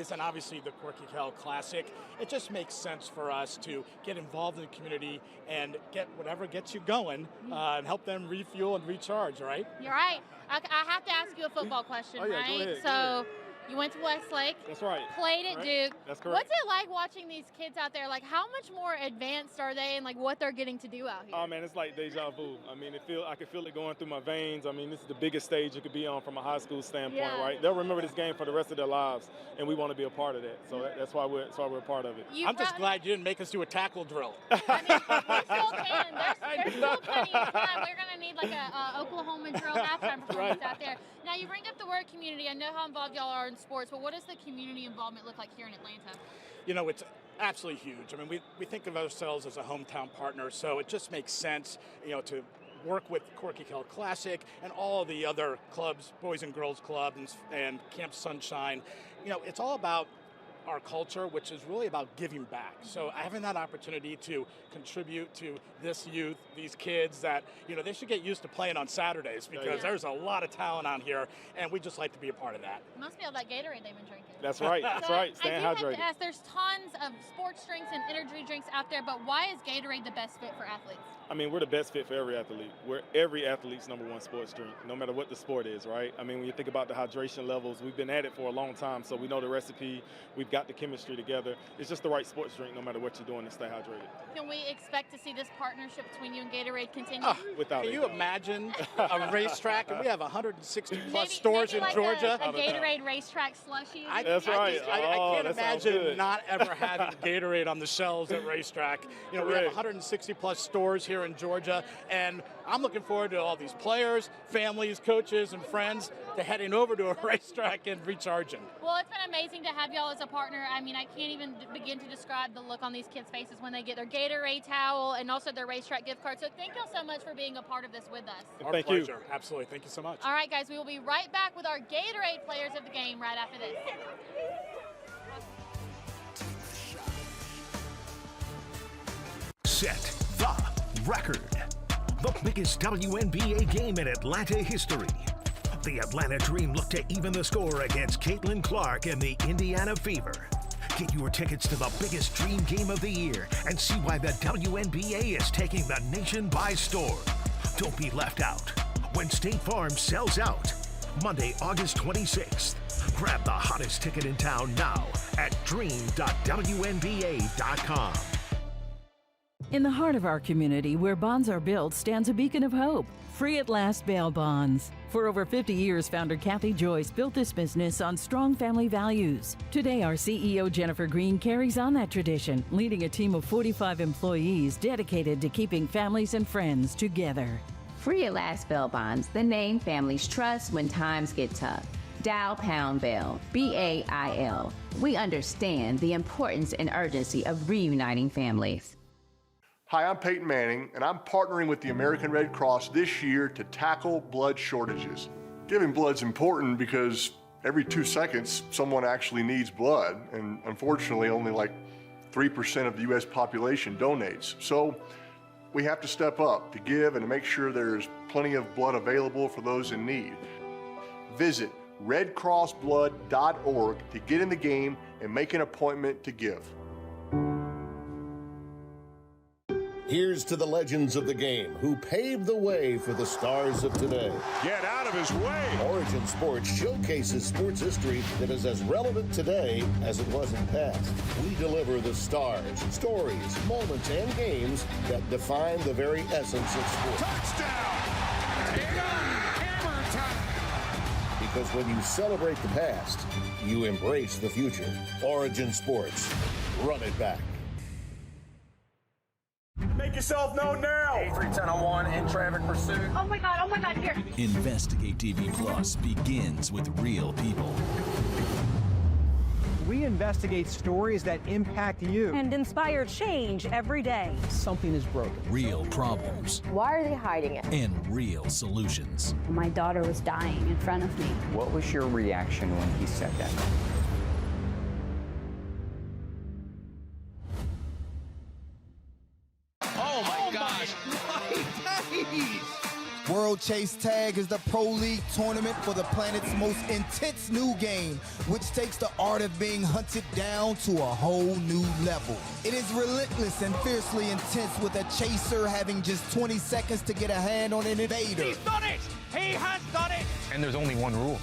Days and obviously the Corky Kell Classic, it just makes sense for us to get involved in the community and get whatever gets you going and help them refuel and recharge, right? You're right. I have to ask you a football question, Oh, yeah, right? go ahead, So go ahead. you went to Westlake. That's right. Played at Duke. That's correct. What's it like watching these kids out there? Like, how much more advanced are they and, like, what they're getting to do out here? Oh, man, it's like deja vu. I mean, I can feel it going through my veins. I mean, this is the biggest stage you could be on from a high school standpoint, right? They'll remember this game for the rest of their lives, and we want to be a part of that. So that's why we're a part of it. I'm just glad you didn't make us do a tackle drill. I mean, we still can. There's still plenty of time. We're going to need, like, a Oklahoma drill halftime performance out there. Now, you bring up the word community. I know how involved y'all are in sports, but what does the community involvement look like here in Atlanta? You know, it's absolutely huge. I mean, we think of ourselves as a hometown partner, so it just makes sense, you know, to work with Corky Kell Classic and all the other clubs, Boys and Girls Club and Camp Sunshine. You know, it's all about our culture, which is really about giving back. So having that opportunity to contribute to this youth, these kids that, you know, they should get used to playing on Saturdays because there's a lot of talent on here, and we just like to be a part of that. Must be all that Gatorade they've been drinking. That's right. That's right. Staying hydrated. I do have to ask, there's tons of sports drinks and energy drinks out there, but why is Gatorade the best fit for athletes? I mean, we're the best fit for every athlete. We're every athlete's #1 sports drink, no matter what the sport is, right? I mean, when you think about the hydration levels, we've been at it for a long time, so we know the recipe. We've got the chemistry together. It's just the right sports drink, no matter what you're doing, to stay hydrated. Can we expect to see this partnership between you and Gatorade continue? Without Can you imagine a racetrack, and we have 160 plus stores in Georgia? A Gatorade racetrack slushie. That's right. I can't imagine not ever having Gatorade on the shelves at racetrack. You know, we have 160 plus stores here in Georgia, and I'm looking forward to all these players, families, coaches, and friends to heading over to a racetrack and recharging. Well, it's been amazing to have y'all as a partner. I mean, I can't even begin to describe the look on these kids' faces when they get their Gatorade towel and also their racetrack gift card. So thank y'all so much for being a part of this with us. Our pleasure. Absolutely. Thank you so much. All right, guys, we will be right back with our Gatorade players of the game right after this. Set the record. The biggest WNBA game in Atlanta history. The Atlanta Dream look to even the score against Caitlin Clark and the Indiana Fever. Get your tickets to the biggest Dream game of the year and see why the WNBA is taking the nation by storm. Don't be left out when State Farm sells out. Monday, August 26th. Grab the hottest ticket in town now at dream.wnba.com. In the heart of our community, where bonds are built, stands a beacon of hope. Free at Last Bail Bonds. For over 50 years, founder Kathy Joyce built this business on strong family values. Today, our CEO, Jennifer Green, carries on that tradition, leading a team of 45 employees dedicated to keeping families and friends together. Free at Last Bail Bonds, the name families trust when times get tough. Dial Pound Bail, BAIL. We understand the importance and urgency of reuniting families. Hi, I'm Peyton Manning, and I'm partnering with the American Red Cross this year to tackle blood shortages. Giving blood's important because every 2 seconds, someone actually needs blood, and unfortunately, only like 3% of the U.S. population donates. So we have to step up to give and to make sure there's plenty of blood available for those in need. Visit redcrossblood.org to get in the game and make an appointment to give. Here's to the legends of the game who paved the way for the stars of today. Get out of his way! Origin Sports showcases sports history that is as relevant today as it was in the past. We deliver the stars, stories, moments, and games that define the very essence of sports. Touchdown! Hammer time! Because when you celebrate the past, you embrace the future. Origin Sports. Run it back. Make yourself known now! 8310-1 in traffic pursuit. Oh my God, here. Investigate TV Plus begins with real people. We investigate stories that impact you. And inspire change every day. Something is broken. Real problems. Why are they hiding it? And real solutions. My daughter was dying in front of me. What was your reaction when he said that? World Chase Tag is the Pro League tournament for the planet's most intense new game, which takes the art of being hunted down to a whole new level. It is relentless and fiercely intense, with a chaser having just 20 seconds to get a hand on an invader. He's done it! He has done it! And there's only one rule.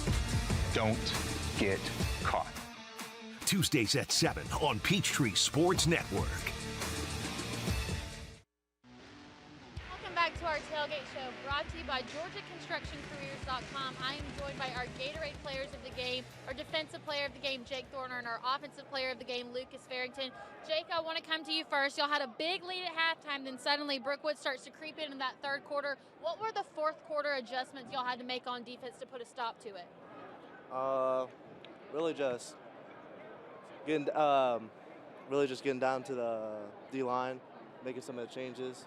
Don't get caught. Tuesdays at 7 on Peachtree Sports Network. Welcome back to our tailgate show, brought to you by GeorgiaConstructionCareers.com. I am joined by our Gatorade players of the game, our defensive player of the game, Jake Thorner, and our offensive player of the game, Lucas Farrington. Jake, I want to come to you first. Y'all had a big lead at halftime, then suddenly Brookwood starts to creep in that third quarter. What were the fourth quarter adjustments y'all had to make on defense to put a stop to it? Really just getting down to the D-line, making some of the changes,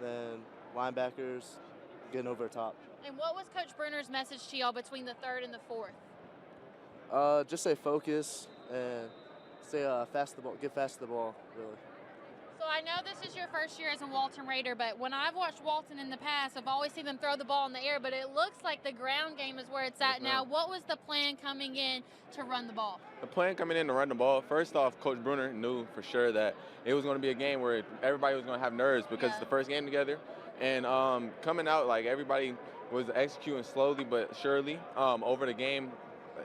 then linebackers getting over the top. And what was Coach Bruner's message to y'all between the third and the fourth? Just stay focused and stay get fast to the ball, really. So I know this is your first year as a Walton Raider, but when I've watched Walton in the past, I've always seen them throw the ball in the air, but it looks like the ground game is where it's at now. What was the plan coming in to run the ball? The plan coming in to run the ball, first off, Coach Bruner knew for sure that it was going to be a game where everybody was going to have nerves because it's the first game together. And coming out, like, everybody was executing slowly but surely over the game.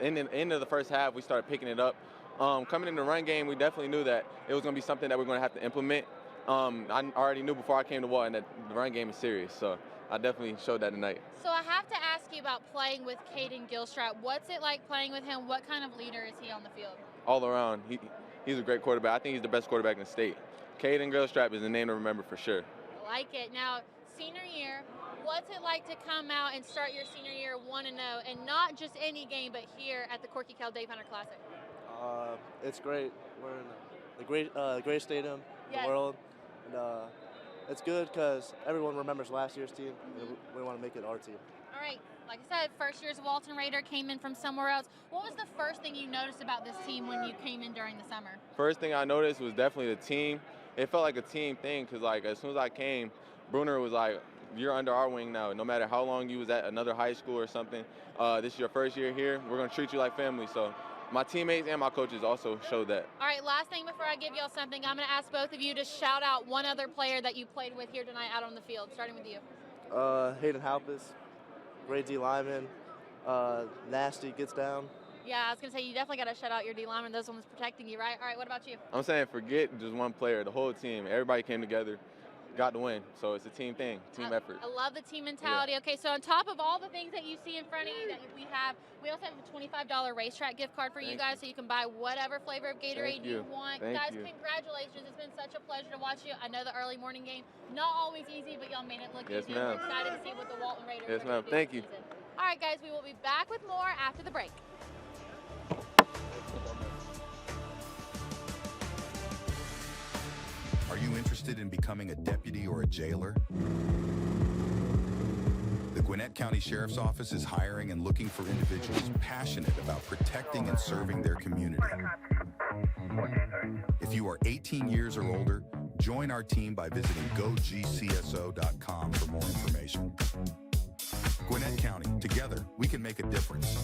In the end of the first half, we started picking it up. Coming in the run game, we definitely knew that it was going to be something that we're going to have to implement. I already knew before I came to Walton that the run game is serious, so I definitely showed that tonight. So I have to ask you about playing with Caden Gilstrap. What's it like playing with him? What kind of leader is he on the field? All around, he's a great quarterback. I think he's the best quarterback in the state. Caden Gilstrap is a name to remember for sure. I like it. Now, senior year, what's it like to come out and start your senior year 1-0, and not just any game, but here at the Corky Kell Dave Hunter Classic? It's great. We're in the greatest stadium in the world. And it's good because everyone remembers last year's team, and we want to make it our team. All right. Like I said, first year's Walton Raider, came in from somewhere else. What was the first thing you noticed about this team when you came in during the summer? First thing I noticed was definitely the team. It felt like a team thing because, like, as soon as I came, Bruner was like, you're under our wing now. No matter how long you was at another high school or something, this is your first year here. We're going to treat you like family. So my teammates and my coaches also showed that. All right, last thing before I give y'all something, I'm going to ask both of you to shout out one other player that you played with here tonight out on the field, starting with you. Hayden Halpus, great D lineman, nasty, gets down. Yeah, I was going to say, you definitely got to shout out your D lineman. Those ones protecting you, right? All right, what about you? I'm saying forget just one player, the whole team. Everybody came together, got the win. So it's a team thing, team effort. I love the team mentality. Yeah. Okay, so on top of all the things that you see in front of you that we also have a $25 racetrack gift card for you guys, so you can buy whatever flavor of Gatorade you want. Guys, congratulations. It's been such a pleasure to watch you. I know the early morning game, not always easy, but y'all made it look easy. We're excited to see what the Walton Raiders are going to do Thank you. Season. All right, guys, we will be back with more after the break. Are you interested in becoming a deputy or a jailer? The Gwinnett County Sheriff's Office is hiring and looking for individuals passionate about protecting and serving their community. If you are 18 years or older, join our team by visiting gogcso.com for more information. Gwinnett County, together, we can make a difference.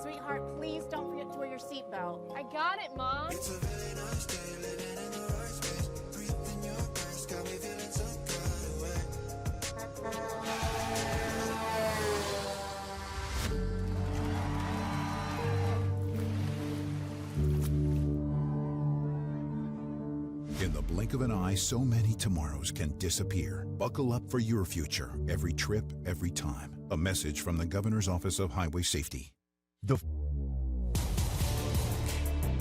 Sweetheart, please don't forget to wear your seatbelt. I got it, Mom. It's a really nice day, living in the right space. Breathing your breath, got me feeling some kind of way. In the blink of an eye, so many tomorrows can disappear. Buckle up for your future. Every trip, every time. A message from the Governor's Office of Highway Safety.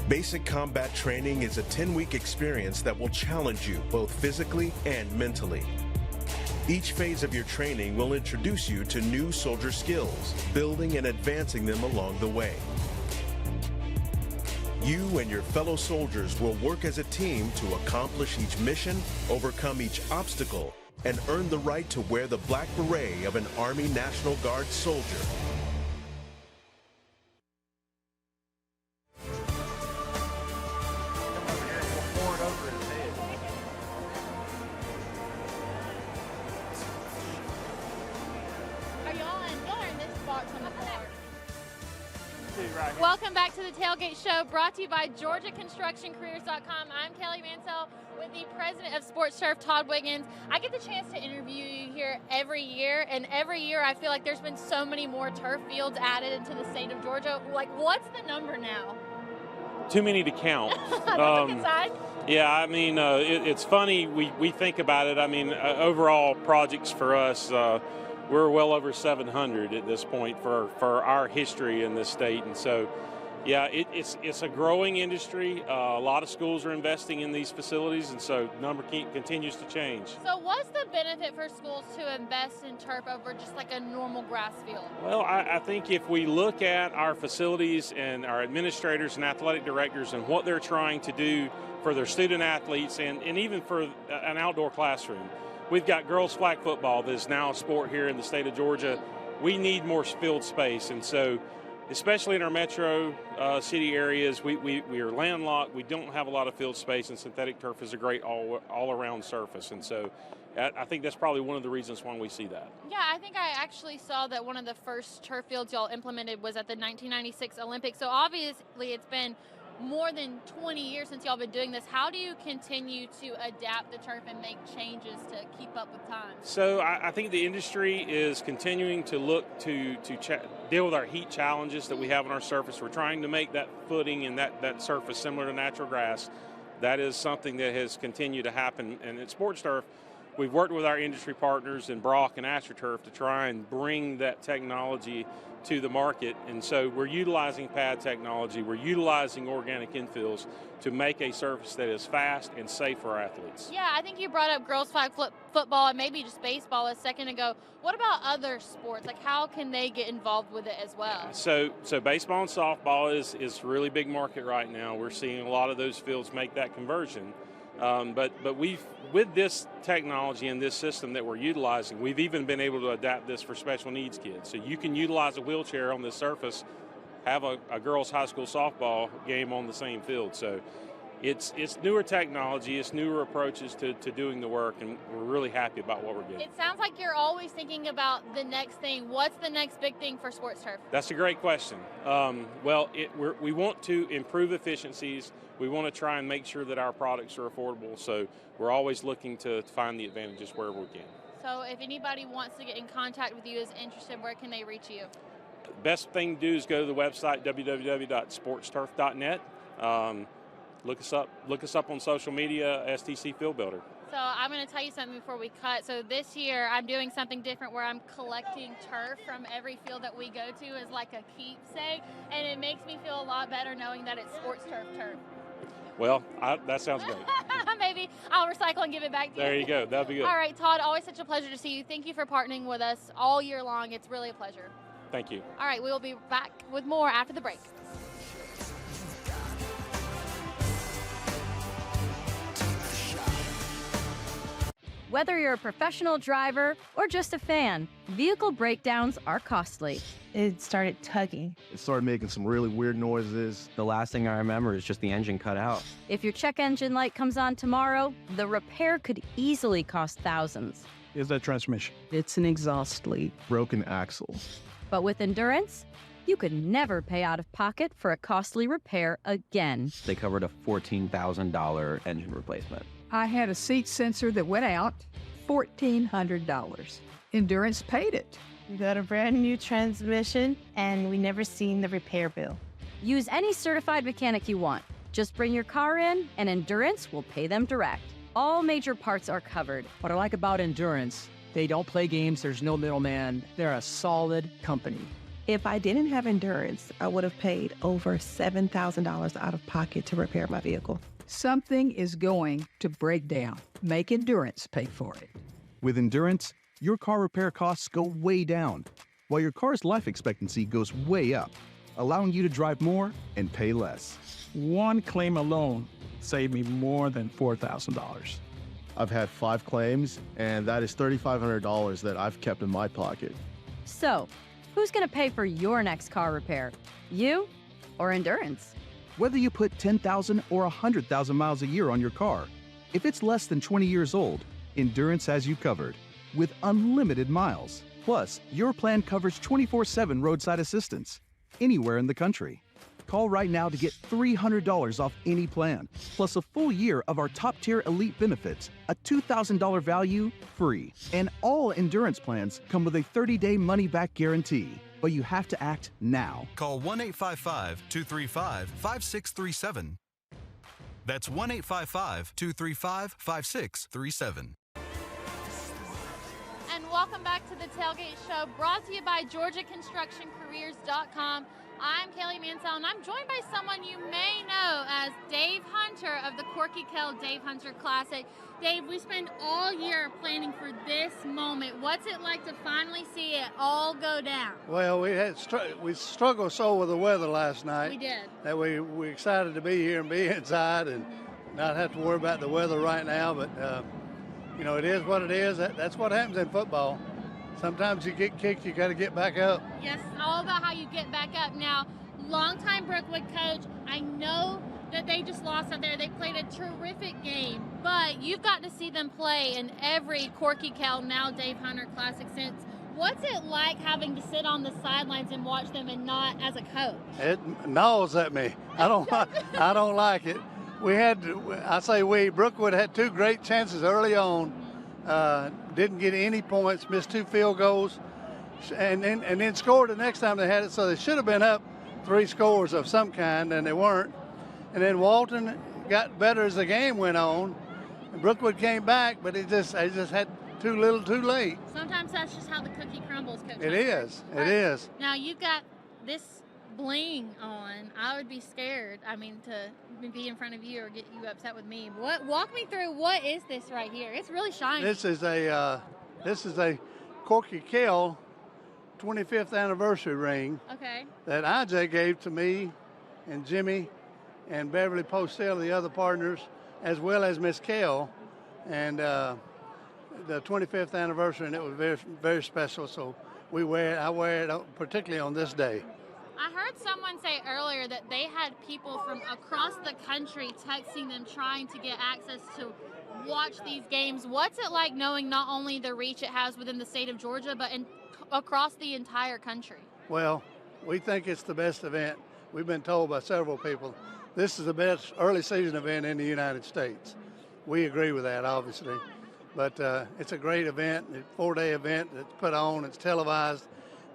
Basic combat training is a 10-week experience that will challenge you both physically and mentally. Each phase of your training will introduce you to new soldier skills, building and advancing them along the way. You and your fellow soldiers will work as a team to accomplish each mission, overcome each obstacle, and earn the right to wear the black beret of an Army National Guard soldier. parts on the floor. Welcome back to the Tailgate Show, brought to you by GeorgiaConstructionCareers.com. I'm Kelly Mansell with the president of Sports Turf, Todd Wiggins. I get the chance to interview you here every year, and every year I feel like there's been so many more turf fields added into the state of Georgia. Like, what's the number now? Too many to count. That's a good sign. Yeah, I mean, it's funny, we think about it. I mean, overall projects for us, we're well over 700 at this point for our history in this state. And so, yeah, it's a growing industry. A lot of schools are investing in these facilities, and so number continues to change. So what's the benefit for schools to invest in turf over just like a normal grass field? Well, I think if we look at our facilities and our administrators and athletic directors and what they're trying to do for their student athletes and even for an outdoor classroom. We've got girls flag football that is now a sport here in the state of Georgia. We need more field space, and so especially in our metro city areas, we are landlocked. We don't have a lot of field space, and synthetic turf is a great all-around surface. And so I think that's probably one of the reasons why we see that. Yeah, I think I actually saw that one of the first turf fields y'all implemented was at the 1996 Olympics. So obviously it's been more than 20 years since y'all been doing this. How do you continue to adapt the turf and make changes to keep up with time? So I think the industry is continuing to look to deal with our heat challenges that we have on our surface. We're trying to make that footing and that surface similar to natural grass. That is something that has continued to happen. And at Sports Turf, we've worked with our industry partners in Brock and AstroTurf to try and bring that technology to the market. And so we're utilizing pad technology, we're utilizing organic infills to make a surface that is fast and safe for our athletes. Yeah, I think you brought up girls flag football and maybe just baseball a second ago. What about other sports? Like, how can they get involved with it as well? So baseball and softball is a really big market right now. We're seeing a lot of those fields make that conversion. But with this technology and this system that we're utilizing, we've even been able to adapt this for special needs kids. So you can utilize a wheelchair on this surface, have a girls' high school softball game on the same field. So it's newer technology, it's newer approaches to doing the work, and we're really happy about what we're getting. It sounds like you're always thinking about the next thing. What's the next big thing for Sports Turf? That's a great question. We want to improve efficiencies. We want to try and make sure that our products are affordable, so we're always looking to find the advantages wherever we can. So if anybody wants to get in contact with you, is interested, where can they reach you? Best thing to do is go to the website, www.sportsturf.net. Look us up on social media, STC Field Builder. So I'm going to tell you something before we cut. So this year I'm doing something different where I'm collecting turf from every field that we go to as like a keepsake, and it makes me feel a lot better knowing that it's Sports Turf turf. Well, that sounds great. Maybe I'll recycle and give it back to you. There you go. That'd be good. All right, Todd, always such a pleasure to see you. Thank you for partnering with us all year long. It's really a pleasure. Thank you. All right, we will be back with more after the break. Whether you're a professional driver or just a fan, vehicle breakdowns are costly. It started tugging. It started making some really weird noises. The last thing I remember is just the engine cut out. If your check engine light comes on tomorrow, the repair could easily cost thousands. Is that transmission? It's an exhaust leak. Broken axle. But with Endurance, you could never pay out of pocket for a costly repair again. They covered a $14,000 engine replacement. I had a seat sensor that went out, $1,400. Endurance paid it. We got a brand new transmission, and we never seen the repair bill. Use any certified mechanic you want. Just bring your car in, and Endurance will pay them direct. All major parts are covered. What I like about Endurance, they don't play games, there's no middleman. They're a solid company. If I didn't have Endurance, I would have paid over $7,000 out of pocket to repair my vehicle. Something is going to break down. Make Endurance pay for it. With Endurance, your car repair costs go way down, while your car's life expectancy goes way up, allowing you to drive more and pay less. One claim alone saved me more than $4,000. I've had 5 claims, and that is $3,500 that I've kept in my pocket. So, who's going to pay for your next car repair? You or Endurance? Whether you put 10,000 or 100,000 miles a year on your car, if it's less than 20 years old, Endurance has you covered with unlimited miles. Plus, your plan covers 24/7 roadside assistance anywhere in the country. Call right now to get $300 off any plan, plus a full year of our top-tier elite benefits, a $2,000 value free. And all Endurance plans come with a 30-day money-back guarantee. But you have to act now. Call 1-855-235-5637. That's 1-855-235-5637. And welcome back to the Tailgate Show, brought to you by GeorgiaConstructionCareers.com. I'm Kaylee Mansell, and I'm joined by someone you may know as Dave Hunter of the Corky, Kell Dave Hunter Classic. Dave, we spend all year planning for this moment. What's it like to finally see it all go down? Well, we struggled so with the weather last night. We did. That we're excited to be here and be inside and not have to worry about the weather right now. But you know, it is what it is. That's what happens in football. Sometimes you get kicked, you got to get back up. Yes, all about how you get back up. Now, longtime Brookwood coach, I know that they just lost out there. They played a terrific game, but you've got to see them play in every Corky, Kell, now Dave Hunter Classic since. What's it like having to sit on the sidelines and watch them and not as a coach? It gnaws at me. I don't like it. Brookwood had two great chances early on. Didn't get any points, missed 2 field goals, and then scored the next time they had it. So they should have been up 3 scores of some kind, and they weren't. And then Walton got better as the game went on. And Brookwood came back, but they just had too little, too late. Sometimes that's just how the cookie crumbles, Coach. It is. It is. Now you've got this bling on. I would be scared. I mean, to be in front of you or get you upset with me. Walk me through, what is this right here? It's really shiny. This is a Corky Kell 25th anniversary ring. Okay. That IJ gave to me and Jimmy and Beverly Postell, the other partners, as well as Miss Kell, and the 25th anniversary, and it was very, very special. So I wear it particularly on this day. I heard someone say earlier that they had people from across the country texting them trying to get access to watch these games. What's it like knowing not only the reach it has within the state of Georgia, but across the entire country? Well, we think it's the best event. We've been told by several people this is the best early season event in the United States. We agree with that, obviously. But it's a great event, a 4-day event that's put on, it's televised.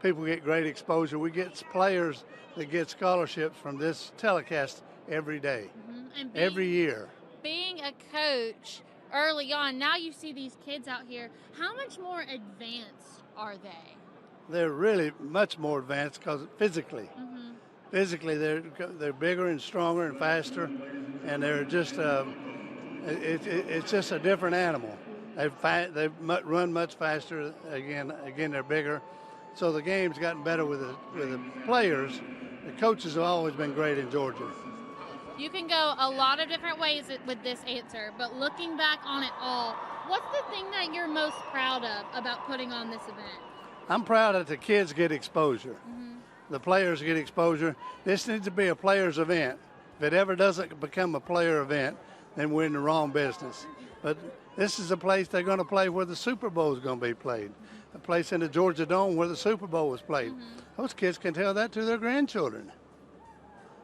People get great exposure. We get players that get scholarships from this telecast every day, every year. Being a coach early on, now you see these kids out here. How much more advanced are they? They're really much more advanced because physically they're bigger and stronger and faster, and they're just it's just a different animal. They run much faster. Again, they're bigger. So the game's gotten better with the players. The coaches have always been great in Georgia. You can go a lot of different ways with this answer, but looking back on it all, what's the thing that you're most proud of about putting on this event? I'm proud that the kids get exposure. The players get exposure. This needs to be a players' event. If it ever doesn't become a player event, then we're in the wrong business. But this is a place they're going to play where the Super Bowl is going to be played. A place in the Georgia Dome where the Super Bowl was played. Those kids can tell that to their grandchildren.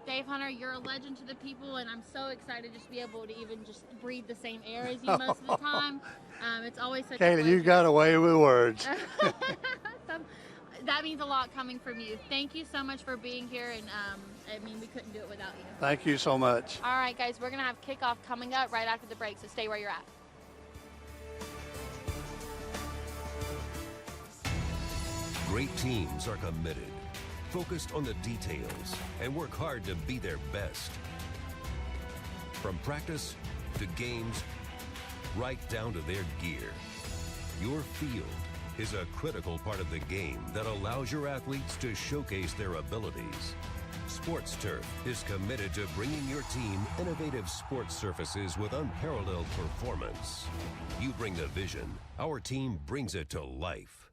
Dave Hunter, you're a legend to the people, and I'm so excited just to be able to even just breathe the same air as you most of the time. It's always such a Kaylee, pleasure. you got away with words. That means a lot coming from you. Thank you so much for being here, and we couldn't do it without you. Thank you so much. All right, guys, we're going to have kickoff coming up right after the break, so stay where you're at. Great teams are committed, focused on the details, and work hard to be their best. From practice to games, right down to their gear. Your field is a critical part of the game that allows your athletes to showcase their abilities. Sports Turf is committed to bringing your team innovative sports surfaces with unparalleled performance. You bring the vision, our team brings it to life.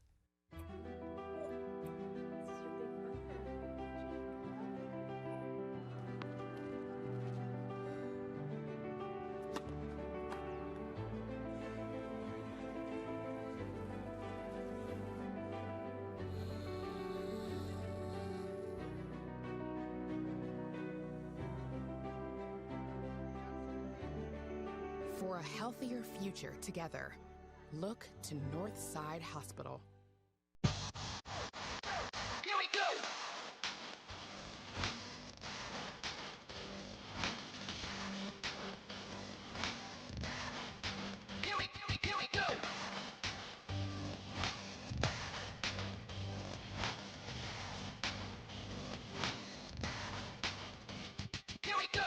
For a healthier future together, look to Northside Hospital. Here we go! Here we go! Here we go!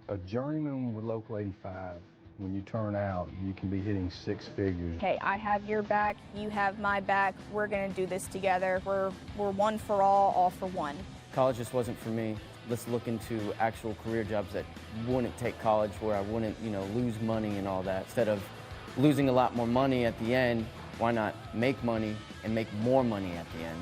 A journeyman with Local 85, when you turn out, you can be hitting six figures. Hey, I have your back, you have my back, we're gonna do this together. We're one for all for one. College just wasn't for me. Let's look into actual career jobs that wouldn't take college, where I wouldn't, lose money and all that. Instead of losing a lot more money at the end, why not make money and make more money at the end?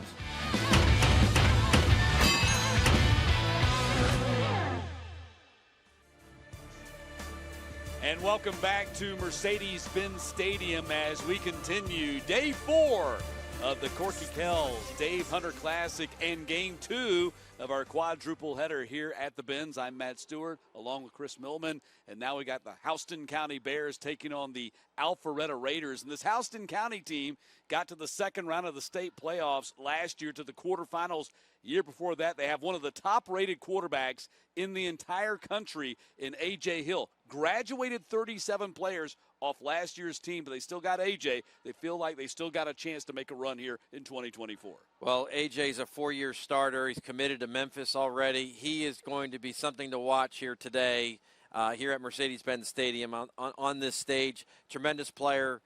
And welcome back to Mercedes-Benz Stadium as we continue day 4 of the Corky Kell Dave Hunter Classic and game 2 of our quadruple header here at the Benz. I'm Matt Stewart along with Chris Millman, and now we got the Houston County Bears taking on the Alpharetta Raiders. And this Houston County team got to the second round of the state playoffs last year, to the quarterfinals. Year before that, they have one of the top-rated quarterbacks in the entire country in A.J. Hill. Graduated 37 players off last year's team, but they still got A.J. They feel like they still got a chance to make a run here in 2024. Well, A.J.'s a 4-year starter. He's committed to Memphis already. He is going to be something to watch here today, here at Mercedes-Benz Stadium on this stage. Tremendous player.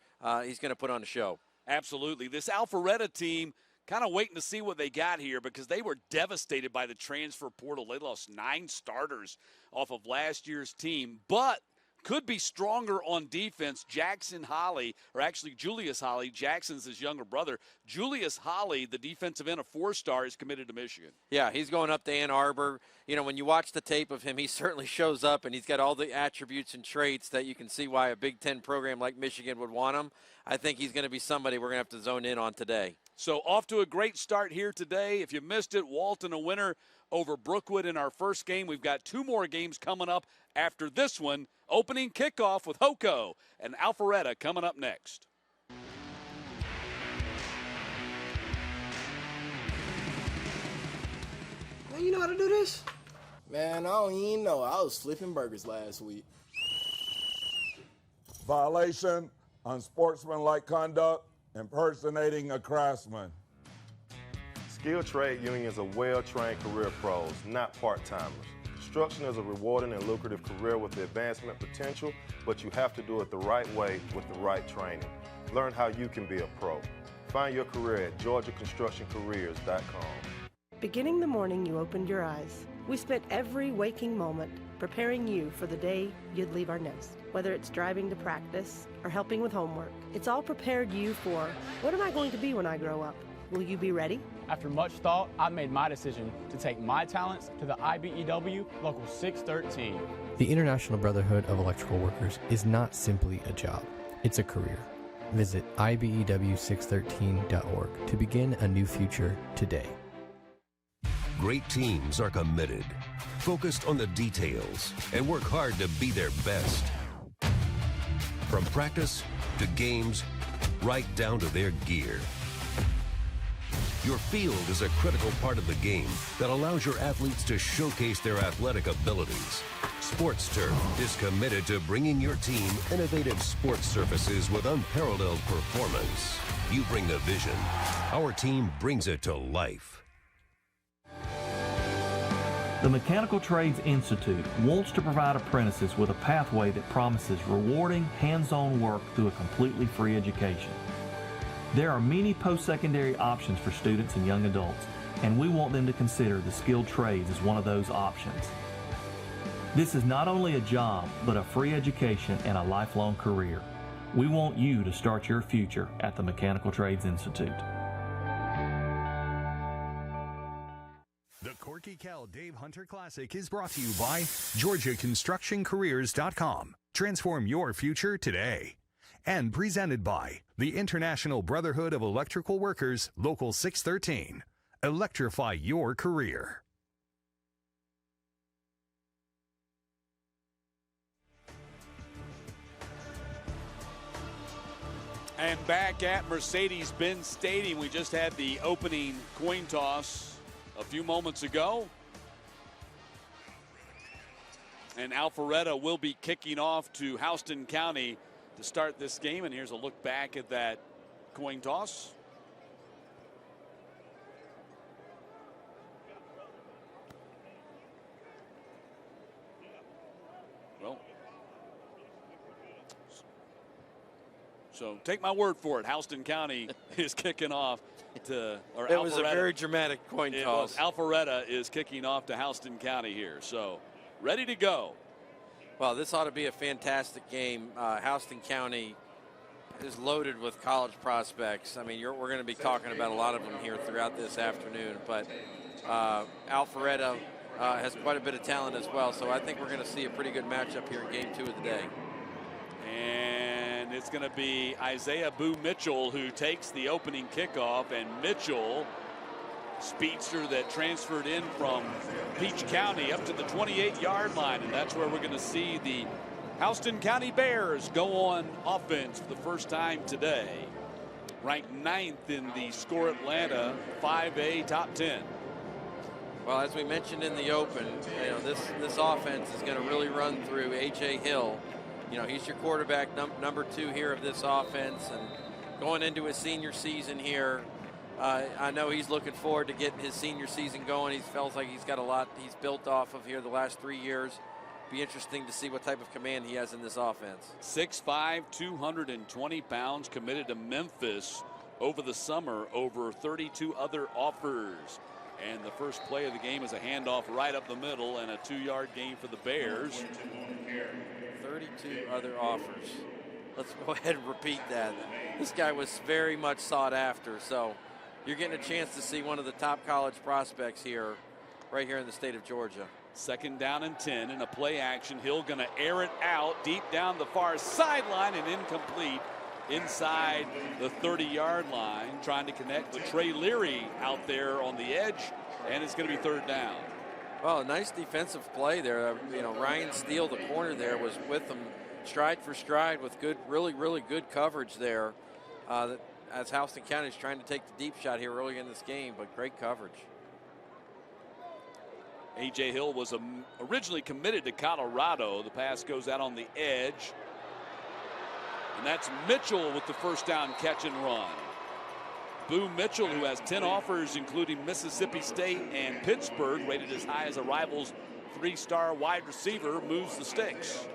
He's going to put on a show. Absolutely. This Alpharetta team, kind of waiting to see what they got here, because they were devastated by the transfer portal. They lost 9 starters off of last year's team, but could be stronger on defense. Jackson Holly, or actually Julius Holly, Jackson's his younger brother. Julius Holly, the defensive end, a 4-star, is committed to Michigan. Yeah, he's going up to Ann Arbor. When you watch the tape of him, he certainly shows up, and he's got all the attributes and traits that you can see why a Big Ten program like Michigan would want him. I think he's going to be somebody we're going to have to zone in on today. So off to a great start here today. If you missed it, Walton a winner over Brookwood in our first game. We've got 2 more games coming up after this one. Opening kickoff with Hoko and Alpharetta coming up next. Man, you know how to do this? Man, I don't even know. I was flipping burgers last week. Violation, unsportsmanlike conduct, impersonating a craftsman. Skilled trade unions are well-trained career pros, not part-timers. Construction is a rewarding and lucrative career with advancement potential, but you have to do it the right way with the right training. Learn how you can be a pro. Find your career at GeorgiaConstructionCareers.com. Beginning the morning you opened your eyes, we spent every waking moment preparing you for the day you'd leave our nest. Whether it's driving to practice or helping with homework, it's all prepared you for, what am I going to be when I grow up? Will you be ready? After much thought, I made my decision to take my talents to the IBEW Local 613. The International Brotherhood of Electrical Workers is not simply a job, it's a career. Visit IBEW613.org to begin a new future today. Great teams are committed, focused on the details, and work hard to be their best. From practice to games, right down to their gear. Your field is a critical part of the game that allows your athletes to showcase their athletic abilities. Sports Turf is committed to bringing your team innovative sports surfaces with unparalleled performance. You bring the vision. Our team brings it to life. The Mechanical Trades Institute wants to provide apprentices with a pathway that promises rewarding, hands-on work through a completely free education. There are many post-secondary options for students and young adults, and we want them to consider the skilled trades as one of those options. This is not only a job, but a free education and a lifelong career. We want you to start your future at the Mechanical Trades Institute. The Corky Kell Dave Hunter Classic is brought to you by GeorgiaConstructionCareers.com. Transform your future today. And presented by the International Brotherhood of Electrical Workers, Local 613. Electrify your career. And back at Mercedes-Benz Stadium, we just had the opening coin toss a few moments ago. And Alpharetta will be kicking off to Houston County to start this game. And here's a look back at that coin toss. Well, so take my word for it. Houston County is kicking off to, or it was a Alpharetta. very dramatic coin toss. Alpharetta is kicking off to Houston County here. So ready to go. Well, this ought to be a fantastic game. Houston County is loaded with college prospects. I mean, we're going to be talking about a lot of them here throughout this afternoon. But Alpharetta has quite a bit of talent as well. So I think we're going to see a pretty good matchup here in game 2 of the day. And it's going to be Isaiah Boo Mitchell who takes the opening kickoff. And Mitchell, speedster that transferred in from Peach County up to the 28-yard line. And that's where we're going to see the Houston County Bears go on offense for the first time today. Ranked 9th in the Score Atlanta 5A top 10. Well, as we mentioned in the open, you know, this offense is going to really run through A.J. Hill. You know, he's your quarterback, number 2 here of this offense, and going into his senior season here, I know he's looking forward to getting his senior season going. He feels like he's got a lot he's built off of here the last 3 years. Be interesting to see what type of command he has in this offense. 6'5", 220 pounds, committed to Memphis over the summer, over 32 other offers. And the first play of the game is a handoff right up the middle and a 2-yard gain for the Bears. 32 other offers. Let's go ahead and repeat that. This guy was very much sought after, so you're getting a chance to see one of the top college prospects here, right here in the state of Georgia. 2nd down and 10 in a play action. Hill going to air it out deep down the far sideline and incomplete inside the 30-yard line, trying to connect with Trey Leary out there on the edge, and it's going to be 3rd down. Well, a nice defensive play there. You know, Ryan Steele, the corner there, was with them stride for stride with good, really good coverage there. As Houston County is trying to take the deep shot here early in this game, but great coverage. A.J. Hill was originally committed to Colorado. The pass goes out on the edge. And that's Mitchell with the 1st down catch and run. Boo Mitchell, who has 10 offers, including Mississippi State and Pittsburgh, rated as high as a rival's 3-star wide receiver, moves the sticks.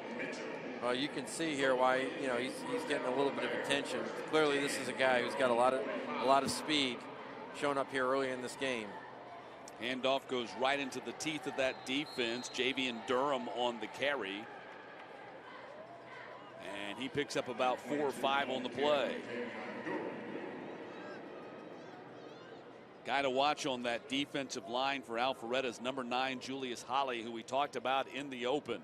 Well, you can see here why, you know, he's getting a little bit of attention. Clearly, this is a guy who's got a lot of speed showing up here early in this game. Handoff goes right into the teeth of that defense. Javian Durham on the carry. And he picks up about 4 or 5 on the play. Guy to watch on that defensive line for Alpharetta is number 9, Julius Holly, who we talked about in the open.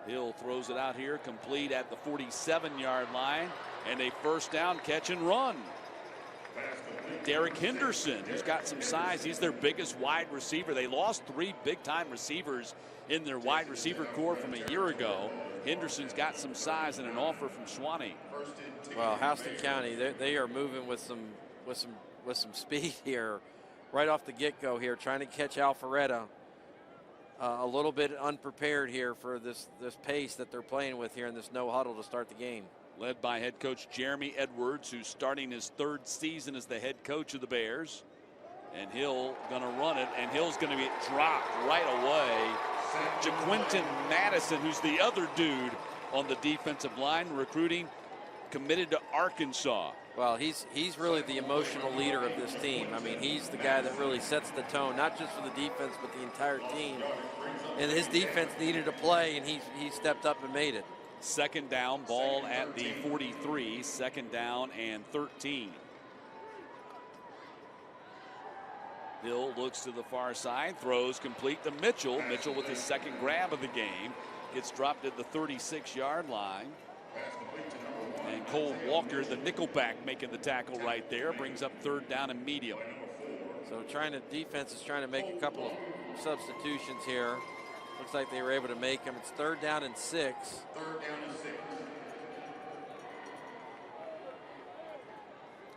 Hill throws it out here, complete at the 47-yard line, and a 1st down catch and run. Derek Henderson, who's got some size. He's their biggest wide receiver. They lost 3 big-time receivers in their wide receiver core from a year ago. Henderson's got some size and an offer from Suwannee. Well, Houston County, they are moving with some speed here, right off the get-go here, trying to catch Alpharetta. A little bit unprepared here for this pace that they're playing with here in this no huddle to start the game. Led by head coach Jeremy Edwards, who's starting his 3rd season as the head coach of the Bears. And Hill going to run it, and Hill's going to be dropped right away. JaQuinton Madison, who's the other dude on the defensive line, recruiting, committed to Arkansas. Well, he's really the emotional leader of this team. I mean, he's the guy that really sets the tone, not just for the defense, but the entire team. And his defense needed a play, and he stepped up and made it. 2nd down, ball at the 43, 2nd down and 13. Hill looks to the far side, throws complete to Mitchell. Mitchell with his 2nd grab of the game. Gets dropped at the 36-yard line. And And Cole Walker, the nickelback, making the tackle right there, brings up 3rd down and medium. So defense is trying to make a couple of substitutions here. Looks like they were able to make them. It's 3rd down and 6.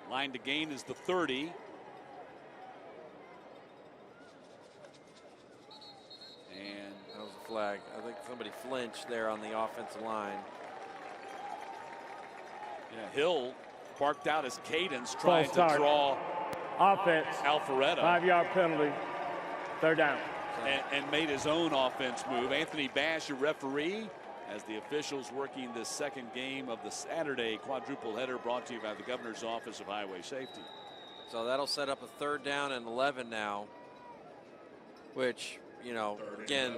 Line to gain is the 30. And that was a flag. I think somebody flinched there on the offensive line. Yeah, Hill barked out his cadence, trying to draw offense. Alpharetta. 5-yard penalty. 3rd down. And made his own offense move. Anthony Bash, your referee, as the officials working this 2nd game of the Saturday quadruple header, brought to you by the Governor's Office of Highway Safety. So that'll set up a 3rd down and 11 now, which, you know, again,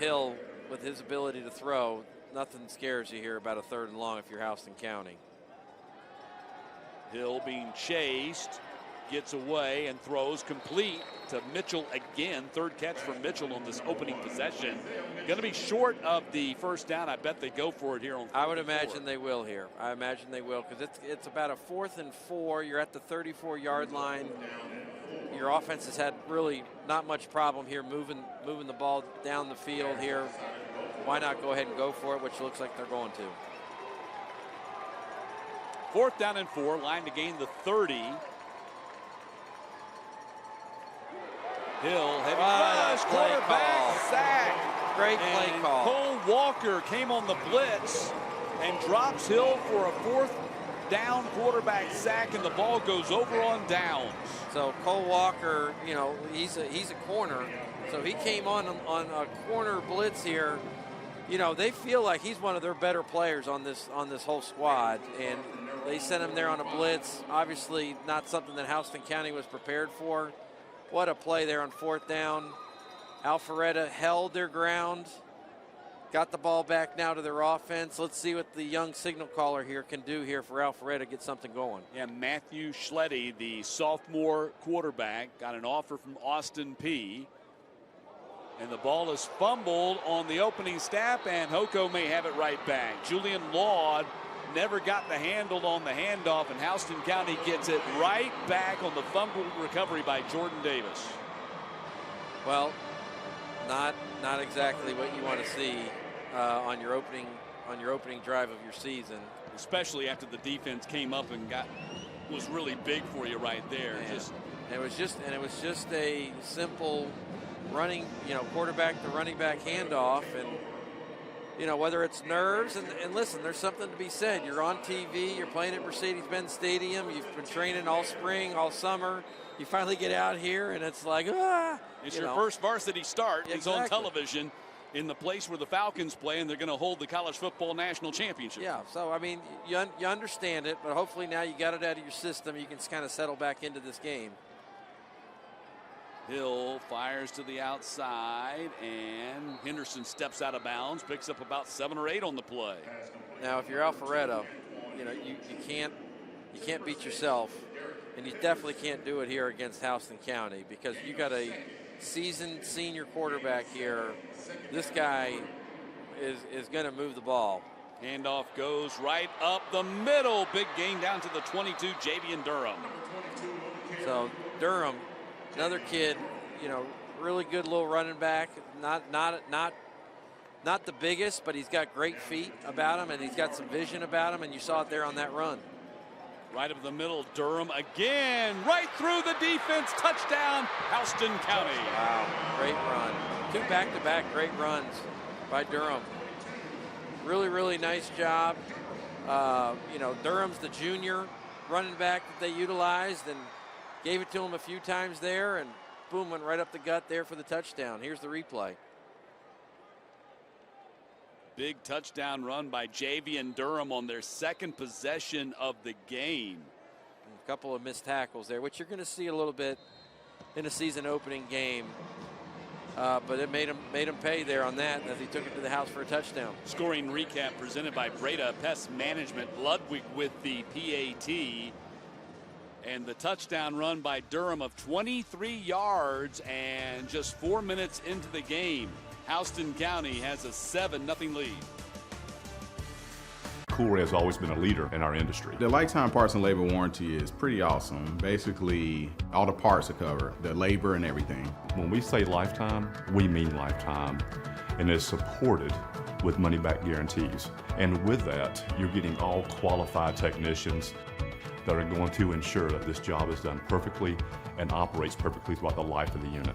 Hill, with his ability to throw, nothing scares you here about a 3rd and long if you're Houston County. Hill being chased, gets away and throws complete to Mitchell again. 3rd catch for Mitchell on this opening possession. Going to be short of the 1st down. I bet they go for it here on 4th. I would imagine they will here. I imagine they will, because it's about a 4th and 4. You're at the 34-yard line. Your offense has had really not much problem here moving the ball down the field here. Why not go ahead and go for it, which looks like they're going to. 4th down and 4, line to gain the 30. Hill, heavy rush, quarterback sack. Great play call. Cole Walker came on the blitz and drops Hill for a 4th down quarterback sack, and the ball goes over on downs. So Cole Walker, you know, he's a corner, so he came on a corner blitz here. You know, they feel like he's one of their better players on this whole squad, and they sent him there on a blitz. Obviously not something that Houston County was prepared for. What a play there on 4th down. Alpharetta held their ground, got the ball back now to their offense. Let's see what the young signal caller here can do here for Alpharetta to get something going. Yeah, Matthew Schletty, the sophomore quarterback, got an offer from Austin P. And the ball is fumbled on the opening snap, and Hoko may have it right back. Julian Laud never got the handle on the handoff, and Houston County gets it right back on the fumble recovery by Jordan Davis. Well, not exactly what you want to see on your opening drive of your season, especially after the defense came up and was really big for you right there. It was just a simple running, you know, quarterback to running back handoff, and you know, whether it's nerves, and listen, there's something to be said. You're on TV, you're playing at Mercedes-Benz Stadium, you've been training all spring, all summer. You finally get out here, and it's like, It's your first varsity start. It's on television in the place where the Falcons play, and they're going to hold the college football national championship. Yeah, so, I mean, you understand it, but hopefully now you got it out of your system. You can kind of settle back into this game. Hill fires to the outside, and Henderson steps out of bounds, picks up about 7 or 8 on the play. Now, if you're Alpharetta, you know, you can't beat yourself, and you definitely can't do it here against Houston County, because you got a seasoned senior quarterback here. This guy is going to move the ball. Handoff goes right up the middle. Big gain down to the 22, Javian Durham. So Durham, another kid, you know, really good little running back. Not the biggest, but he's got great feet about him, and he's got some vision about him, and you saw it there on that run. Right up the middle, Durham again, right through the defense, touchdown, Houston County. Wow, great run. 2 back-to-back great runs by Durham. Really, really nice job. You know, Durham's the junior running back that they utilized, and gave it to him a few times there, and boom, went right up the gut there for the touchdown. Here's the replay. Big touchdown run by Javian Durham on their 2nd possession of the game. A couple of missed tackles there, which you're going to see a little bit in a season opening game. But it made him pay there on that as he took it to the house for a touchdown. Scoring recap presented by Breda Pest Management. Ludwig with the PAT. And the touchdown run by Durham of 23 yards, and just 4 minutes into the game, Houston County has a 7-0 lead. Cool has always been a leader in our industry. The lifetime parts and labor warranty is pretty awesome. Basically, all the parts are covered, the labor and everything. When we say lifetime, we mean lifetime, and it's supported with money-back guarantees. And with that, you're getting all qualified technicians that are going to ensure that this job is done perfectly and operates perfectly throughout the life of the unit.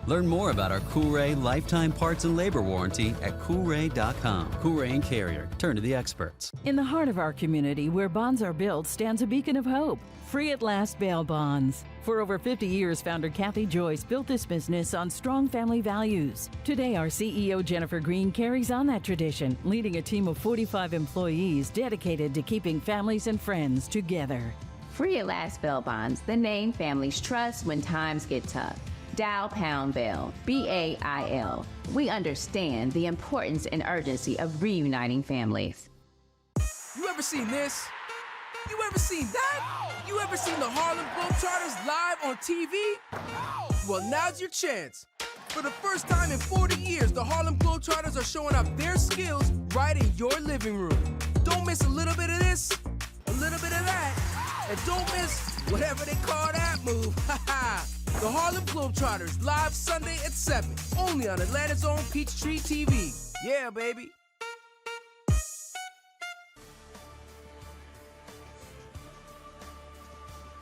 Learn more about our Coolray lifetime parts and labor warranty at Coolray.com. Coolray and Carrier. Turn to the experts. In the heart of our community, where bonds are built, stands a beacon of hope. Free at Last Bail Bonds. For over 50 years, founder Kathy Joyce built this business on strong family values. Today, our CEO, Jennifer Green, carries on that tradition, leading a team of 45 employees dedicated to keeping families and friends together. Free at Last Bail Bonds, the name families trust when times get tough. Dial Pound Bail, BAIL. We understand the importance and urgency of reuniting families. You ever seen this? You ever seen that? You ever seen the Harlem Globetrotters live on TV? Well, now's your chance. For the first time in 40 years, the Harlem Globetrotters are showing off their skills right in your living room. Don't miss a little bit of this, a little bit of that, and don't miss whatever they call that move. The Harlem Globetrotters, live Sunday at 7, only on Atlanta's own Peachtree TV. Yeah, baby.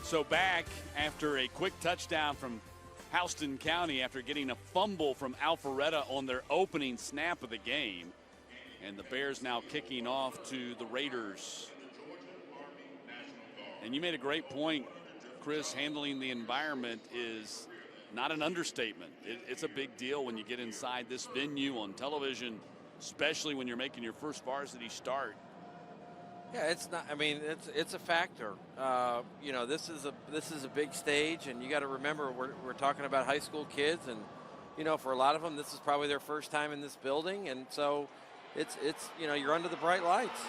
So back after a quick touchdown from Houston County after getting a fumble from Alpharetta on their opening snap of the game. And the Bears now kicking off to the Raiders. And you made a great point, Chris. Handling the environment is not an understatement. It's a big deal when you get inside this venue on television, especially when you're making your first varsity start. Yeah, it's not. I mean, it's a factor. You know, this is a big stage, and you got to remember we're talking about high school kids, and you know, for a lot of them, this is probably their first time in this building, and so it's you know, you're under the bright lights.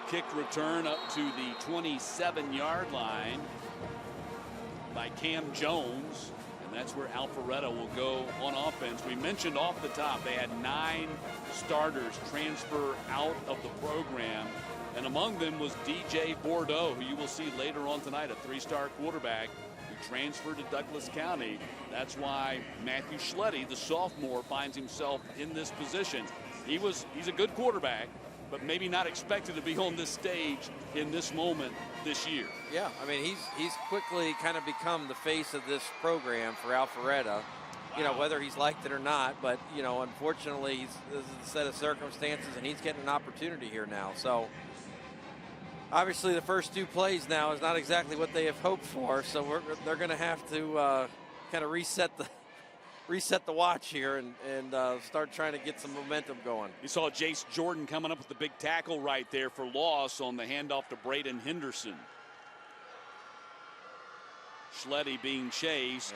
Kick return up to the 27-yard line by Cam Jones, and that's where Alpharetta will go on offense. We mentioned off the top they had 9 starters transfer out of the program, and among them was DJ Bordeaux, who you will see later on tonight, a 3-star quarterback who transferred to Douglas County. That's why Matthew Schletty, the sophomore, finds himself in this position. He's a good quarterback, but maybe not expected to be on this stage in this moment this year. Yeah, I mean, he's quickly kind of become the face of this program for Alpharetta. You know, whether he's liked it or not, but, you know, unfortunately, this is a set of circumstances, and he's getting an opportunity here now. So, obviously, the first 2 plays now is not exactly what they have hoped for, so they're going to have to kind of reset the watch here and start trying to get some momentum going. You saw Jace Jordan coming up with the big tackle right there for loss on the handoff to Braden Henderson. Schletty being chased,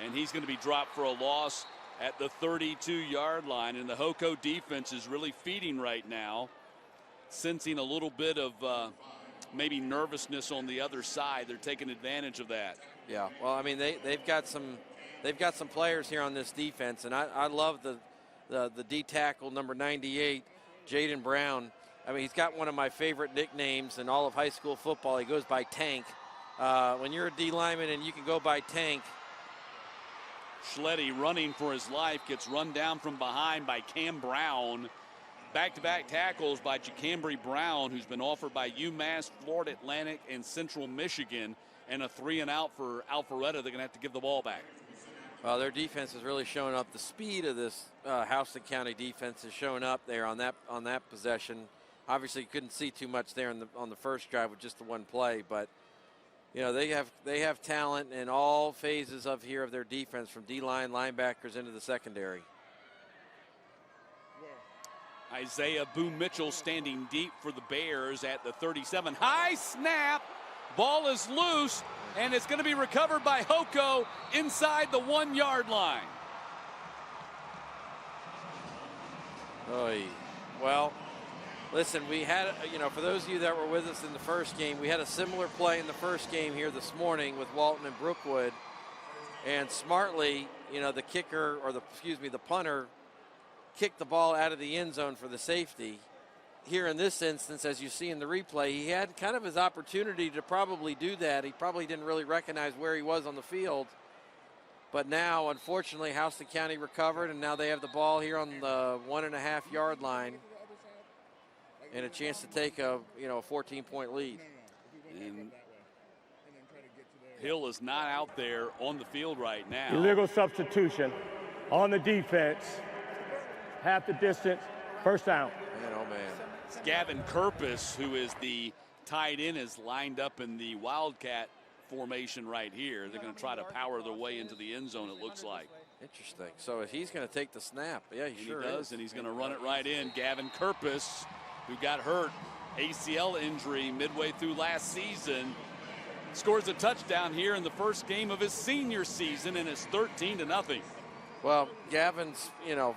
and he's going to be dropped for a loss at the 32-yard line. And the Hoco defense is really feeding right now, sensing a little bit of maybe nervousness on the other side. They're taking advantage of that. Yeah, well, I mean, they've got some players here on this defense, and I love the D tackle number 98, Jaden Brown. I mean, he's got one of my favorite nicknames in all of high school football. He goes by Tank. When you're a D lineman and you can go by Tank. Schletty running for his life, gets run down from behind by Cam Brown. Back-to-back tackles by Jacambry Brown, who's been offered by UMass, Florida Atlantic, and Central Michigan, and a 3-and-out for Alpharetta. They're going to have to give the ball back. Well, their defense is really showing up. The speed of this Houston County defense is showing up there on that possession. Obviously, you couldn't see too much there on the first drive with just the one play, but you know, they have talent in all phases of their defense, from D-line, linebackers into the secondary. Isaiah Boone Mitchell standing deep for the Bears at the 37. High snap. Ball is loose, and it's going to be recovered by Hoco inside the 1-yard line. Oy. Well, listen, we had, you know, for those of you that were with us in the first game, we had a similar play in the first game here this morning with Walton and Brookwood. And smartly, you know, the kicker, or the punter, kicked the ball out of the end zone for the safety. here in this instance, as you see in the replay, he had kind of his opportunity to probably do that. He probably didn't really recognize where he was on the field. But now, unfortunately, Houston County recovered, and now they have the ball here on the 1.5-yard line and a chance to take a 14-point lead. And Hill is not out there on the field right now. Illegal substitution on the defense. Half the distance, first down. Man, oh man. It's Gavin Kerpus, who is the tight end, is lined up in the Wildcat formation right here. They're going to try to power their way into the end zone, it looks like. Interesting. So he's going to take the snap. Yeah, he sure does, is. and he's going to run it right in. Gavin Kerpus, who got hurt, ACL injury midway through last season, scores a touchdown here in the first game of his senior season, and it's 13-0. Well, Gavin's, a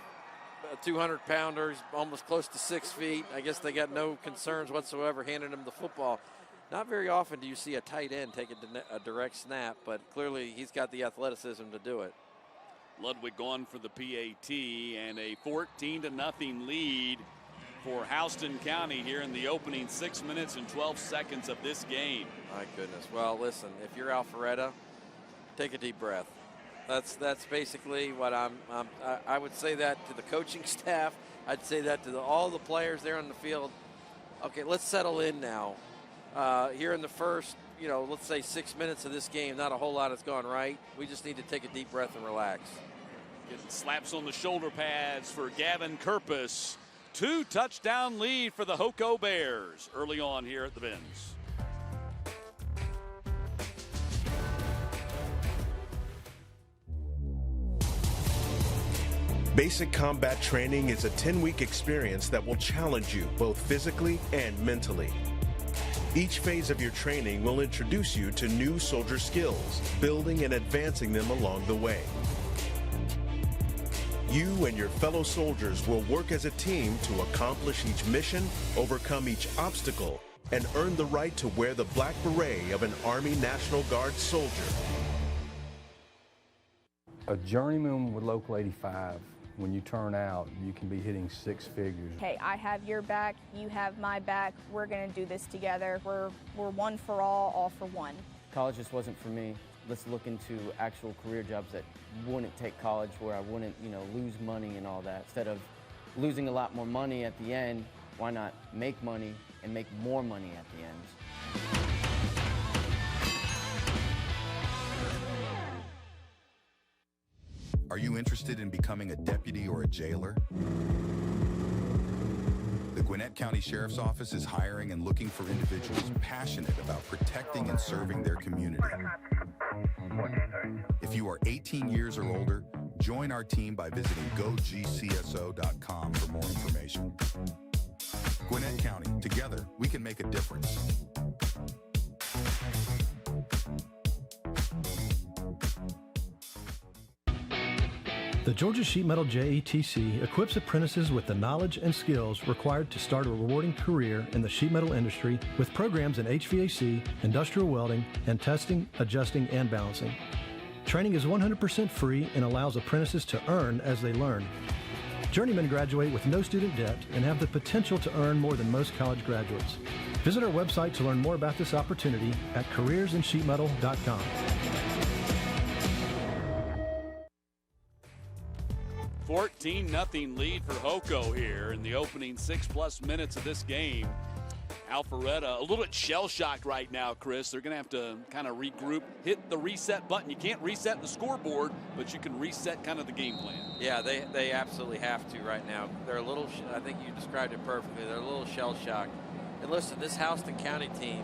200-pounder, almost close to 6 feet. I guess they got no concerns whatsoever handing him the football. Not very often do you see a tight end take a direct snap, but clearly he's got the athleticism to do it. Ludwig gone for the PAT, and a 14-0 lead for Houston County here in the opening 6 minutes and 12 seconds of this game. My goodness. Well, listen, if you're Alpharetta, take a deep breath. That's basically what I would say that to the coaching staff. I'd say that to all the players there on the field. Okay, let's settle in now. Here in the first, let's say 6 minutes of this game, not a whole lot has gone right. We just need to take a deep breath and relax. Getting slaps on the shoulder pads for Gavin Kerpus. 2-touchdown lead for the Hoco Bears early on here at the Benz. Basic combat training is a 10-week experience that will challenge you both physically and mentally. Each phase of your training will introduce you to new soldier skills, building and advancing them along the way. You and your fellow soldiers will work as a team to accomplish each mission, overcome each obstacle, and earn the right to wear the black beret of an Army National Guard soldier. A journeyman with Local 85, when you turn out, you can be hitting 6 figures. Hey, I have your back, you have my back. We're going to do this together. We're one for all for one. College just wasn't for me. Let's look into actual career jobs that wouldn't take college, where I wouldn't, lose money and all that. Instead of losing a lot more money at the end, why not make money and make more money at the end? Are you interested in becoming a deputy or a jailer? The Gwinnett County Sheriff's Office is hiring and looking for individuals passionate about protecting and serving their community. If you are 18 years or older, join our team by visiting gogcso.com for more information. Gwinnett County, together, we can make a difference. The Georgia Sheet Metal JETC equips apprentices with the knowledge and skills required to start a rewarding career in the sheet metal industry with programs in HVAC, industrial welding, and testing, adjusting, and balancing. Training is 100% free and allows apprentices to earn as they learn. Journeymen graduate with no student debt and have the potential to earn more than most college graduates. Visit our website to learn more about this opportunity at careersinsheetmetal.com. 14-0 lead for Hoco here in the opening 6+ minutes of this game. Alpharetta a little bit shell-shocked right now, Chris. They're going to have to kind of regroup, hit the reset button. You can't reset the scoreboard, but you can reset kind of the game plan. Yeah, they absolutely have to right now. They're a little, I think you described it perfectly, they're a little shell-shocked. And listen, this Houston County team,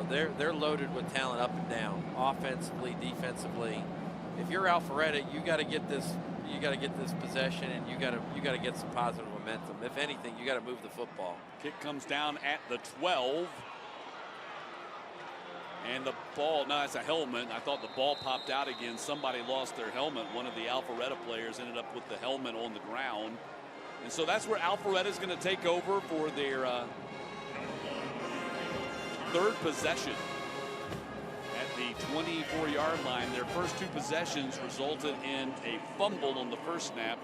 they're loaded with talent up and down, offensively, defensively. If you're Alpharetta, you got to get this possession, and you got to get some positive momentum. If anything, you got to move the football. Kick comes down at the 12. And the ball, no, that's a helmet. I thought the ball popped out again. Somebody lost their helmet. One of the Alpharetta players ended up with the helmet on the ground. And so that's where Alpharetta is going to take over for their third possession. At the 24-yard line, their first 2 possessions resulted in a fumble on the first snap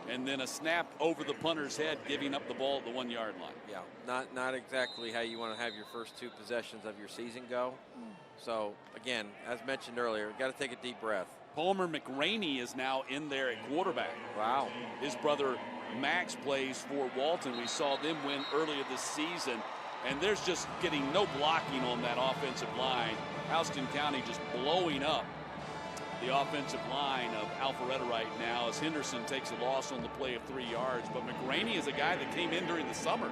and then a snap over the punter's head, giving up the ball at the 1 yard line. Yeah, not exactly how you want to have your first 2 possessions of your season go. So again, as mentioned earlier, got to take a deep breath. Palmer McRaney is now in there at quarterback. Wow. His brother Max plays for Walton. We saw them win earlier this season, and there's just getting no blocking on that offensive line. Houston County just blowing up the offensive line of Alpharetta right now as Henderson takes a loss on the play of 3 yards. But McRaney is a guy that came in during the summer.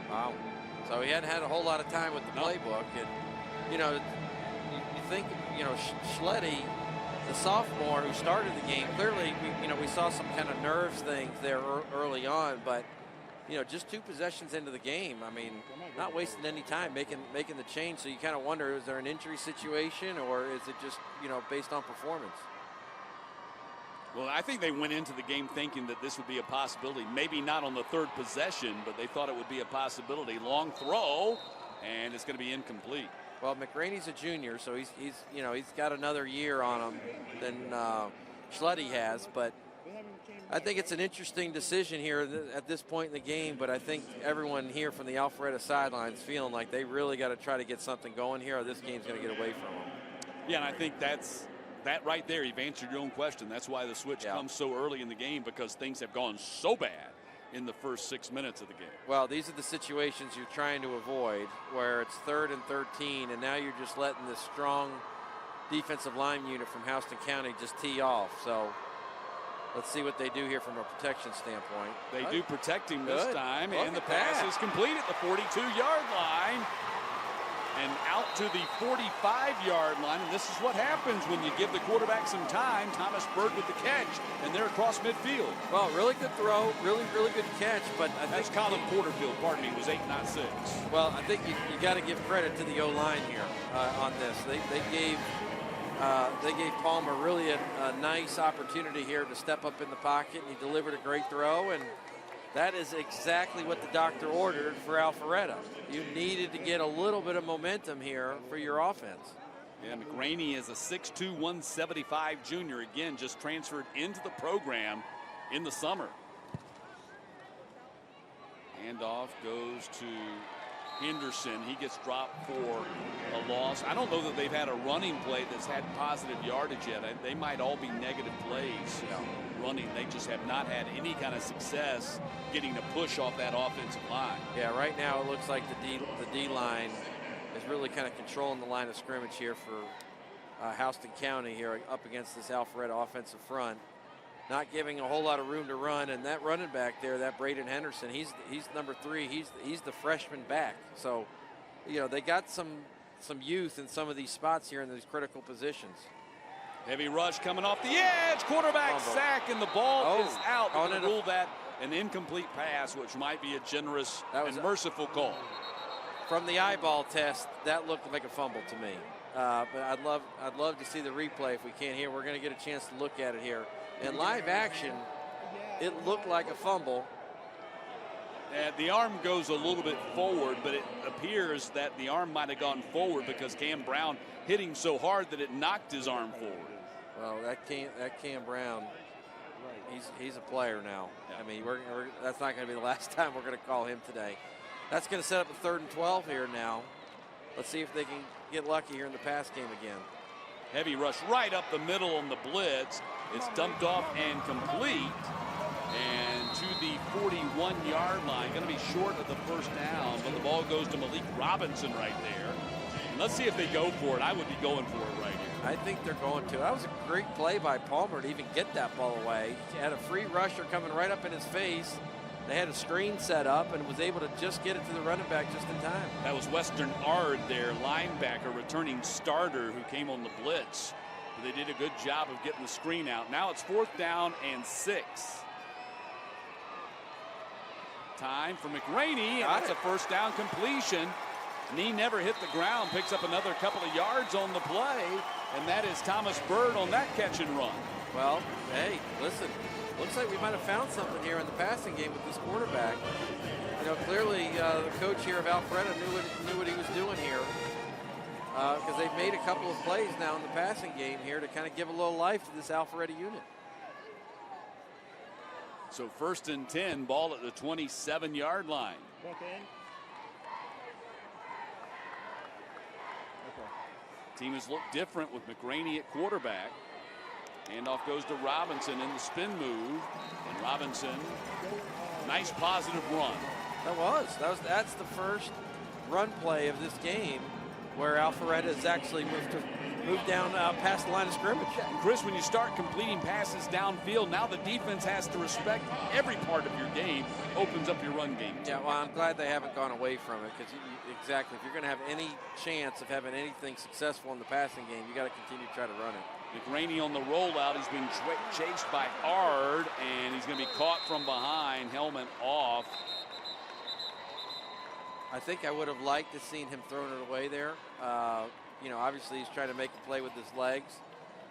Wow. So he hadn't had a whole lot of time with the playbook. And, you know, you think, you know, Schletty, the sophomore who started the game, clearly, we saw some kind of nerves things there early on, but, you know, just 2 possessions into the game, I mean, not wasting any time making the change. So you kind of wonder, is there an injury situation, or is it just, you know, based on performance? Well, I think they went into the game thinking that this would be a possibility. Maybe not on the 3rd possession, but they thought it would be a possibility. Long throw, and it's going to be incomplete. Well, McRaney's a junior, so he's got another year on him than Schletty has. But I think it's an interesting decision here at this point in the game. But I think everyone here from the Alpharetta sidelines feeling like they really got to try to get something going here, or this game's going to get away from them. Yeah, and I think that right there, you've answered your own question. That's why the switch comes so early in the game, because things have gone so bad in the first 6 minutes of the game. Well, these are the situations you're trying to avoid, where it's 3rd and 13, and now you're just letting this strong defensive line unit from Houston County just tee off. So let's see what they do here from a protection standpoint. They do protect him this time, Look and the at pass that. is complete at the 42-yard line and out to the 45-yard line. And this is what happens when you give the quarterback some time. Thomas Bird with the catch, and they're across midfield. Well, really good throw, really good catch. But I That's think Colin Porterfield, pardon me, was 8, not 6. Well, I think you got to give credit to the O-line here on this. They gave Palmer really a nice opportunity here to step up in the pocket, and he delivered a great throw, and that is exactly what the doctor ordered for Alpharetta. You needed to get a little bit of momentum here for your offense. Yeah, McRaney is a 6'2", 175 junior, again, just transferred into the program in the summer. Handoff goes to Henderson. He gets dropped for a loss. I don't know that they've had a running play that's had positive yardage yet. They might all be negative plays running. They just have not had any kind of success getting a push off that offensive line. Yeah, right now it looks like the D-line is really kind of controlling the line of scrimmage here for Houston County here up against this Alpharetta offensive front. Not giving a whole lot of room to run, and that running back there, that Braden Henderson, he's number 3. He's the freshman back. So, you know, they got some youth in some of these spots here in these critical positions. Heavy rush coming off the edge, quarterback sack, and the ball is out. They're going to rule that an incomplete pass, which might be a generous and merciful call. From the eyeball test, that looked like a fumble to me. But I'd love to see the replay if we can here. We're going to get a chance to look at it here. In live action, it looked like a fumble. The arm goes a little bit forward, but it appears that the arm might have gone forward because Cam Brown hit him so hard that it knocked his arm forward. Well, that Cam Brown, he's a player now. I mean, that's not going to be the last time we're going to call him today. That's going to set up a 3rd and 12 here now. Let's see if they can get lucky here in the pass game again. Heavy rush right up the middle on the blitz. It's dumped off and complete. And to the 41-yard line. Going to be short of the first down, but the ball goes to Malik Robinson right there. And let's see if they go for it. I would be going for it right here. I think they're going to. That was a great play by Palmer to even get that ball away. He had a free rusher coming right up in his face. They had a screen set up and was able to just get it to the running back just in time. That was Western Ard, their linebacker, returning starter who came on the blitz. They did a good job of getting the screen out. Now it's 4th down and 6. Time for McRaney, and that's a first down completion. Knee never hit the ground, picks up another couple of yards on the play, and that is Thomas Bird on that catch and run. Well, hey, listen, looks like we might have found something here in the passing game with this quarterback. You know, clearly the coach here of Alpharetta knew what he was doing here, because they've made a couple of plays now in the passing game here to kind of give a little life to this Alpharetta unit. So 1st and 10, ball at the 27-yard line. Team has looked different with McRaney at quarterback. Handoff goes to Robinson in the spin move. And Robinson, nice positive run. That's the first run play of this game where Alpharetta has actually moved down past the line of scrimmage. And Chris, when you start completing passes downfield, now the defense has to respect every part of your game, opens up your run game. Yeah, well, I'm glad they haven't gone away from it because exactly, if you're going to have any chance of having anything successful in the passing game, you got to continue to try to run it. McRaney on the rollout. He's been chased by Ard, and he's going to be caught from behind, helmet off. I think I would have liked to seen him throwing it away there. You know, obviously he's trying to make a play with his legs.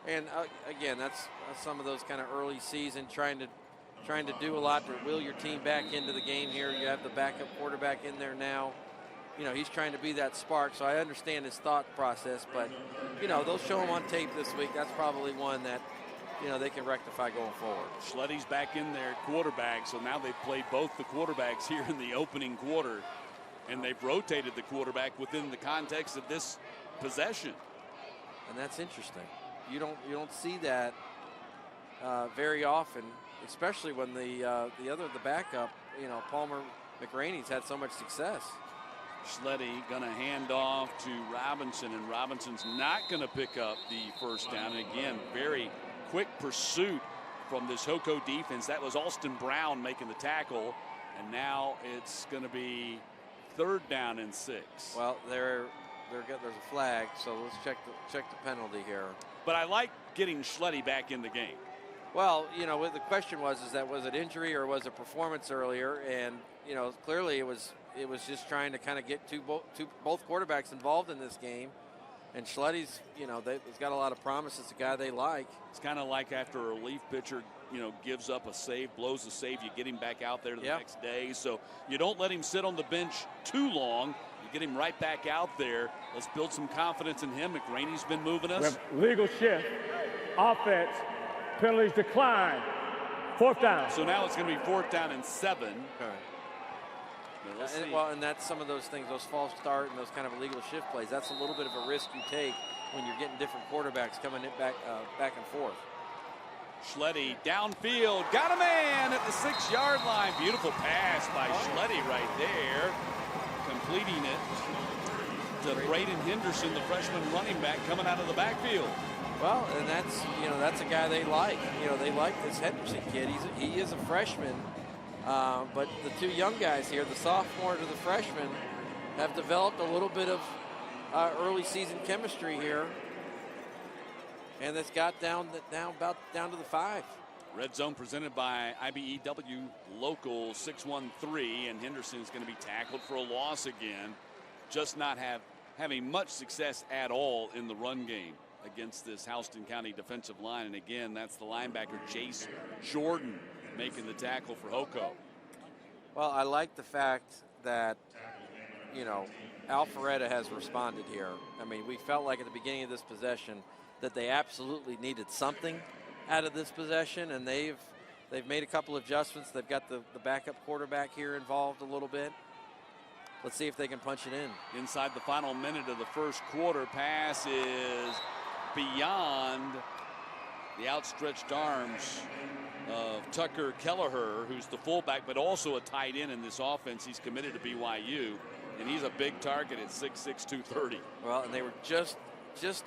And again, that's some of those kind of early season trying to do a lot to wheel your team back into the game here. You have the backup quarterback in there now. You know, he's trying to be that spark, so I understand his thought process, but, you know, they'll show him on tape this week. That's probably one that, you know, they can rectify going forward. Schletty's back in there at quarterback, so now they've played both the quarterbacks here in the opening quarter, and they've rotated the quarterback within the context of this possession. And that's interesting. You don't see that very often, especially when the backup, you know, Palmer McRaney's had so much success. Schletty going to hand off to Robinson, and Robinson's not going to pick up the first down. And again, very quick pursuit from this Hoko defense. That was Alston Brown making the tackle, and now it's going to be 3rd down and 6. Well, there's a flag, so let's check the penalty here. But I like getting Schletty back in the game. Well, you know, what the question was it injury or was it performance earlier? And, you know, clearly it was just trying to kind of get both quarterbacks involved in this game. And Schletty's, you know, he's got a lot of promise. It's a guy they like. It's kind of like after a relief pitcher, you know, gives up a save, blows a save, you get him back out there the next day. So you don't let him sit on the bench too long. You get him right back out there. Let's build some confidence in him. McRaney's been moving us. We have legal shift, offense, penalties decline, 4th down. So now it's going to be 4th down and 7. And that's some of those things, those false start and those kind of illegal shift plays. That's a little bit of a risk you take when you're getting different quarterbacks coming in back and forth. Schletty downfield, got a man at the 6-yard line. Beautiful pass by Schletty right there, completing it to Braden Henderson, the freshman running back coming out of the backfield. Well, and that's a guy they like. You know, they like this Henderson kid. He is a freshman. But the two young guys here, the sophomore to the freshman, have developed a little bit of early season chemistry here. And it's got down to the 5. Red zone presented by IBEW Local 613, and Henderson is going to be tackled for a loss again. Just not having much success at all in the run game against this Houston County defensive line. And again, that's the linebacker Jace Jordan making the tackle for Hoko. Well, I like the fact that, you know, Alpharetta has responded here. I mean, we felt like at the beginning of this possession that they absolutely needed something out of this possession, and they've made a couple of adjustments. They've got the backup quarterback here involved a little bit. Let's see if they can punch it in. Inside the final minute of the first quarter, pass is beyond the outstretched arms of Tucker Kelleher, who's the fullback, but also a tight end in this offense. He's committed to BYU, and he's a big target at 6'6", 230. Well, and they were just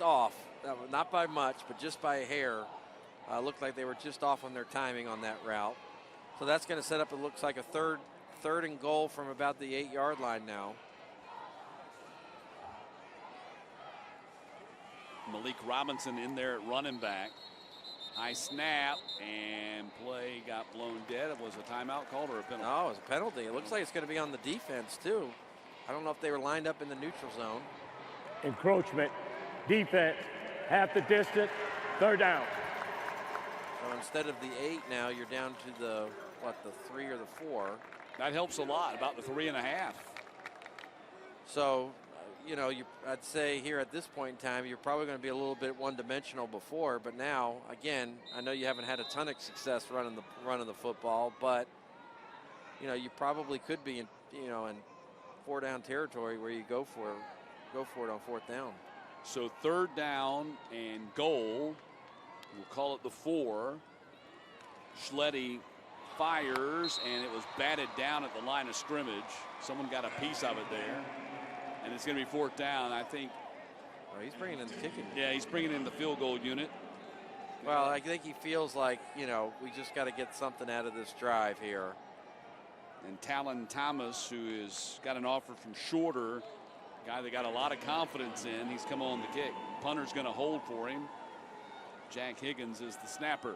off, not by much, but just by a hair. Looked like they were just off on their timing on that route. So that's going to set up, it looks like a third and goal from about the 8-yard line now. Malik Robinson in there at running back. High snap, and play got blown dead. Was a timeout called or a penalty? No, it was a penalty. It looks like it's going to be on the defense, too. I don't know if they were lined up in the neutral zone. Encroachment, defense, half the distance, 3rd down. So instead of the 8 now, you're down to the 3 or the 4. That helps a lot, about the 3.5. So I'd say here at this point in time, you're probably going to be a little bit one-dimensional before, but now, again, I know you haven't had a ton of success running the football, but you probably could be in 4-down territory where you go for it on 4th down. So 3rd down and goal. We'll call it the 4. Schletty fires, and it was batted down at the line of scrimmage. Someone got a piece of it there. And it's going to be 4th down, I think. Well, he's bringing in the kicking. Yeah, he's bringing in the field goal unit. Well, I think he feels like, we just got to get something out of this drive here. And Talon Thomas, who has got an offer from Shorter, a guy they got a lot of confidence in, he's come on the kick. Punter's going to hold for him. Jack Higgins is the snapper.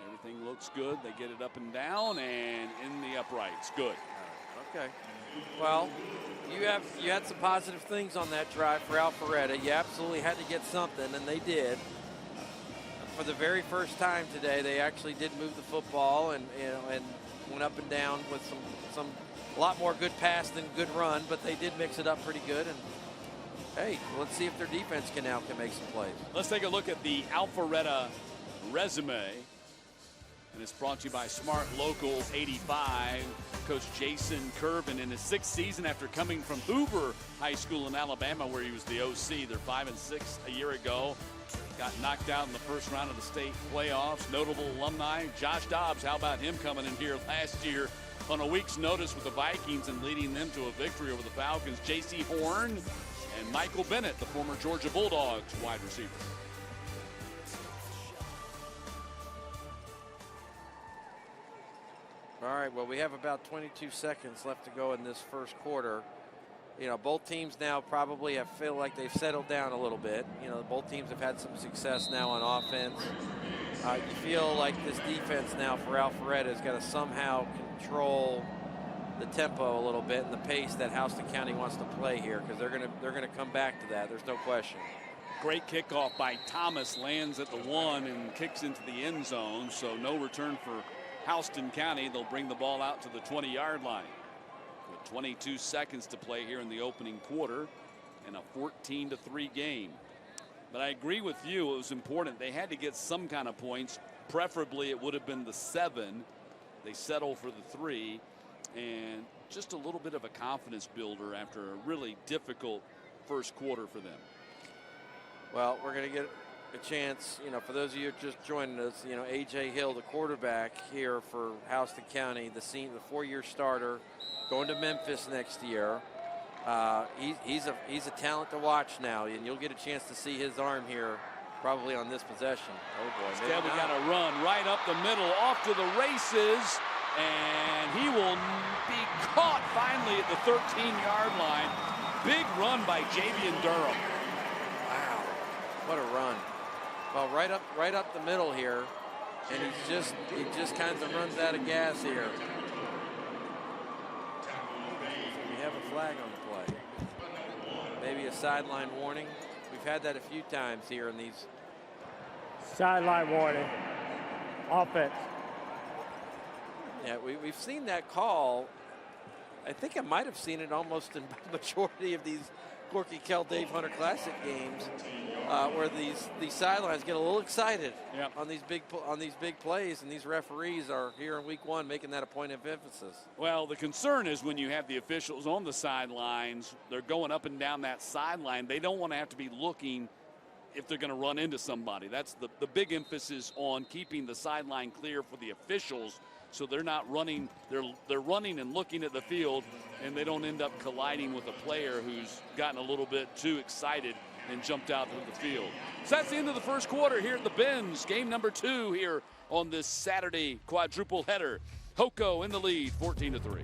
Everything looks good. They get it up and down and in the uprights. Good. Okay. Well, you had some positive things on that drive for Alpharetta. You absolutely had to get something, and they did. For the very first time today, they actually did move the football and went up and down with some a lot more good pass than good run, but they did mix it up pretty good. And hey, let's see if their defense can make some plays. Let's take a look at the Alpharetta resume. And it's brought to you by Smart Local 85. Coach Jason Curvin in his 6th season after coming from Hoover High School in Alabama, where he was the OC. They're 5-6 a year ago. Got knocked out in the first round of the state playoffs. Notable alumni, Josh Dobbs. How about him coming in here last year on a week's notice with the Vikings and leading them to a victory over the Falcons? J.C. Horn and Michael Bennett, the former Georgia Bulldogs wide receiver. All right, well, we have about 22 seconds left to go in this first quarter. Both teams now probably feel like they've settled down a little bit. Both teams have had some success now on offense. You feel like this defense now for Alpharetta is going to somehow control the tempo a little bit and the pace that Houston County wants to play here, because they're going to come back to that. There's no question. Great kickoff by Thomas, lands at the 1 and kicks into the end zone, so no return for Houston County. They'll bring the ball out to the 20-yard line with 22 seconds to play here in the opening quarter in a 14-3 game. But I agree with you, it was important. They had to get some kind of points. Preferably it would have been the 7. They settle for the 3, and just a little bit of a confidence builder after a really difficult first quarter for them. Well, we're going to get a chance, for those of you just joining us, A.J. Hill, the quarterback here for Houston County, the 4-year starter, going to Memphis next year. He's a talent to watch now, and you'll get a chance to see his arm here probably on this possession. Oh, boy. Instead, we got a run right up the middle, off to the races, and he will be caught finally at the 13-yard line. Big run by Javian Durham. Wow, what a run. Well, right up the middle here, and he just kind of runs out of gas here. We have a flag on the play. Maybe a sideline warning. We've had that a few times here in these. Sideline warning. Offense. Yeah, we've seen that call. I think I might have seen it almost in the majority of these Corky Kell Dave Hunter Classic games, where these sidelines get a little excited on these big plays, and these referees are here in week 1 making that a point of emphasis. Well, the concern is when you have the officials on the sidelines, they're going up and down that sideline. They don't want to have to be looking if they're going to run into somebody. That's the big emphasis on keeping the sideline clear for the officials, so they're not running. They're running and looking at the field, and they don't end up colliding with a player who's gotten a little bit too excited and jumped out into the field. So that's the end of the first quarter here at the Benz. Game number 2 here on this Saturday quadruple header. Hoko in the lead, 14-3.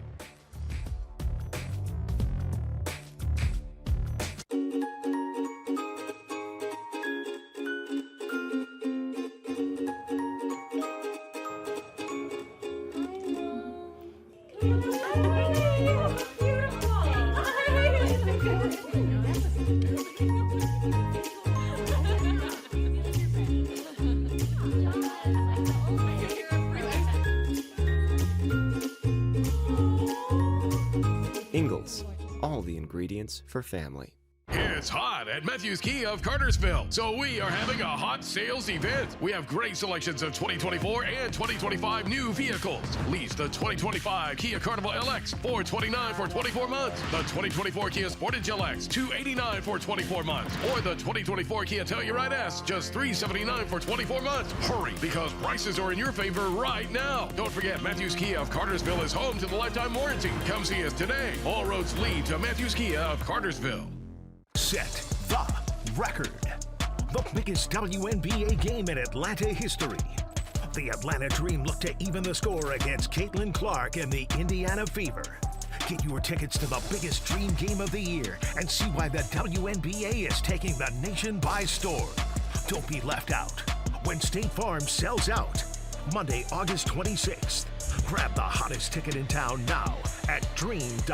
all the ingredients for family. It's hot at Matthews Kia of Cartersville, so we are having a hot sales event. We have great selections of 2024 and 2025 new vehicles. Lease the 2025 Kia Carnival LX $429 for 24 months, the 2024 Kia Sportage LX $289 for 24 months, or the 2024 Kia Telluride S just $379 for 24 months. Hurry, because prices are in your favor right now. Don't forget, Matthews Kia of Cartersville is home to the lifetime warranty. Come see us today. All roads lead to Matthews Kia of Cartersville. Set the record. The biggest WNBA game in Atlanta history. The Atlanta Dream look to even the score against Caitlin Clark and the Indiana Fever. Get your tickets to the biggest Dream game of the year and see why the WNBA is taking the nation by storm. Don't be left out when State Farm sells out. Monday, August 26th. Grab the hottest ticket in town now at dream.wnba.com.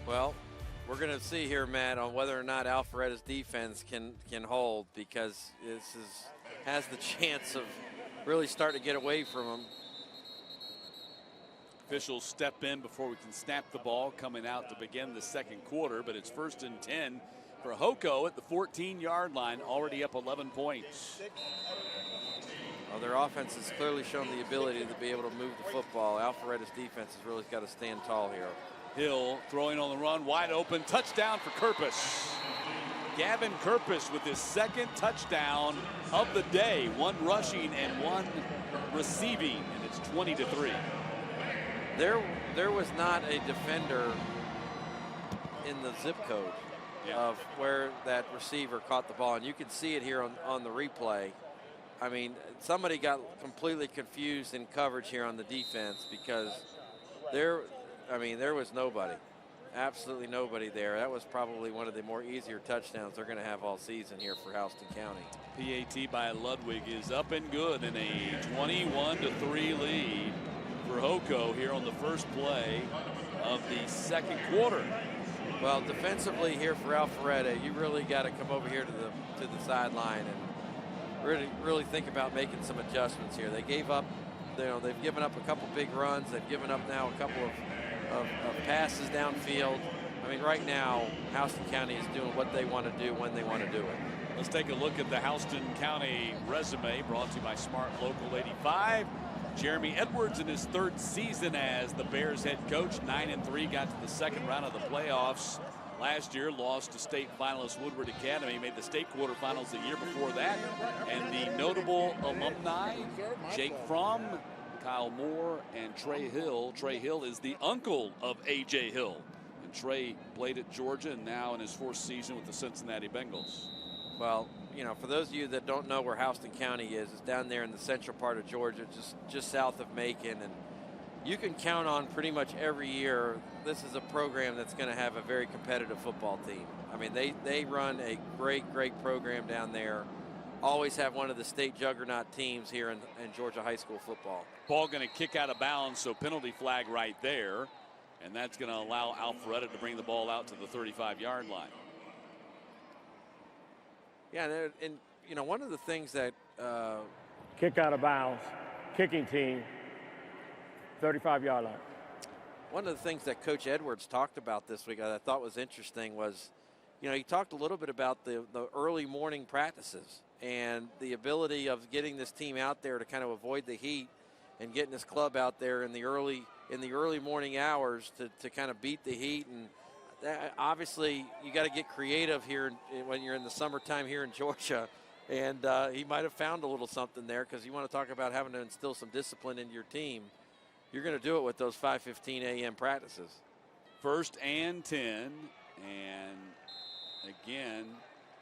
Well, we're going to see here, Matt, on whether or not Alpharetta's defense can hold, because this has the chance of really starting to get away from them. Officials step in before we can snap the ball coming out to begin the second quarter, but it's 1st and 10 for Hoko at the 14-yard line, already up 11 points. Well, their offense has clearly shown the ability to be able to move the football. Alpharetta's defense has really got to stand tall here. Hill throwing on the run, wide open, touchdown for Kirpus. Gavin Kirpus with his second touchdown of the day, 1 rushing and 1 receiving, and it's 20-3. There was not a defender in the zip code of where that receiver caught the ball, and you can see it here on the replay. I mean, somebody got completely confused in coverage here on the defense, because there was nobody, absolutely nobody there. That was probably one of the more easier touchdowns they're going to have all season here for Houston County. PAT by Ludwig is up and good in a 21-3 lead for Hoko here on the first play of the second quarter. Well, defensively here for Alpharetta, you really got to come over here to the sideline and really think about making some adjustments here. They gave up, they've given up a couple big runs. They've given up now a couple of passes downfield. I mean, right now, Houston County is doing what they want to do when they want to do it. Let's take a look at the Houston County resume brought to you by Smart Local 85. Jeremy Edwards in his 3rd season as the Bears head coach, 9-3, got to the second round of the playoffs. Last year, lost to state finalist Woodward Academy, made the state quarterfinals the year before that. And the notable alumni, Jake Fromm, Kyle Moore, and Trey Hill. Trey Hill is the uncle of A.J. Hill. And Trey played at Georgia and now in his 4th season with the Cincinnati Bengals. Well, for those of you that don't know where Houston County is, it's down there in the central part of Georgia, just south of Macon. And you can count on pretty much every year, this is a program that's going to have a very competitive football team. I mean, they run a great program down there. Always have one of the state juggernaut teams here in Georgia high school football. Ball going to kick out of bounds, so penalty flag right there. And that's going to allow Alpharetta to bring the ball out to the 35-yard line. Yeah, and one of the things that kick out of bounds, kicking team, 35-yard line. One of the things that Coach Edwards talked about this week I thought was interesting was, he talked a little bit about the early morning practices and the ability of getting this team out there to kind of avoid the heat and getting this club out there in the early morning hours to kind of beat the heat. And obviously you got to get creative here when you're in the summertime here in Georgia. And he might have found a little something there, because you want to talk about having to instill some discipline into your team. You're going to do it with those 5:15 a.m. practices. 1st and 10. And again,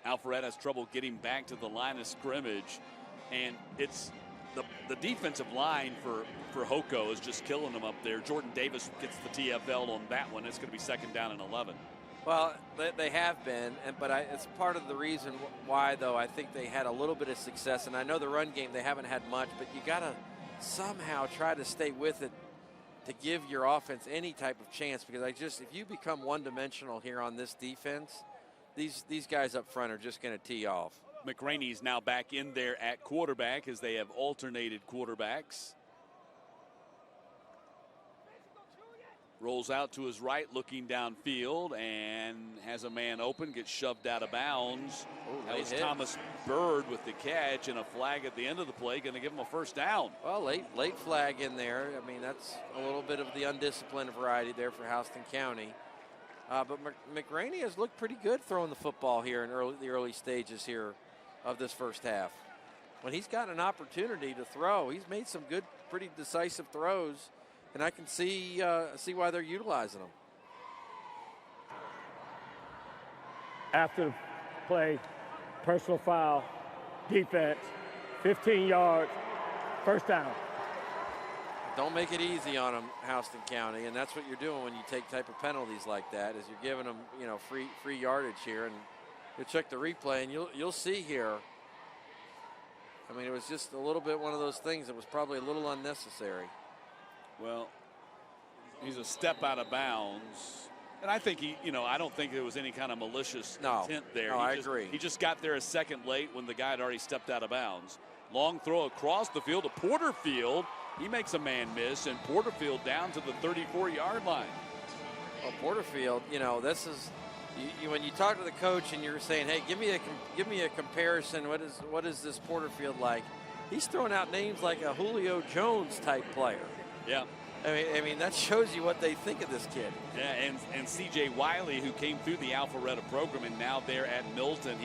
Alpharetta has trouble getting back to the line of scrimmage. And it's the defensive line for Hoko is just killing them up there. Jordan Davis gets the TFL on that one. It's going to be 2nd down and 11. Well, they have been, but it's part of the reason why, though, I think they had a little bit of success. And I know the run game, they haven't had much, but you got to somehow try to stay with it to give your offense any type of chance, because if you become one-dimensional here on this defense, these guys up front are just going to tee off. McRaney's now back in there at quarterback as they have alternated quarterbacks. Rolls out to his right, looking downfield, and has a man open, gets shoved out of bounds. That was Thomas Bird with the catch, and a flag at the end of the play, going to give him a first down. Well, late flag in there. I mean, that's a little bit of the undisciplined variety there for Houston County. But McRaney has looked pretty good throwing the football here in the early stages here of this first half. When he's got an opportunity to throw, he's made some good, pretty decisive throws. And I can see why they're utilizing them. After the play, personal foul, defense, 15 yards, first down. Don't make it easy on them, Houston County, and that's what you're doing when you take type of penalties like that. Is you're giving them, free yardage here, and you'll check the replay, and you'll see here. I mean, it was just a little bit one of those things that was probably a little unnecessary. Well, he's a step out of bounds. And I think I don't think there was any kind of malicious intent there. I agree. He just got there a second late when the guy had already stepped out of bounds. Long throw across the field to Porterfield. He makes a man miss, and Porterfield down to the 34-yard line. Well, Porterfield, this is when you talk to the coach and you're saying, "Hey, give me a comparison. What is this Porterfield like?" He's throwing out names like a Julio Jones type player. Yeah. I mean that shows you what they think of this kid. Yeah, and C.J. Wiley, who came through the Alpharetta program and now there at Milton,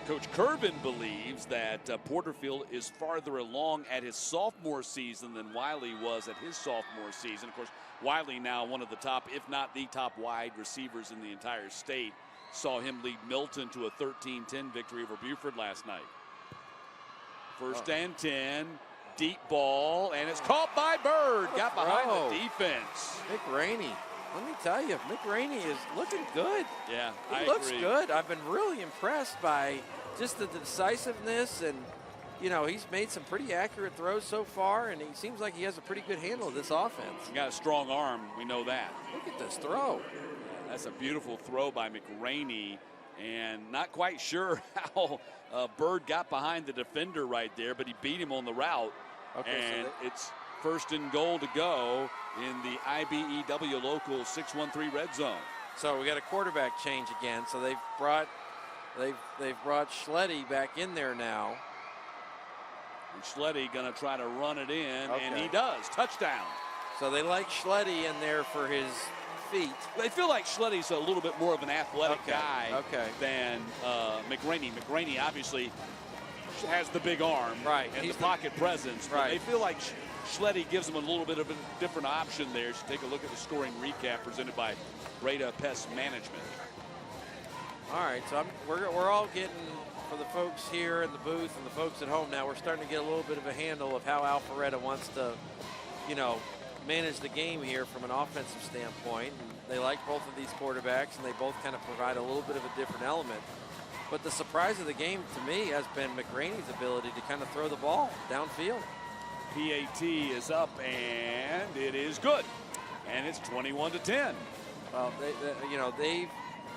Coach Kervin believes that Porterfield is farther along at his sophomore season than Wiley was at his sophomore season. Of course, Wiley now one of the top, if not the top wide receivers in the entire state. Saw him lead Milton to a 13-10 victory over Buford last night. First and 10. Deep ball, and it's caught by Bird. Got behind the defense. McRaney, let me tell you, McRaney is looking good. Yeah, he looks good. I've been really impressed by just the decisiveness, and he's made some pretty accurate throws so far, and he seems like he has a pretty good handle of this offense. He got a strong arm, we know that. Look at this throw. That's a beautiful throw by McRaney, and not quite sure how Bird got behind the defender right there, but he beat him on the route. Okay, and it's first and goal to go in the IBEW local 613 red zone. So we got a quarterback change again. So they've brought Schletty back in there now. And Schletty going to try to run it in, and he does. Touchdown. So they like Schletty in there for his feet. They feel like Schletty's a little bit more of an athletic guy than McRaney. McRaney obviously has the big arm and the pocket presence. But they feel like Schletty gives them a little bit of a different option there. So take a look at the scoring recap presented by Breda Pest Management. All right, so we're all getting, for the folks here in the booth and the folks at home now, we're starting to get a little bit of a handle of how Alpharetta wants to, manage the game here from an offensive standpoint. And they like both of these quarterbacks, and they both kind of provide a little bit of a different element. But the surprise of the game to me has been McRaney's ability to kind of throw the ball downfield. PAT is up, and it is good. And it's 21-10. Well, they've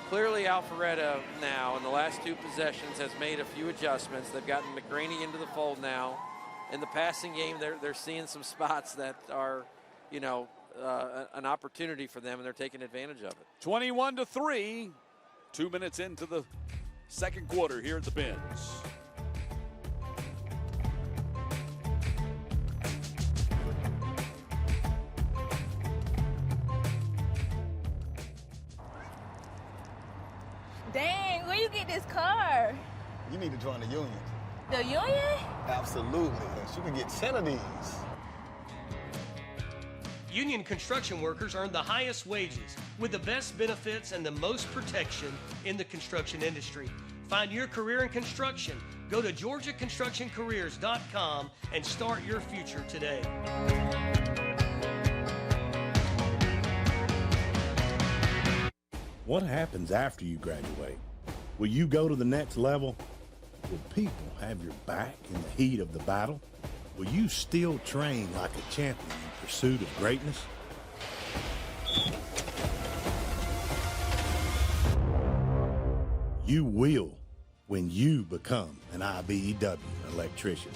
clearly Alpharetta now in the last two possessions has made a few adjustments. They've gotten McRaney into the fold now. In the passing game, they're seeing some spots that are, an opportunity for them, and they're taking advantage of it. 21-3, 2 minutes into the second quarter here at the Benz. Dang, where you get this car? You need to join the union. The union? Absolutely. You can get 10 of these. Union construction workers earn the highest wages with the best benefits and the most protection in the construction industry. Find your career in construction. Go to GeorgiaConstructionCareers.com and start your future today. What happens after you graduate? Will you go to the next level? Will people have your back in the heat of the battle? Will you still train like a champion in pursuit of greatness? You will. when you become an IBEW electrician.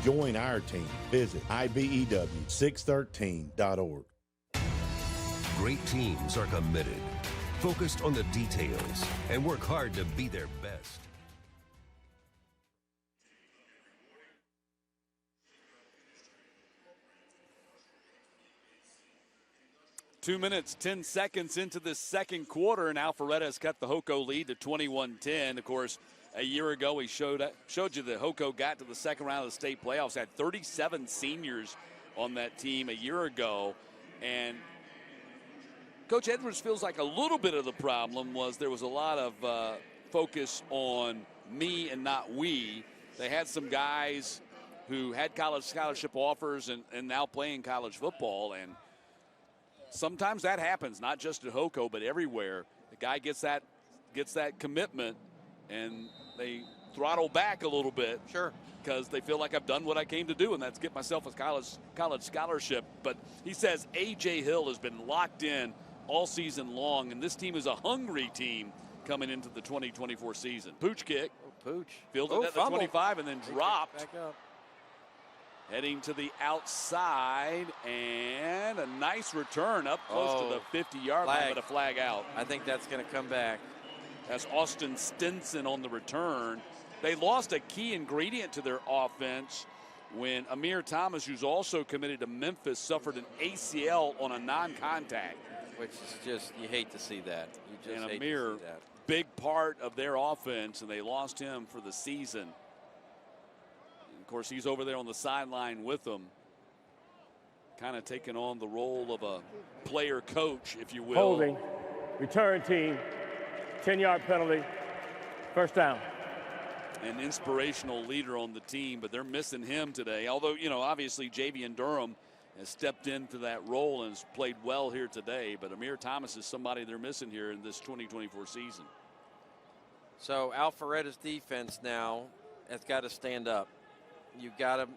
Join our team. Visit IBEW613.org. Great teams are committed, focused on the details, and work hard to be their best. Two minutes, 10 seconds into the second quarter, and Alpharetta has cut the Hoco lead to 21-10. Of course, a year ago we showed you that Hoco got to the second round of the state playoffs, had 37 seniors on that team a year ago. And Coach Edwards feels like a little bit of the problem was there was a lot of focus on me and not we. They had some guys who had college scholarship offers and now playing college football, and sometimes that happens, not just at Hoco, but everywhere. The guy gets that commitment, and they throttle back a little bit. Sure. Because they feel like I've done what I came to do, and that's get myself a college scholarship. But he says A.J. Hill has been locked in all season long, and this team is a hungry team coming into the 2024 season. Pooch kick. Pooch. Fielded at the 25 and then dropped. Back up. Heading to the outside, and a nice return up close to the 50-yard line, but a flag out. I think that's going to come back. That's Austin Stinson on the return. They lost a key ingredient to their offense when Amir Thomas, who's also committed to Memphis, suffered an ACL on a non-contact. Which is just, you hate to see that. You just hate Amir, to see that. big part of their offense, and they lost him for the season. Of course, he's over there on the sideline with them, kind of taking on the role of a player coach, if you will. Holding, return team, 10-yard penalty, first down. An inspirational leader on the team, but they're missing him today. Although, obviously Javian Durham has stepped into that role and has played well here today, but Amir Thomas is somebody they're missing here in this 2024 season. So Alpharetta's defense now has got to stand up. You got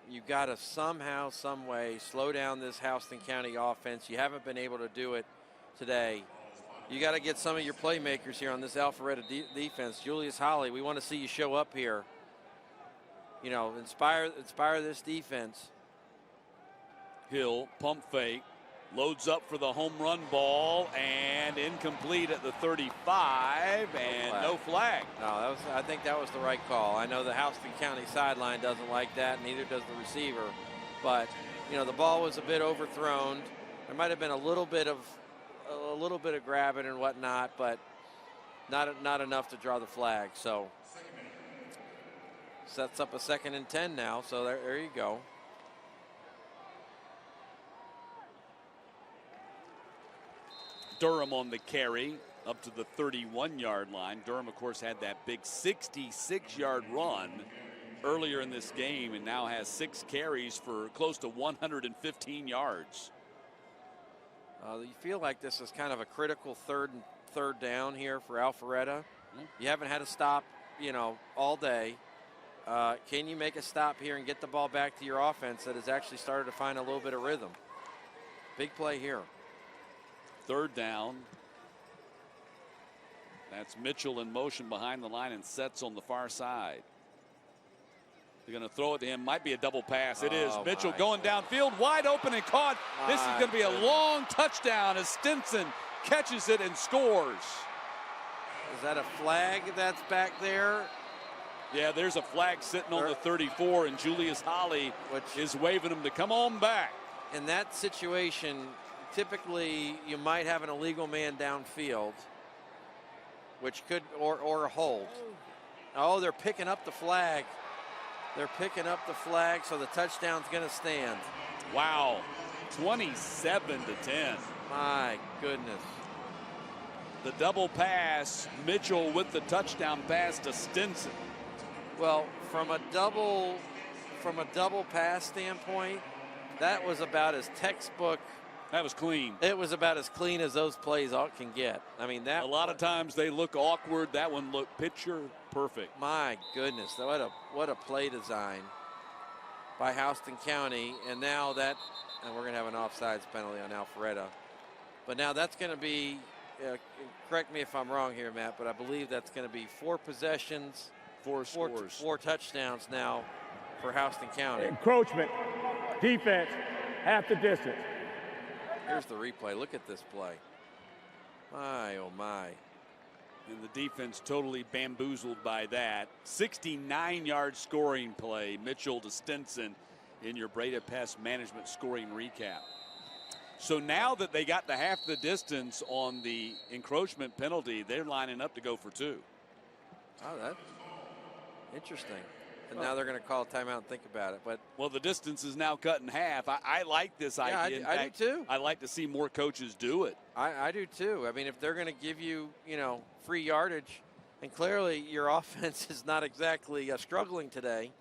to somehow, some way slow down this Houston County offense. You haven't been able to do it today. You got to get some of your playmakers here on this Alpharetta defense. Julius Holly, we want to see you show up here. Inspire this defense. Hill, pump fake, loads up for the home run ball, and incomplete at the 35, and no flag. No, I think that was the right call. I know the Houston County sideline doesn't like that, neither does the receiver. But, the ball was a bit overthrown. There might have been a little bit of grabbing and whatnot, but not enough to draw the flag. So sets up a 2nd and 10 now. So there you go. Durham on the carry up to the 31-yard line. Durham, of course, had that big 66-yard run earlier in this game and now has 6 carries for close to 115 yards. You feel like this is kind of a critical third down here for Alpharetta. You haven't had a stop, all day. Can you make a stop here and get the ball back to your offense that has actually started to find a little bit of rhythm? Big play here. 3rd down. That's Mitchell in motion behind the line and sets on the far side. They're going to throw it to him. Might be a double pass. It is. Mitchell going downfield, wide open and caught. This is going to be a long touchdown as Stinson catches it and scores. Is that a flag that's back there? Yeah, there's a flag sitting on the 34, and Julius Holly is waving him to come on back. In that situation, typically you might have an illegal man downfield, which could, or a hold. Oh, they're picking up the flag. They're picking up the flag, so the touchdown's going to stand. Wow, 27-10. My goodness. The double pass, Mitchell with the touchdown pass to Stinson. Well, from a double pass standpoint, that was about as textbook. That was clean. It was about as clean as those plays can get. I mean, that a lot of times they look awkward. That one looked picture perfect. My goodness, what a play design by Houston County. And now and we're going to have an offsides penalty on Alpharetta. But now that's going to be correct me if I'm wrong here, Matt, but I believe that's going to be 4 possessions, 4 touchdowns now for Houston County. Encroachment, defense, half the distance. Here's the replay. Look at this play. My, oh my. And the defense totally bamboozled by that. 69-yard scoring play, Mitchell to Stinson in your Breda Pest Management scoring recap. So now that they got the half the distance on the encroachment penalty, they're lining up to go for 2. Oh, that's interesting. And now they're going to call a timeout and think about it. But well, the distance is now cut in half. I like this idea. In fact, I do too. I like to see more coaches do it. I do too. I mean, if they're going to give you, free yardage, and clearly your offense is not exactly struggling today,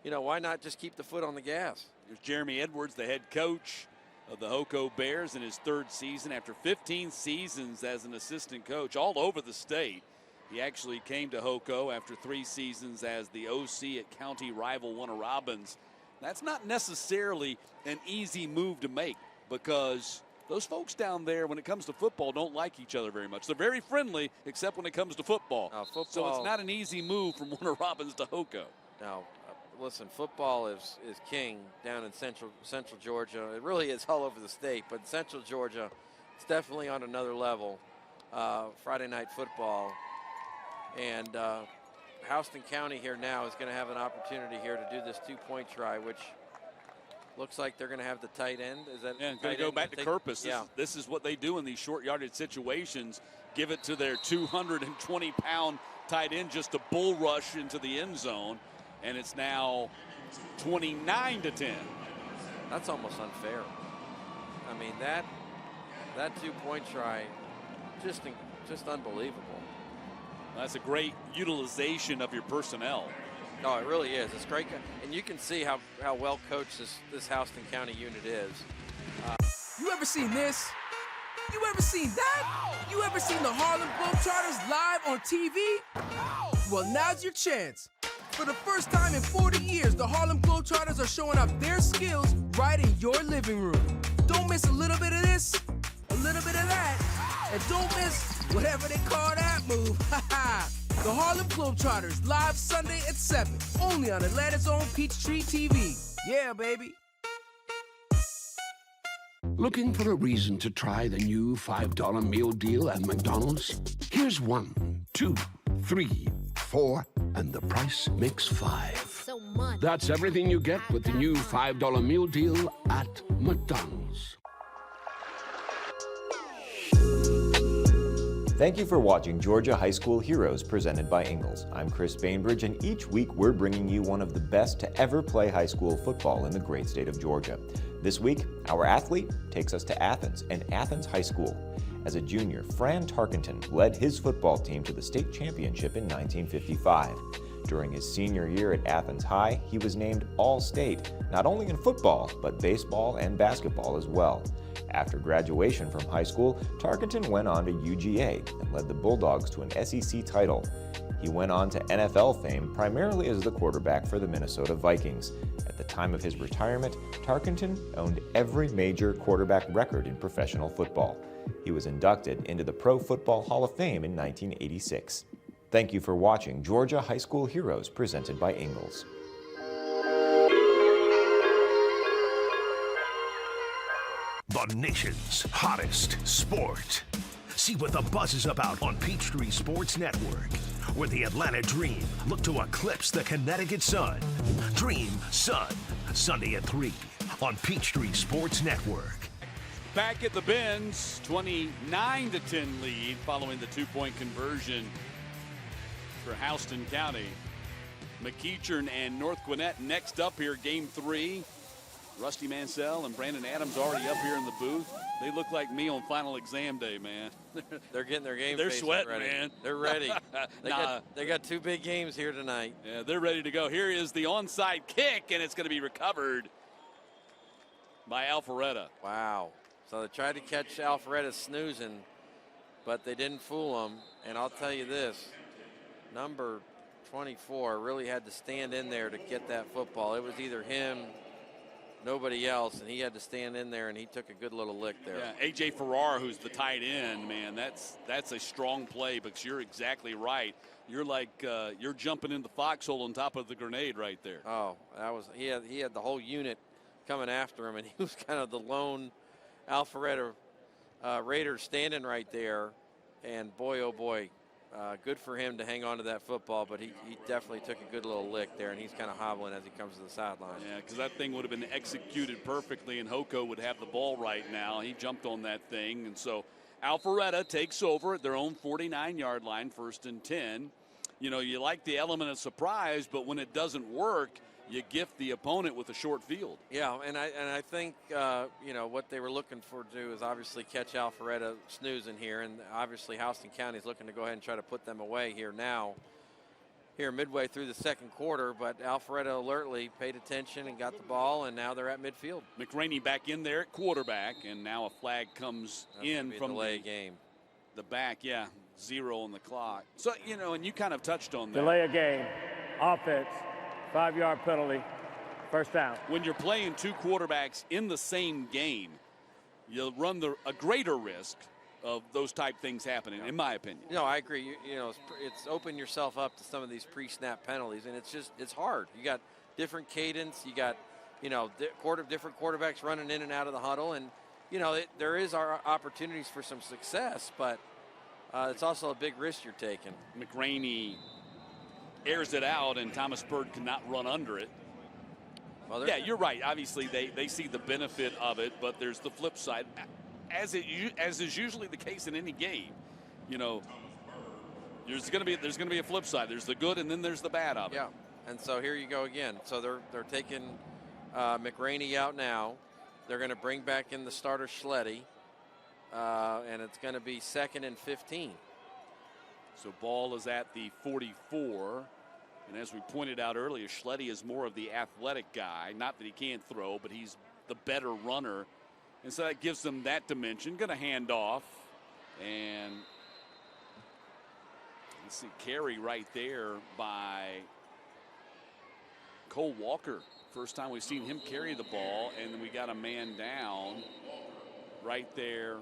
why not just keep the foot on the gas? Here's Jeremy Edwards, the head coach of the Hoco Bears in his 3rd season after 15 seasons as an assistant coach all over the state. He actually came to Hoco after 3 seasons as the OC at county rival Warner Robins. That's not necessarily an easy move to make because those folks down there, when it comes to football, don't like each other very much. They're very friendly, except when it comes to football. So it's not an easy move from Warner Robins to Hoco. No, listen, football is king down in central Georgia. It really is all over the state, but Central Georgia, it's definitely on another level. Friday night football. And Houston County here now is going to have an opportunity here to do this 2-point try, which looks like they're going to have the tight end. Is that going to go back to Kirpus. This is what they do in these short yardage situations. Give it to their 220-pound tight end just to bull rush into the end zone. And it's now 29-10. That's almost unfair. I mean, that 2-point try, just unbelievable. That's a great utilization of your personnel. No, it really is. It's great. And you can see how well coached this Houston County unit is. You ever seen this? You ever seen that? You ever seen the Harlem Globetrotters live on TV? Well, now's your chance. For the first time in 40 years, the Harlem Globetrotters are showing off their skills right in your living room. Don't miss a little bit of this, a little bit of that, and don't miss whatever they call that move. The Harlem Globetrotters, live Sunday at 7, only on Atlanta's own Peachtree TV. Yeah, baby. Looking for a reason to try the new $5 meal deal at McDonald's? Here's 1, 2, 3, 4, and the price makes 5. That's everything you get with the new $5 meal deal at McDonald's. Thank you for watching Georgia High School Heroes presented by Ingalls. I'm Chris Bainbridge, and each week we're bringing you one of the best to ever play high school football in the great state of Georgia. This week, our athlete takes us to Athens and Athens High School. As a junior, Fran Tarkenton led his football team to the state championship in 1955. During his senior year at Athens High, he was named All-State, not only in football, but baseball and basketball as well. After graduation from high school, Tarkenton went on to UGA and led the Bulldogs to an SEC title. He went on to NFL fame primarily as the quarterback for the Minnesota Vikings. At the time of his retirement, Tarkenton owned every major quarterback record in professional football. He was inducted into the Pro Football Hall of Fame in 1986. Thank you for watching Georgia High School Heroes presented by Ingalls. The nation's hottest sport. See what the buzz is about on Peachtree Sports Network, where the Atlanta Dream look to eclipse the Connecticut Sun. Dream Sun, Sunday at 3 on Peachtree Sports Network. Back at the Benz, 29-10 lead following the 2-point conversion for Houston County. McEachern and North Gwinnett next up here, game 3. Rusty Mansell and Brandon Adams already up here in the booth. They look like me on final exam day, man. They're getting their game. They're sweating, ready. man. They're ready. They got 2 big games here tonight. Yeah, they're ready to go. Here is the onside kick, and it's going to be recovered by Alpharetta. Wow. So they tried to catch Alpharetta snoozing, but they didn't fool him. And I'll tell you this, number 24 really had to stand in there to get that football. It was either him nobody else, and he had to stand in there, and he took a good little lick there. Yeah, A.J. Farrar, who's the tight end, man, that's a strong play because you're exactly right. You're like you're jumping in the foxhole on top of the grenade right there. Oh, that was he had the whole unit coming after him, and he was kind of the lone Alpharetta Raider standing right there, and boy, oh boy, good for him to hang on to that football, but he definitely took a good little lick there, and he's kind of hobbling as he comes to the sideline. Yeah, because that thing would have been executed perfectly, and Hoko would have the ball right now. He jumped on that thing, and so Alpharetta takes over at their own 49-yard line, 1st and 10. You know, you like the element of surprise, but when it doesn't work, you gift the opponent with a short field. Yeah, and I think you know what they were looking for to do is obviously catch Alpharetta snoozing here, and obviously Houston County is looking to go ahead and try to put them away here now, here midway through the second quarter. But Alpharetta alertly paid attention and got the ball, and now they're at midfield. McRaney back in there at quarterback, and now a flag comes in from delay game. The back, yeah, 0 on the clock. So you know, and you kind of touched on that. Delay a game, offense. 5-yard penalty, 1st down. When you're playing 2 quarterbacks in the same game, you'll run a greater risk of those type things happening, in my opinion. No, I agree. You know, it's open yourself up to some of these pre-snap penalties, and it's hard. You got different cadence. You got, you know, different quarterbacks running in and out of the huddle, and you know there is our opportunities for some success, but it's also a big risk you're taking. McRaney airs it out, and Thomas Bird cannot run under it. Well, yeah, you're right. Obviously, they see the benefit of it, but there's the flip side. As is usually the case in any game, you know, there's going to be a flip side. There's the good, and then there's the bad of it. Yeah, and so here you go again. So they're taking McRaney out now. They're going to bring back in the starter Schletty, and it's going to be 2nd and 15. So ball is at the 44. And as we pointed out earlier, Schletty is more of the athletic guy. Not that he can't throw, but he's the better runner. And so that gives them that dimension. Going to hand off. And let's see, carry right there by Cole Walker. First time we've seen him carry the ball. And then we got a man down right there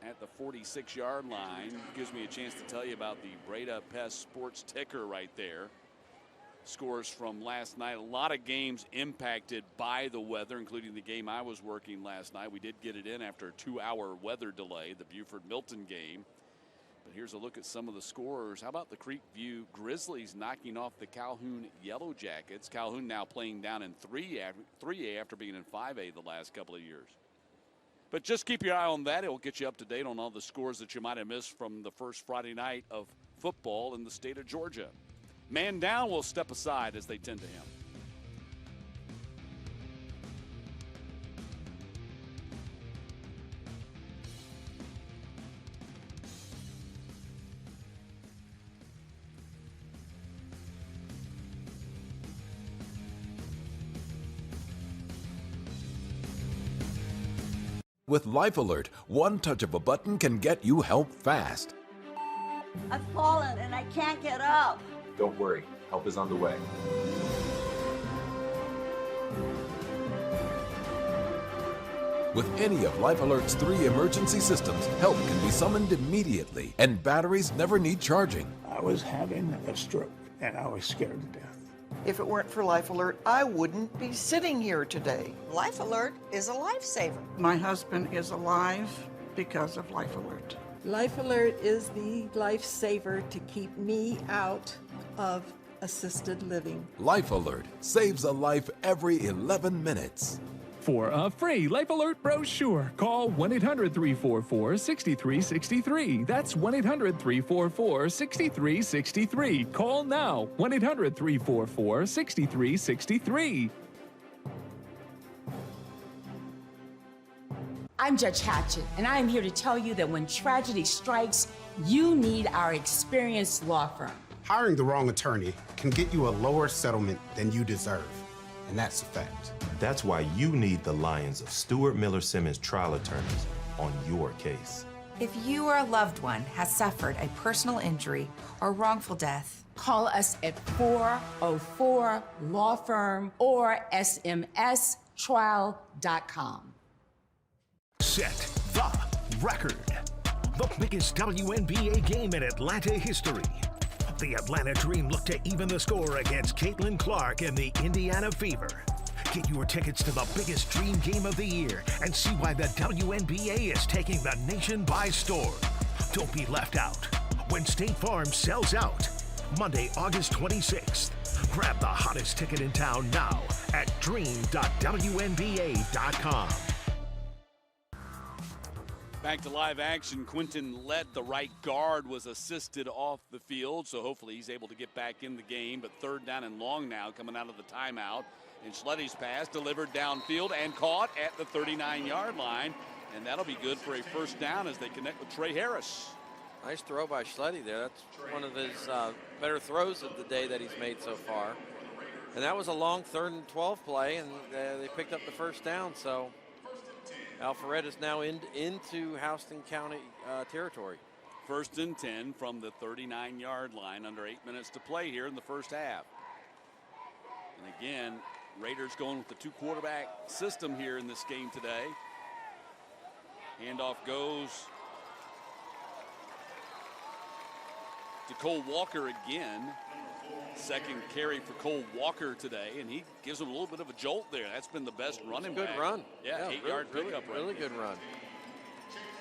at the 46-yard line. Gives me a chance to tell you about the Breda Pest Sports ticker right there. Scores from last night. A lot of games impacted by the weather, including the game I was working last night. We did get it in after a 2-hour weather delay, the Buford-Milton game. But here's a look at some of the scorers. How about the Creekview Grizzlies knocking off the Calhoun Yellow Jackets? Calhoun now playing down in 3A after being in 5A the last couple of years. But just keep your eye on that. It will get you up to date on all the scores that you might have missed from the first Friday night of football in the state of Georgia. Man down will step aside as they tend to him. With Life Alert, one touch of a button can get you help fast. I've fallen and I can't get up. Don't worry, help is on the way. With any of Life Alert's 3 emergency systems, help can be summoned immediately, and batteries never need charging. I was having a stroke, and I was scared to death. If it weren't for Life Alert, I wouldn't be sitting here today. Life Alert is a lifesaver. My husband is alive because of Life Alert. Life Alert is the lifesaver to keep me out of assisted living. Life Alert saves a life every 11 minutes. For a free Life Alert brochure, call 1-800-344-6363. That's 1-800-344-6363. Call now, 1-800-344-6363. I'm Judge Hatchett, and I am here to tell you that when tragedy strikes, you need our experienced law firm. Hiring the wrong attorney can get you a lower settlement than you deserve, and that's a fact. That's why you need the Lions of Stewart Miller Simmons trial attorneys on your case. If you or a loved one has suffered a personal injury or wrongful death, call us at 404 Law Firm or SMS trial.com. Set the record. The biggest WNBA game in Atlanta history. The Atlanta Dream look to even the score against Caitlin Clark and the Indiana Fever. Get your tickets to the biggest Dream game of the year and see why the WNBA is taking the nation by storm. Don't be left out when State Farm sells out. Monday, August 26th. Grab the hottest ticket in town now at dream.wnba.com. Back to live action. Quinton Lett, the right guard, was assisted off the field, so hopefully he's able to get back in the game. But third down and long now coming out of the timeout. And Schletty's pass delivered downfield and caught at the 39-yard line. And that'll be good for a first down as they connect with Trey Harris. Nice throw by Schletty there. That's one of his better throws of the day that he's made so far. And that was a long 3rd and 12 play, and they picked up the first down. So Alpharetta is now into Houston County territory. 1st and 10 from the 39-yard line, under 8 minutes to play here in the first half. And again, Raiders going with the 2-quarterback system here in this game today. Handoff goes to Cole Walker again. Second carry for Cole Walker today, and he gives him a little bit of a jolt there. That's been the best running back. Good run. Yeah, 8-yard pickup. Really good run.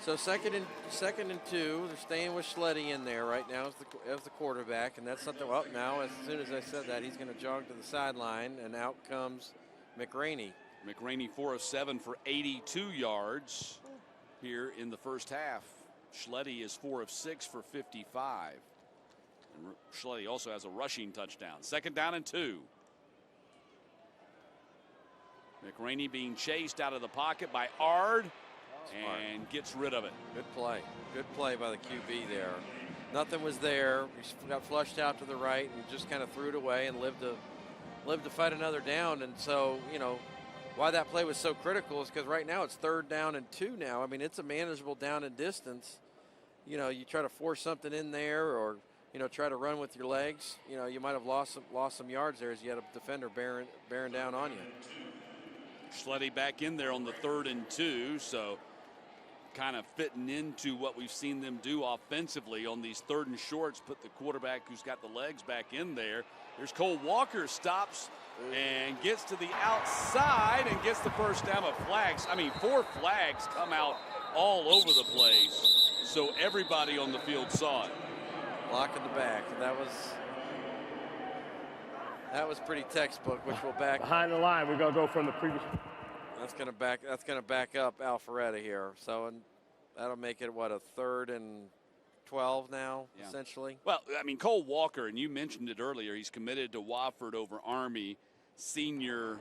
So second and 2, they're staying with Schletty in there right now as the quarterback, and that's something. Well, now as soon as I said that, he's going to jog to the sideline, and out comes McRaney. McRaney 4 of 7 for 82 yards here in the first half. Schletty is 4 of 6 for 55. And Schletty also has a rushing touchdown. 2nd down and 2. McRaney being chased out of the pocket by Ard and gets rid of it. Good play. Good play by the QB there. Nothing was there. He got flushed out to the right and just kind of threw it away and lived to fight another down. And so, you know, why that play was so critical is because right now it's 3rd down and 2 now. I mean, it's a manageable down and distance. You know, you try to force something in there or, you know, try to run with your legs. You know, you might have lost some yards there as you had a defender bearing down on you. Schletty back in there on the 3rd and 2, so kind of fitting into what we've seen them do offensively on these 3rd and shorts. Put the quarterback who's got the legs back in there. There's Cole Walker, stops and gets to the outside and gets the first down of flags. I mean, 4 flags come out all over the place, so everybody on the field saw it. Block in the back, and that was pretty textbook, which will back behind the line. We're gonna go from the previous. That's gonna back up Alpharetta here. So, and that'll make it what, a 3rd and 12 now, essentially. Well, I mean, Cole Walker, and you mentioned it earlier, he's committed to Wofford over Army, senior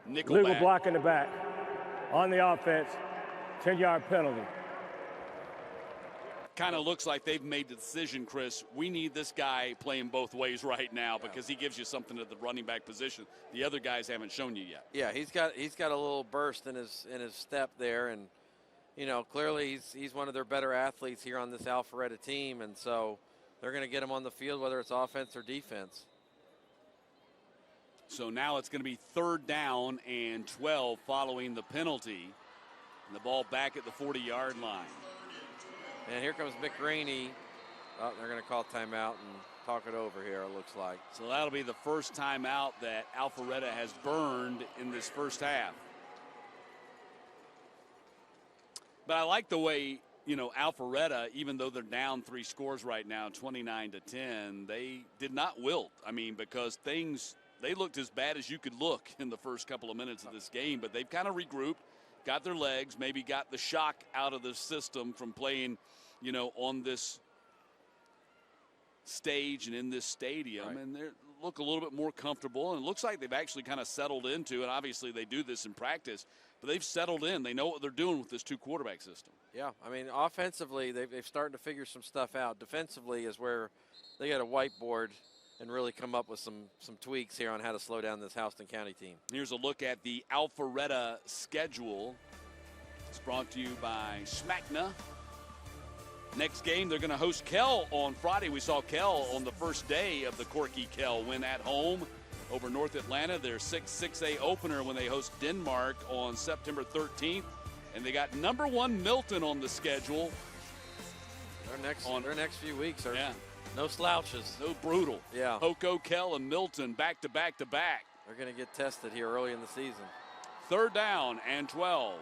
nickelback. Legal block in the back on the offense, 10-yard penalty. Kind of looks like they've made the decision, Chris. We need this guy playing both ways right now because he gives you something at the running back position the other guys haven't shown you yet. Yeah, he's got a little burst in his step there, and you know, clearly he's one of their better athletes here on this Alpharetta team, and so they're going to get him on the field whether it's offense or defense. So now it's going to be 3rd down and 12 following the penalty, and the ball back at the 40-yard line. And here comes McRaney. Oh, they're going to call timeout and talk it over here, it looks like. So that'll be the first timeout that Alpharetta has burned in this first half. But I like the way, you know, Alpharetta, even though they're down 3 scores right now, 29-10, they did not wilt. I mean, because they looked as bad as you could look in the first couple of minutes of this game, but they've kind of regrouped, got their legs, maybe got the shock out of the system from playing, you know, on this stage and in this stadium, and they look a little bit more comfortable, and it looks like they've actually kind of settled into, and obviously they do this in practice, but they've settled in. They know what they're doing with this 2-quarterback system. Yeah, I mean, offensively, they've started to figure some stuff out. Defensively is where they got a whiteboard and really come up with some tweaks here on how to slow down this Houston County team. Here's a look at the Alpharetta schedule. It's brought to you by Smacna. Next game, they're going to host Kell on Friday. We saw Kell on the first day of the Corky Kell win at home over North Atlanta, their 6A opener when they host Denmark on September 13th. And they got number 1 Milton on the schedule. Their next few weeks are no slouches. No brutal. Yeah. Hoko, Kell, and Milton back to back to back. They're going to get tested here early in the season. 3rd down and 12.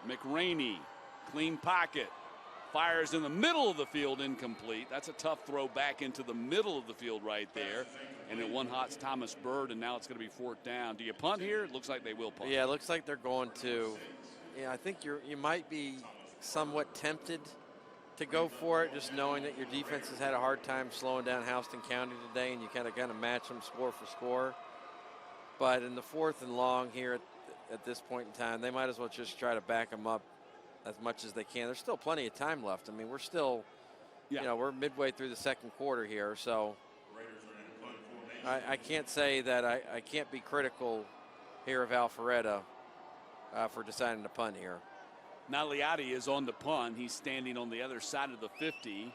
McRaney, clean pocket. Fires in the middle of the field, incomplete. That's a tough throw back into the middle of the field right there. And it one-hots Thomas Bird, and now it's going to be 4th down. Do you punt here? It looks like they will punt. Yeah, it looks like they're going to. Yeah, I think you might be somewhat tempted to go for it, just knowing that your defense has had a hard time slowing down Houston County today, and you kind of match them score for score. But in the 4th and long here at this point in time, they might as well just try to back them up as much as they can. There's still plenty of time left. I mean, we're still, we're midway through the 2nd quarter here, so I can't say that I can't be critical here of Alpharetta for deciding to punt here. Naliotti is on the punt. He's standing on the other side of the 50.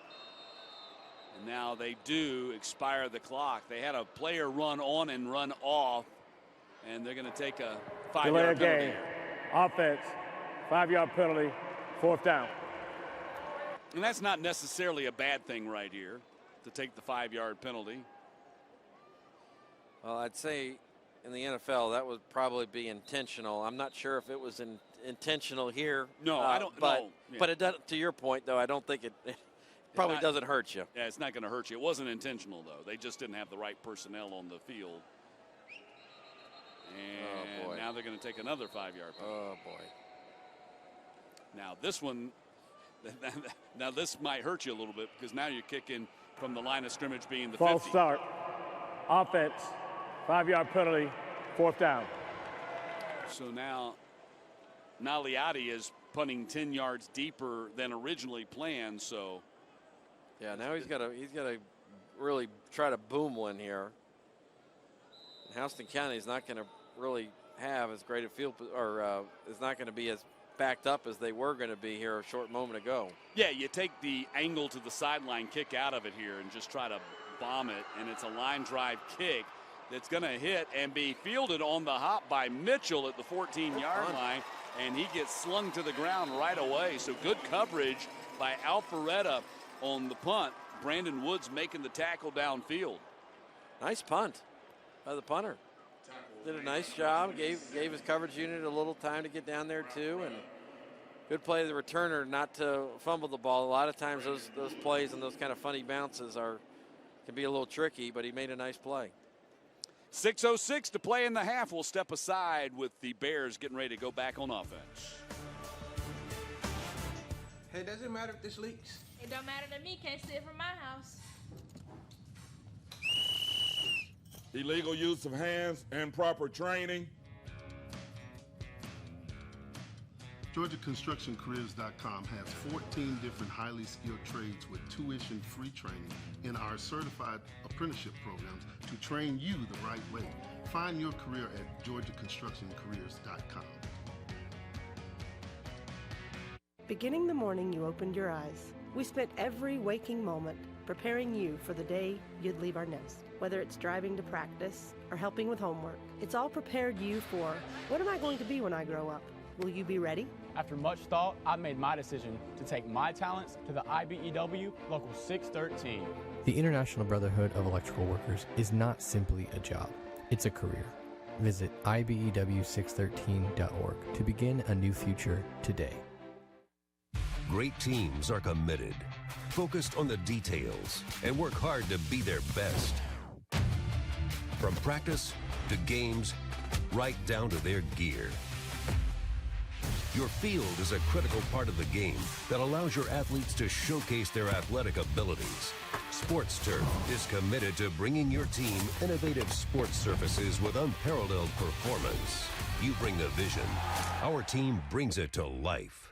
And now they do expire the clock. They had a player run on and run off, and they're going to take a 5-yard penalty. Game. Offense, 5-yard penalty, 4th down. And that's not necessarily a bad thing right here, to take the 5-yard penalty. Well, I'd say in the NFL that would probably be intentional. I'm not sure if it was intentional here. No, I don't. But it does, to your point, though, I don't think it probably doesn't hurt you. Yeah, it's not going to hurt you. It wasn't intentional, though. They just didn't have the right personnel on the field. And now they're going to take another 5-yard penalty. Oh, boy. Now, this one, now this might hurt you a little bit, because now you're kicking from the line of scrimmage being the 50. False start. Offense, 5-yard penalty, 4th down. So now Naliotti is punting 10 yards deeper than originally planned. So yeah, now he's got to really try to boom one here. And Houston County is not going to really have as great a field, or is not going to be as backed up as they were going to be here a short moment ago. Yeah, you take the angle to the sideline kick out of it here and just try to bomb it, and it's a line drive kick that's going to hit and be fielded on the hop by Mitchell at the 14-yard line, and he gets slung to the ground right away. So good coverage by Alpharetta on the punt. Brandon Woods making the tackle downfield. Nice punt by the punter. Did a nice job, gave his coverage unit a little time to get down there too, and good play of the returner not to fumble the ball. A lot of times those plays and those kind of funny bounces can be a little tricky, but he made a nice play. 6:06 to play in the half. We'll step aside with the Bears getting ready to go back on offense. Hey, does it matter if this leaks? It don't matter to me. Can't see it from my house. Illegal use of hands, improper training. GeorgiaConstructionCareers.com has 14 different highly skilled trades with tuition-free training in our certified apprenticeship programs to train you the right way. Find your career at GeorgiaConstructionCareers.com. Beginning the morning you opened your eyes, we spent every waking moment preparing you for the day you'd leave our nest. Whether it's driving to practice or helping with homework, it's all prepared you for, what am I going to be when I grow up? Will you be ready? After much thought, I made my decision to take my talents to the IBEW Local 613. The International Brotherhood of Electrical Workers is not simply a job, it's a career. Visit IBEW613.org to begin a new future today. Great teams are committed, focused on the details, and work hard to be their best. From practice to games, right down to their gear. Your field is a critical part of the game that allows your athletes to showcase their athletic abilities. Sports Turf is committed to bringing your team innovative sports surfaces with unparalleled performance. You bring the vision. Our team brings it to life.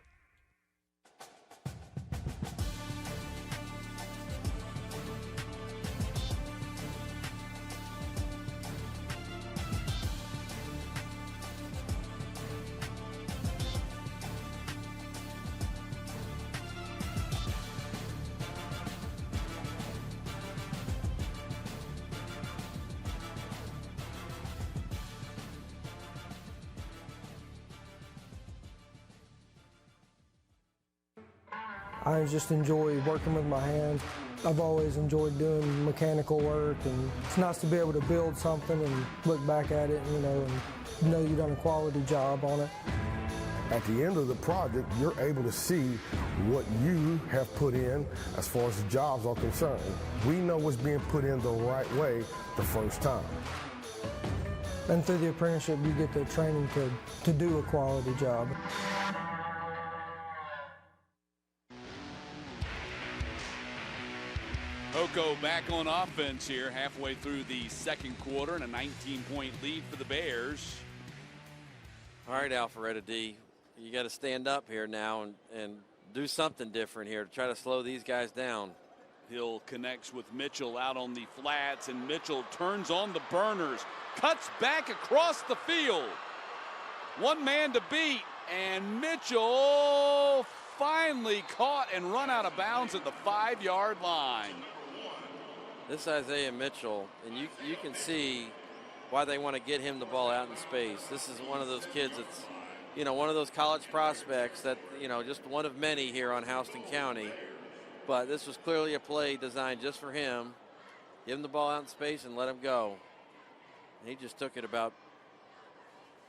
I just enjoy working with my hands. I've always enjoyed doing mechanical work, and it's nice to be able to build something and look back at it, and know you've done a quality job on it. At the end of the project, you're able to see what you have put in as far as the jobs are concerned. We know what's being put in the right way the first time. And through the apprenticeship, you get the training to do a quality job. Hoko back on offense here halfway through the second quarter, and a 19-point lead for the Bears. All right, Alpharetta D, you got to stand up here now and do something different here to try to slow these guys down. Hill connects with Mitchell out on the flats, and Mitchell turns on the burners, cuts back across the field. One man to beat, and Mitchell finally caught and run out of bounds at the 5-yard line. This Isaiah Mitchell, and you can see why they want to get him the ball out in space. This is one of those kids that's, one of those college prospects that, just one of many here on Houston County. But this was clearly a play designed just for him. Give him the ball out in space and let him go. And he just took it about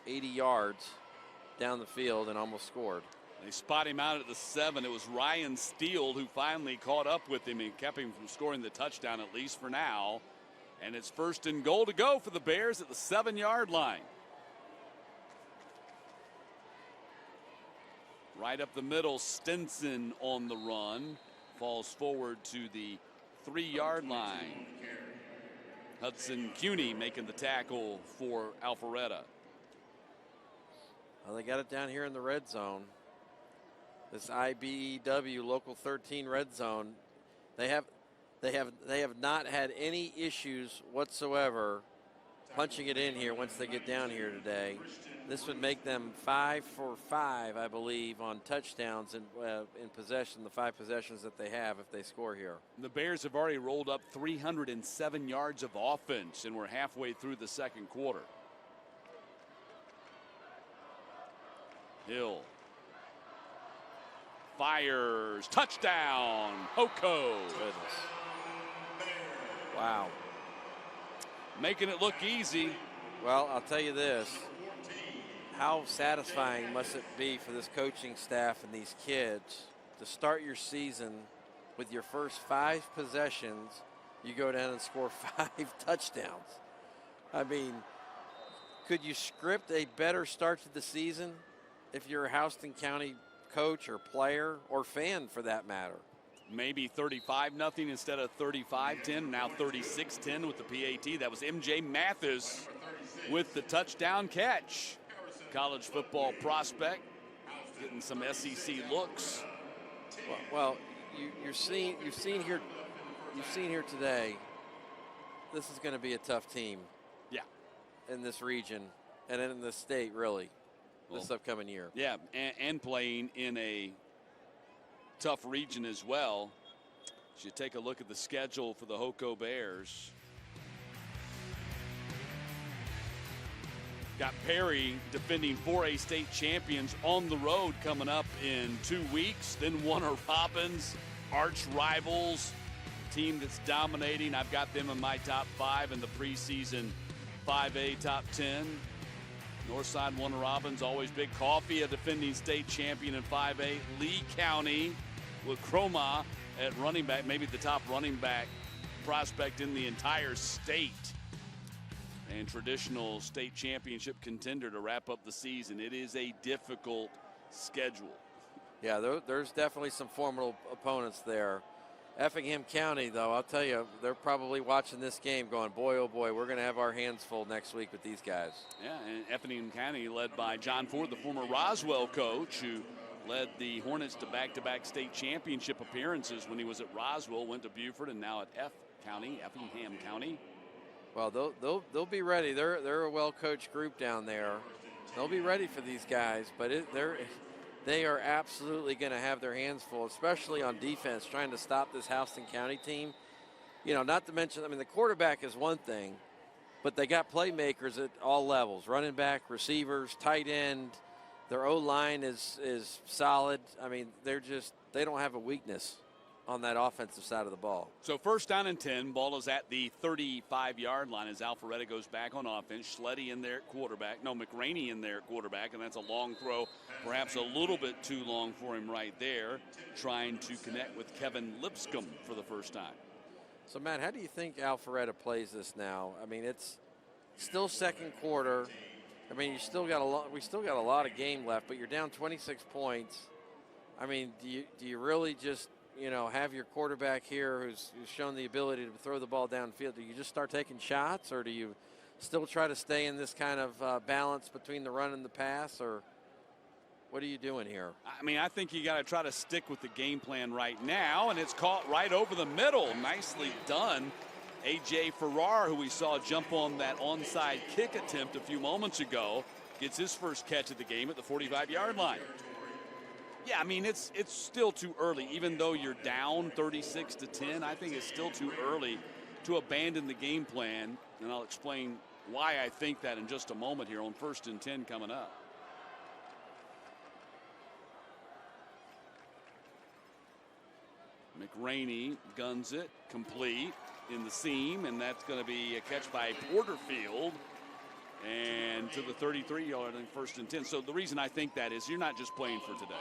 80 yards down the field and almost scored. They spot him out at the 7. It was Ryan Steele who finally caught up with him and kept him from scoring the touchdown, at least for now. And it's 1st and goal to go for the Bears at the 7-yard line. Right up the middle, Stinson on the run. Falls forward to the 3-yard line. Hudson Cuney making the tackle for Alpharetta. Well, they got it down here in the red zone. This IBEW Local 13 red zone. They have not had any issues whatsoever punching it in here once they get down here today. This would make them 5 for 5, I believe, on touchdowns in possession, the 5 possessions that they have if they score here. The Bears have already rolled up 307 yards of offense, and we're halfway through the second quarter. Hill fires, touchdown, Hoko. Goodness. Wow. Making it look easy. Well, I'll tell you this. How satisfying must it be for this coaching staff and these kids to start your season with your first 5 possessions, you go down and score 5 touchdowns. I mean, could you script a better start to the season if you're a Houston County coach or player or fan for that matter? Maybe 35-0 instead of 35-10, now 36-10 with the PAT. That was MJ Mathis with the touchdown catch. College football prospect, getting some SEC looks. Well, you've seen here today. This is going to be a tough team. Yeah. In this region and in the state, really, this upcoming year. Yeah, and playing in a tough region as well. As you take a look at the schedule for the Hoko Bears. Got Perry defending 4A state champions on the road coming up in 2 weeks. Then Warner Robins, arch rivals, team that's dominating. I've got them in my top 5 in the preseason 5A top 10. Northside Warner Robins, always big. Coffee, a defending state champion in 5A. Lee County with Croma at running back, maybe the top running back prospect in the entire state. And traditional state championship contender to wrap up the season. It is a difficult schedule. Yeah, there's definitely some formidable opponents there. Effingham County, though, I'll tell you, they're probably watching this game going, boy, oh boy, we're going to have our hands full next week with these guys. Yeah, and Effingham County led by John Ford, the former Roswell coach, who led the Hornets to back-to-back state championship appearances when he was at Roswell, went to Beaufort, and now at Effingham County. Well, they'll be ready. They're a well-coached group down there. They'll be ready for these guys, but they are absolutely going to have their hands full, especially on defense, trying to stop this Houston County team. You know, not to mention, I mean, the quarterback is one thing, but they got playmakers at all levels, running back, receivers, tight end. Their O-line is solid. I mean, they don't have a weakness on that offensive side of the ball. So 1st down and 10. Ball is at the 35-yard line as Alpharetta goes back on offense. Schletty in there at quarterback. No, McRaney in there at quarterback, and that's a long throw, perhaps a little bit too long for him right there, trying to connect with Kevin Lipscomb for the first time. So, Matt, how do you think Alpharetta plays this now? I mean, it's still second quarter. I mean, we still got a lot of game left, but you're down 26 points. I mean, do you really just, have your quarterback here who's shown the ability to throw the ball downfield? Do you just start taking shots, or do you still try to stay in this kind of balance between the run and the pass, or what are you doing here? I mean, I think you got to try to stick with the game plan right now, and it's caught right over the middle. Nicely done. A.J. Farrar, who we saw jump on that onside kick attempt a few moments ago, gets his first catch of the game at the 45-yard line. Yeah, I mean, it's still too early. Even though you're down 36-10, I think it's still too early to abandon the game plan, and I'll explain why I think that in just a moment here on 1st and 10 coming up. McRaney guns it, complete in the seam, and that's going to be a catch by Porterfield. And to the 33-yard line, 1st and 10. So the reason I think that is you're not just playing for today.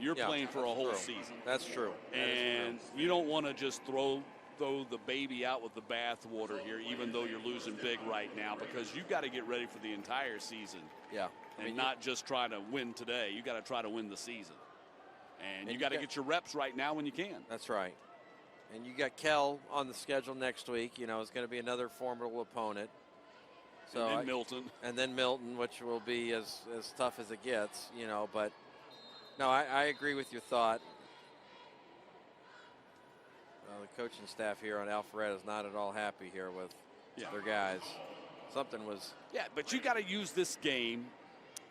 You're playing for a whole season. That's true. And you don't want to just throw the baby out with the bathwater here, even though you're losing big right now, because you've got to get ready for the entire season. Yeah. And not just try to win today. You got to try to win the season. And you got to get your reps right now when you can. That's right. And you got Kell on the schedule next week. It's going to be another formidable opponent. So and then Milton. And then Milton, which will be as tough as it gets, but no, I agree with your thought. The coaching staff here on Alpharetta is not at all happy here with their guys. Something was. Yeah, but you got to use this game.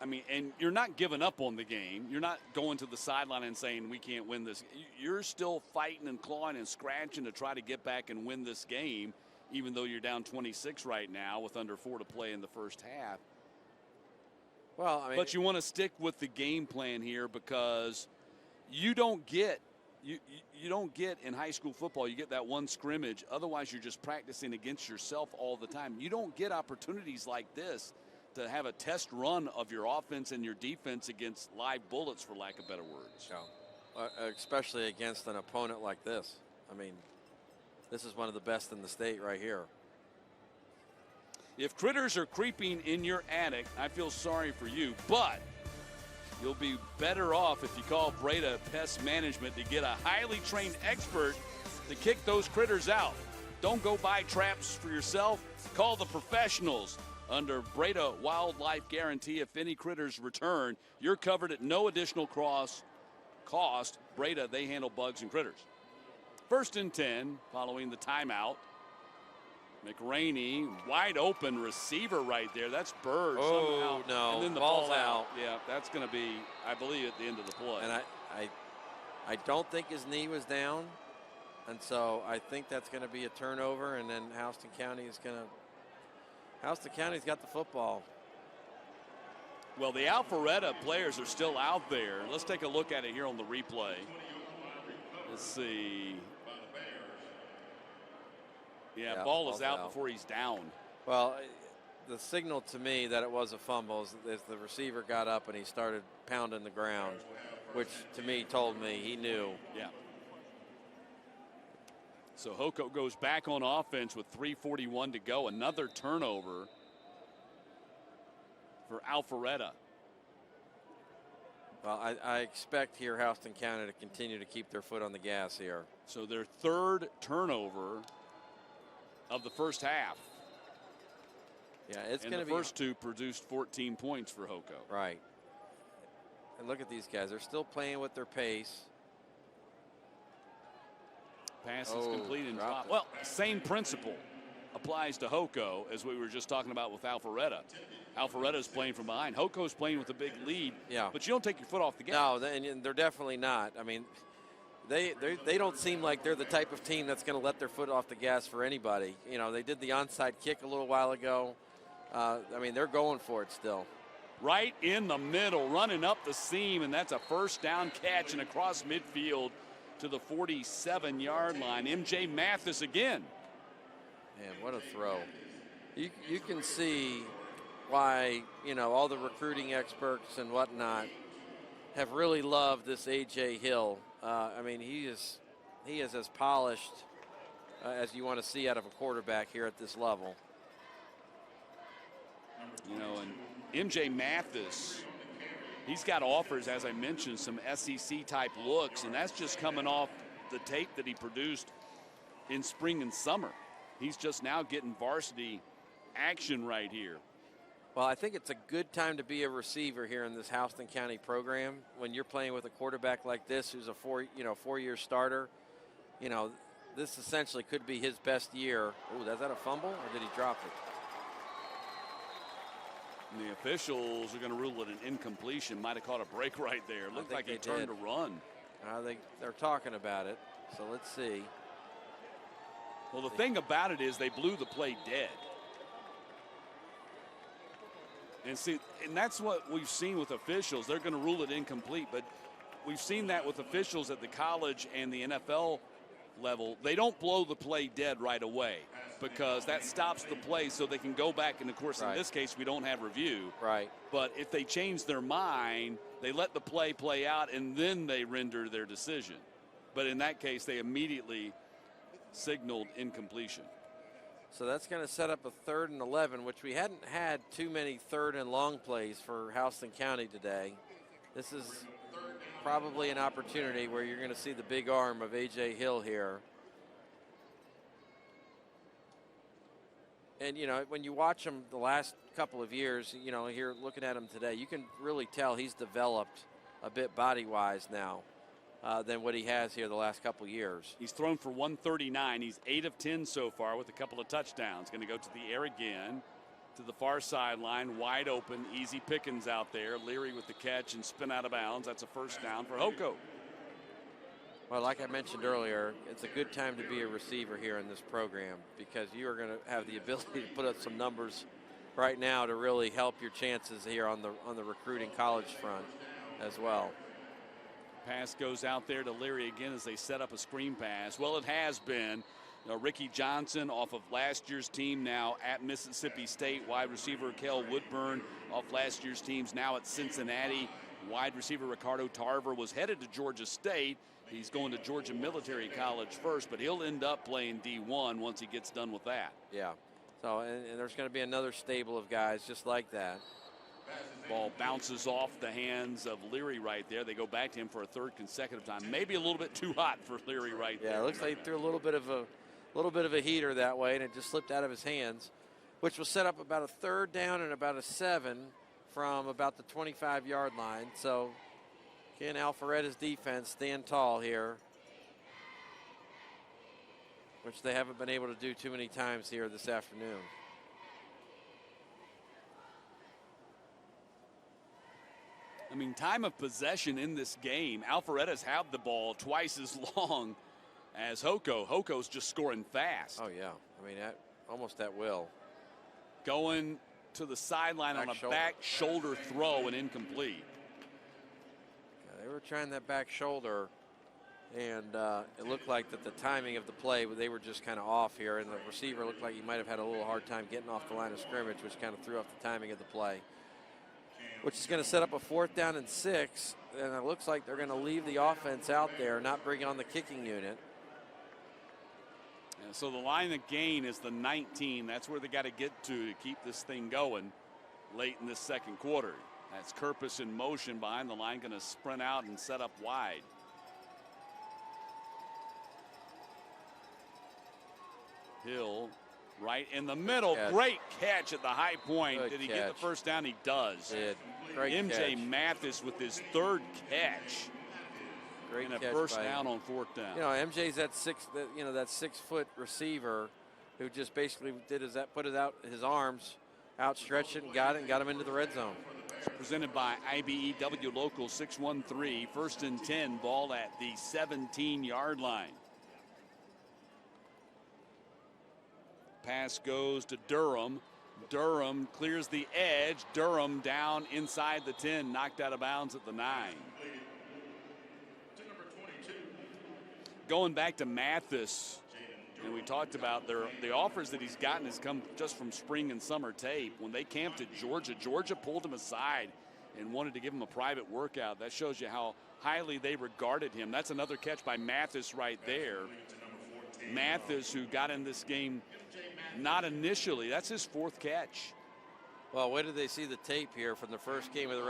I mean, and you're not giving up on the game. You're not going to the sideline and saying we can't win this. You're still fighting and clawing and scratching to try to get back and win this game, even though you're down 26 right now with under 4 to play in the first half. Well, I mean, but you want to stick with the game plan here, because you don't get in high school football, you get that one scrimmage. Otherwise, you're just practicing against yourself all the time. You don't get opportunities like this to have a test run of your offense and your defense against live bullets, for lack of better words. Especially against an opponent like this. I mean, this is one of the best in the state right here. If critters are creeping in your attic, I feel sorry for you, but you'll be better off if you call Breda Pest Management to get a highly trained expert to kick those critters out. Don't go buy traps for yourself. Call the professionals. Under Breda Wildlife Guarantee, if any critters return, you're covered at no additional cost. Breda, they handle bugs and critters. 1st and 10 following the timeout. McRaney, wide open receiver right there. That's Bird. Oh, somehow. no. And then the ball's out. Yeah, that's going to be, I believe, at the end of the play. And I don't think his knee was down. And so I think that's going to be a turnover. And then Houston County's got the football. Well, the Alpharetta players are still out there. Let's take a look at it here on the replay. Let's see. Yeah, ball is out before he's down. Well, the signal to me that it was a fumble is the receiver got up and he started pounding the ground, which to me told me he knew. Yeah. So Hoko goes back on offense with 3:41 to go. Another turnover for Alpharetta. Well, I expect here Houston County to continue to keep their foot on the gas here. So their 3rd turnover of the first half. Yeah, it's going to be. The first 2 produced 14 points for Hoko. Right. And look at these guys. They're still playing with their pace. Pass is complete and dropped. Well, same principle applies to Hoko as we were just talking about with Alpharetta. Alpharetta's playing from behind. Hoko's playing with a big lead. Yeah. But you don't take your foot off the gas. No, and they're definitely not. I mean, they don't seem like they're the type of team that's going to let their foot off the gas for anybody. They did the onside kick a little while ago. I mean, they're going for it still. right in the middle, running up the seam, and that's a first down catch and across midfield to the 47-yard line. MJ Mathis again. Man, what a throw. You can see why, you know, all the recruiting experts and whatnot have really loved this A.J. Hill. I mean, he is as polished as you want to see out of a quarterback here at this level. You know, and MJ Mathis, he's got offers, as I mentioned, some SEC-type looks, and that's just coming off the tape that he produced in spring and summer. He's just now getting varsity action right here. Well, I think it's a good time to be a receiver here in this Houston County program when you're playing with a quarterback like this who's a four-year starter. You know, this essentially could be his best year. Oh, is that a fumble or did he drop it? And the officials are going to rule it an incompletion. Might have caught a break right there. Looked like he turned to run. They're talking about it, so let's see. Well, the thing about it is they blew the play dead. And that's what we've seen with officials. They're going to rule it incomplete, but we've seen that with officials at the college and the NFL level. They don't blow the play dead right away because that stops the play so they can go back. And, of course, in this case, we don't have review. Right. But if they change their mind, they let the play out, and then they render their decision. But in that case, they immediately signaled incompletion. So that's going to set up a 3rd and 11, which we hadn't had too many 3rd and long plays for Houston County today. This is probably an opportunity where you're going to see the big arm of A.J. Hill here. And, you know, when you watch him the last couple of years, you know, here looking at him today, you can really tell he's developed a bit body-wise now than what he has here the last couple of years. He's thrown for 139. He's 8 of 10 so far with a couple of touchdowns. Going to go to the air again, to the far sideline, wide open, easy pickings out there. Leary with the catch and spin out of bounds. That's a first down for Hoko. Well, like I mentioned earlier, it's a good time to be a receiver here in this program because you are going to have the ability to put up some numbers right now to really help your chances here on the recruiting college front as well. Pass goes out there to Leary again as they set up a screen pass. Well, it has been. Ricky Johnson off of last year's team now at Mississippi State. Wide receiver Kell Woodburn off last year's teams now at Cincinnati. Wide receiver Ricardo Tarver was headed to Georgia State. He's going to Georgia Military College first, but he'll end up playing D1 once he gets done with that. Yeah. So, and there's going to be another stable of guys just like that. Ball bounces off the hands of Leary right there. They go back to him for a 3rd consecutive time. Maybe a little bit too hot for Leary right there. Yeah, it looks like he threw a little bit of a heater that way, and it just slipped out of his hands, which will set up about a 3rd down and about a 7 from about the 25-yard line. So, again, Alpharetta's defense stand tall here, which they haven't been able to do too many times here this afternoon. I mean, time of possession in this game, Alpharetta's had the ball twice as long as Hoko. Hoko's just scoring fast. Oh, yeah. I mean, almost at will. Going to the sideline on a back shoulder throw and incomplete. Yeah, they were trying that back shoulder, and it looked like that the timing of the play, they were just kind of off here, and the receiver looked like he might have had a little hard time getting off the line of scrimmage, which kind of threw off the timing of the play, which is going to set up a 4th down and 6, and it looks like they're going to leave the offense out there, not bring on the kicking unit. And so the line of gain is the 19. That's where they got to get to keep this thing going late in this 2nd quarter. That's Kerpus in motion behind the line, going to sprint out and set up wide. Hill right in the middle. Catch. Great catch at the high point. Good Did he catch. get the first down? He does. Did. Great MJ catch. Mathis with his 3rd catch. Great and a catch first by down him. on 4th down. You know, MJ's that 6-foot receiver who just basically put his arms outstretched it and got him into the red zone. It's presented by IBEW Local 613. 1st and 10, ball at the 17-yard line. Pass goes to Durham. Durham clears the edge. Durham down inside the 10, knocked out of bounds at the 9. Going back to Mathis, and we talked about the offers that he's gotten has come just from spring and summer tape. When they camped at Georgia, Georgia pulled him aside and wanted to give him a private workout. That shows you how highly they regarded him. That's another catch by Mathis right there. Mathis, who got in this game not initially. That's his 4th catch. Well, where did they see the tape here from the first game of the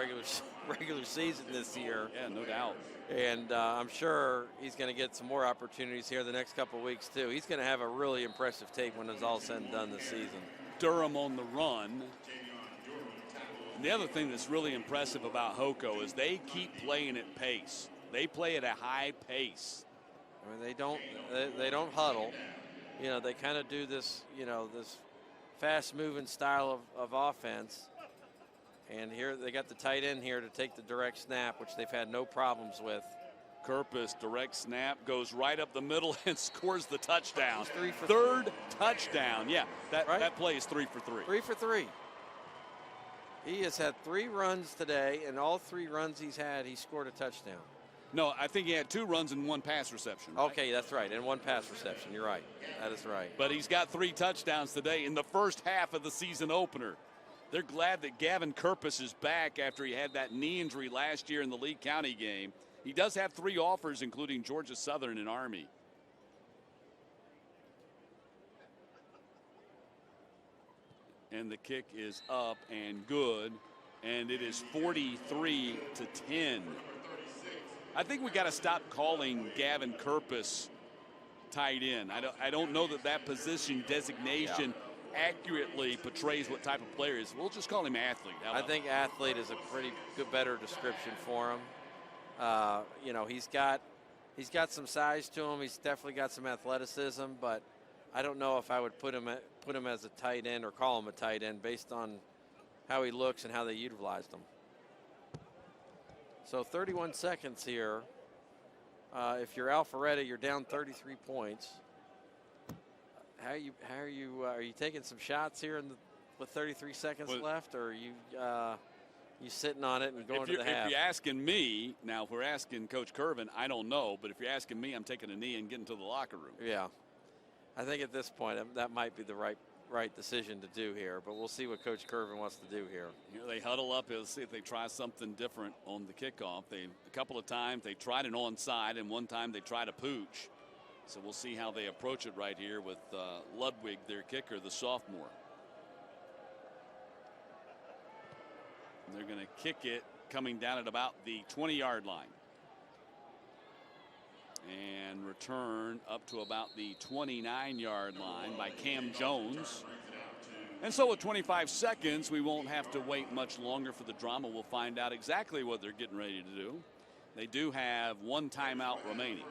regular season this year? Yeah, no doubt. And I'm sure he's going to get some more opportunities here the next couple of weeks, too. He's going to have a really impressive tape when it's all said and done this season. Durham on the run. And the other thing that's really impressive about Hoko is they keep playing at pace. They play at a high pace. I mean, they don't huddle. You know, they kind of do this, you know, this fast-moving style of offense. And here they got the tight end here to take the direct snap, which they've had no problems with. Kirpus, direct snap, goes right up the middle and scores the touchdown. 3 for 3rd touchdown. Yeah, that play is 3 for 3. 3 for 3. He has had 3 runs today, and all 3 runs he's had, he scored a touchdown. No, I think he had 2 runs and 1 pass reception. Right? Okay, that's right, and 1 pass reception. You're right. That is right. But he's got 3 touchdowns today in the first half of the season opener. They're glad that Gavin Kirpus is back after he had that knee injury last year in the Lee County game. He does have 3 offers, including Georgia Southern and Army. And the kick is up and good, and it is 43-10. I think we got to stop calling Gavin Kirpus tight end. I don't know that position designation accurately portrays what type of player he is. We'll just call him athlete. I think athlete is a pretty good, better description for him. You know, he's got some size to him. He's definitely got some athleticism, but I don't know if I would put him as a tight end or call him a tight end based on how he looks and how they utilized him. So 31 seconds here. If you're Alpharetta, you're down 33 points. Are you taking some shots here with 33 seconds left, or are you sitting on it and going to the half? If you're asking me, now if we're asking Coach Curvin, I don't know, but if you're asking me, I'm taking a knee and getting to the locker room. Yeah, I think at this point that might be the right decision to do here, but we'll see what Coach Curvin wants to do here. Here they huddle up and see if they try something different on the kickoff. A couple of times they tried an onside, and one time they tried a pooch. So we'll see how they approach it right here with Ludwig, their kicker, the sophomore. They're going to kick it coming down at about the 20-yard line. And return up to about the 29-yard line by Cam Jones. And so with 25 seconds, we won't have to wait much longer for the drama. We'll find out exactly what they're getting ready to do. They do have 1 timeout remaining.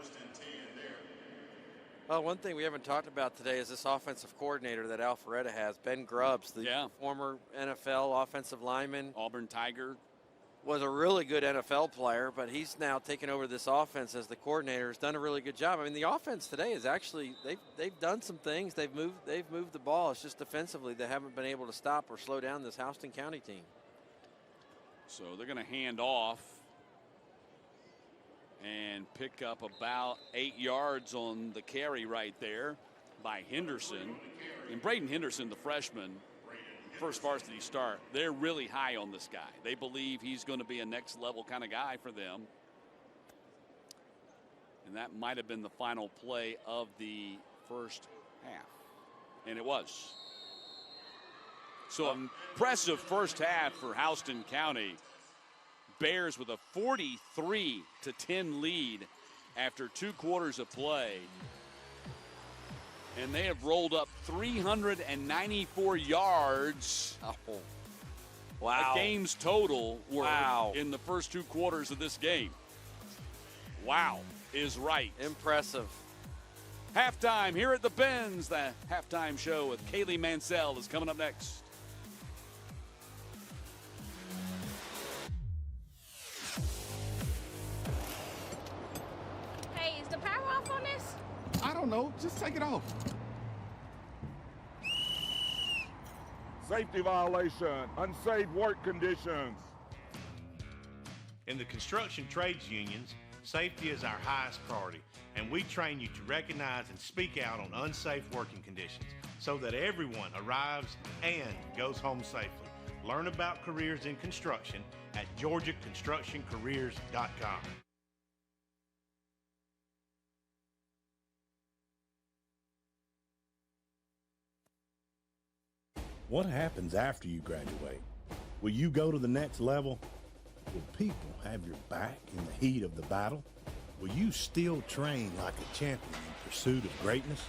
Well, one thing we haven't talked about today is this offensive coordinator that Alpharetta has, Ben Grubbs, the former NFL offensive lineman. Auburn Tiger. Was a really good NFL player, but he's now taken over this offense as the coordinator. Has done a really good job. I mean, the offense today is actually they've done some things. They've moved the ball. It's just defensively they haven't been able to stop or slow down this Houston County team. So they're going to hand off and pick up about 8 yards on the carry right there by Henderson. And Braden Henderson, the freshman, first varsity start, they're really high on this guy. They believe he's going to be a next level kind of guy for them. And that might have been the final play of the first half. And it was. So impressive first half for Houston County. Bears with a 43-10 lead after 2 quarters of play. And they have rolled up 394 yards. Oh, wow. A game's total in the first 2 quarters of this game. Wow is right. Impressive. Halftime here at the Benz. The halftime show with Kaylee Mansell is coming up next. Hey, is the power off on this? I don't know. Just take it off. safety violation, unsafe work conditions. In the construction trades unions, safety is our highest priority, and we train you to recognize and speak out on unsafe working conditions so that everyone arrives and goes home safely. Learn about careers in construction at GeorgiaConstructionCareers.com. What happens after you graduate? Will you go to the next level? Will people have your back in the heat of the battle? Will you still train like a champion in pursuit of greatness?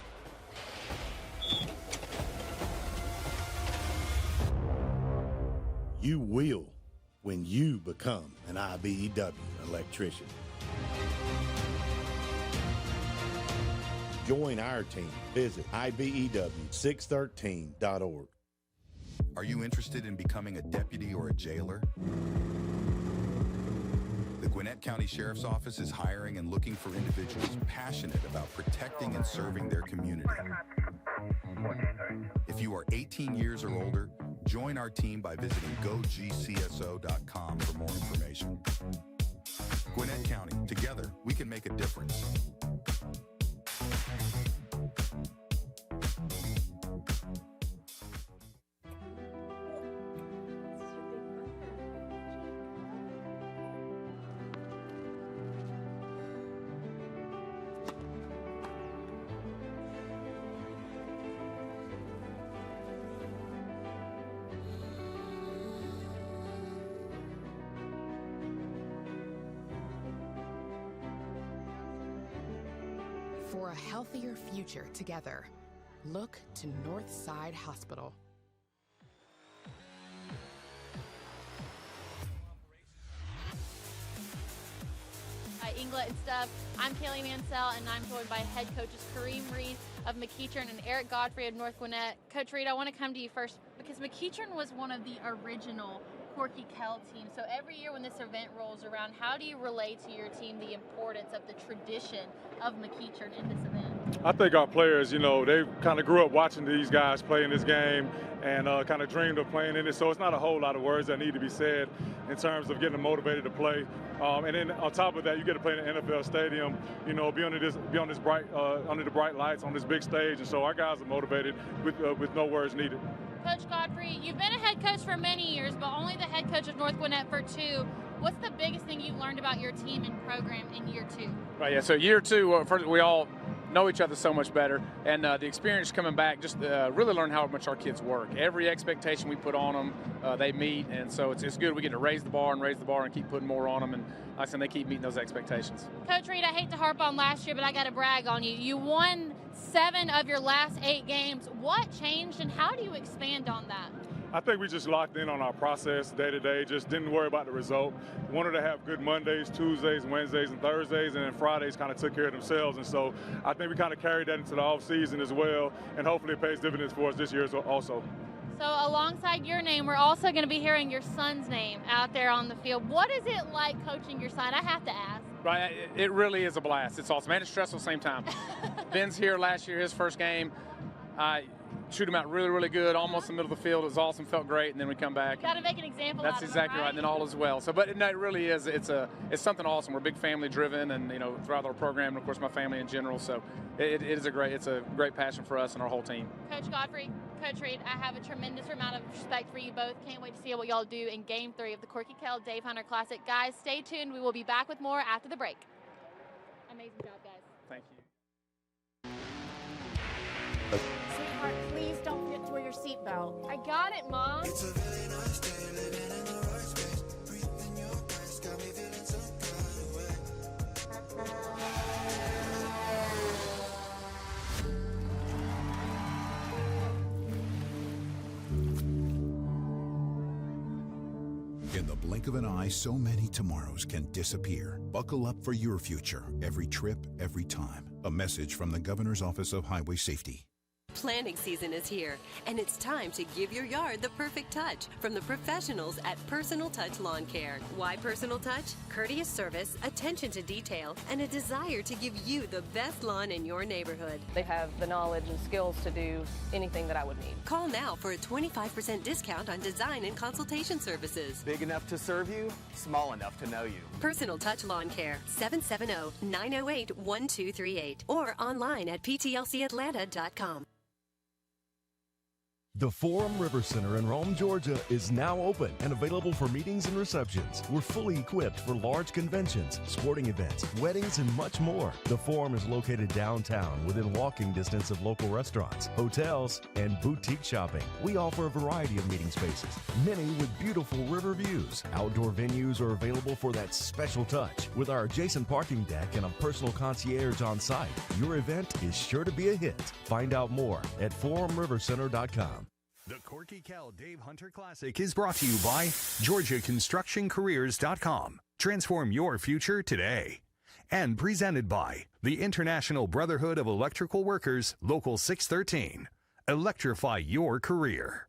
You will when you become an IBEW electrician. Join our team. Visit IBEW613.org. Are you interested in becoming a deputy or a jailer? The Gwinnett County Sheriff's Office is hiring and looking for individuals passionate about protecting and serving their community. If you are 18 years or older, join our team by visiting gogcso.com for more information. Gwinnett County, together we can make a difference. For a healthier future together, look to Northside Hospital. Inglet and stuff. I'm Kaylee Mansell, and I'm joined by head coaches Kareem Reed of McEachern and Eric Godfrey of North Gwinnett. Coach Reed, I want to come to you first because McEachern was one of the original Corky Kell team. So every year when this event rolls around, how do you relay to your team the importance of the tradition of McEachern in this event? I think our players, you know, they kind of grew up watching these guys play in this game and kind of dreamed of playing in it. So it's not a whole lot of words that need to be said in terms of getting them motivated to play. And then on top of that, you get to play in an NFL stadium, you know, be under the bright lights on this big stage. And so our guys are motivated with no words needed. Coach Godfrey, you've been a head coach for many years, but only the head coach of North Gwinnett for 2. What's the biggest thing you've learned about your team and program in year 2? Right, yeah, so year 2, first, we all know each other so much better, and the experience coming back, just really learn how much our kids work. Every expectation we put on them, they meet, and so it's good. We get to raise the bar and keep putting more on them, and like I said, they keep meeting those expectations. Coach Reed, I hate to harp on last year, but I got to brag on you. You won 7 of your last 8 games. What changed, and how do you expand on that? I think we just locked in on our process day to day, just didn't worry about the result. Wanted to have good Mondays, Tuesdays, Wednesdays, and Thursdays, and then Fridays kind of took care of themselves. And so I think we kind of carried that into the off season as well, and hopefully it pays dividends for us this year also. So alongside your name, we're also going to be hearing your son's name out there on the field. What is it like coaching your son? I have to ask. Right, it really is a blast. It's awesome, and it's stressful at the same time. Ben's here last year, his first game. Shoot him out really, really good, almost in the middle of the field. It was awesome, felt great, and then we come back. Got to make an example That's out of exactly him, right, and then all is well. So, but no, it really is. It's something awesome. We're big family driven, and you know, throughout our program, and of course, my family in general. So, it's a great passion for us and our whole team. Coach Godfrey, Coach Reed, I have a tremendous amount of respect for you both. Can't wait to see what y'all do in Game 3 of the Corky Kell Dave Hunter Classic. Guys, stay tuned. We will be back with more after the break. Amazing job, guys. Thank you. Sweetheart, please don't forget to wear your seatbelt. I got it, Mom. It's a really nice day, living in the right space. Breathing your breath, got me feeling some kind of way. In the blink of an eye, so many tomorrows can disappear. Buckle up for your future, every trip, every time. A message from the Governor's Office of Highway Safety. Planting season is here, and it's time to give your yard the perfect touch from the professionals at Personal Touch Lawn Care. Why Personal Touch? Courteous service, attention to detail, and a desire to give you the best lawn in your neighborhood. They have the knowledge and skills to do anything that I would need. Call now for a 25% discount on design and consultation services. Big enough to serve you, small enough to know you. Personal Touch Lawn Care, 770-908-1238, or online at ptlcatlanta.com. The Forum River Center in Rome, Georgia is now open and available for meetings and receptions. We're fully equipped for large conventions, sporting events, weddings, and much more. The Forum is located downtown within walking distance of local restaurants, hotels, and boutique shopping. We offer a variety of meeting spaces, many with beautiful river views. Outdoor venues are available for that special touch. With our adjacent parking deck and a personal concierge on site, your event is sure to be a hit. Find out more at forumrivercenter.com. The Corky Kell Dave Hunter Classic is brought to you by GeorgiaConstructionCareers.com. Transform your future today. And presented by the International Brotherhood of Electrical Workers, Local 613. Electrify your career.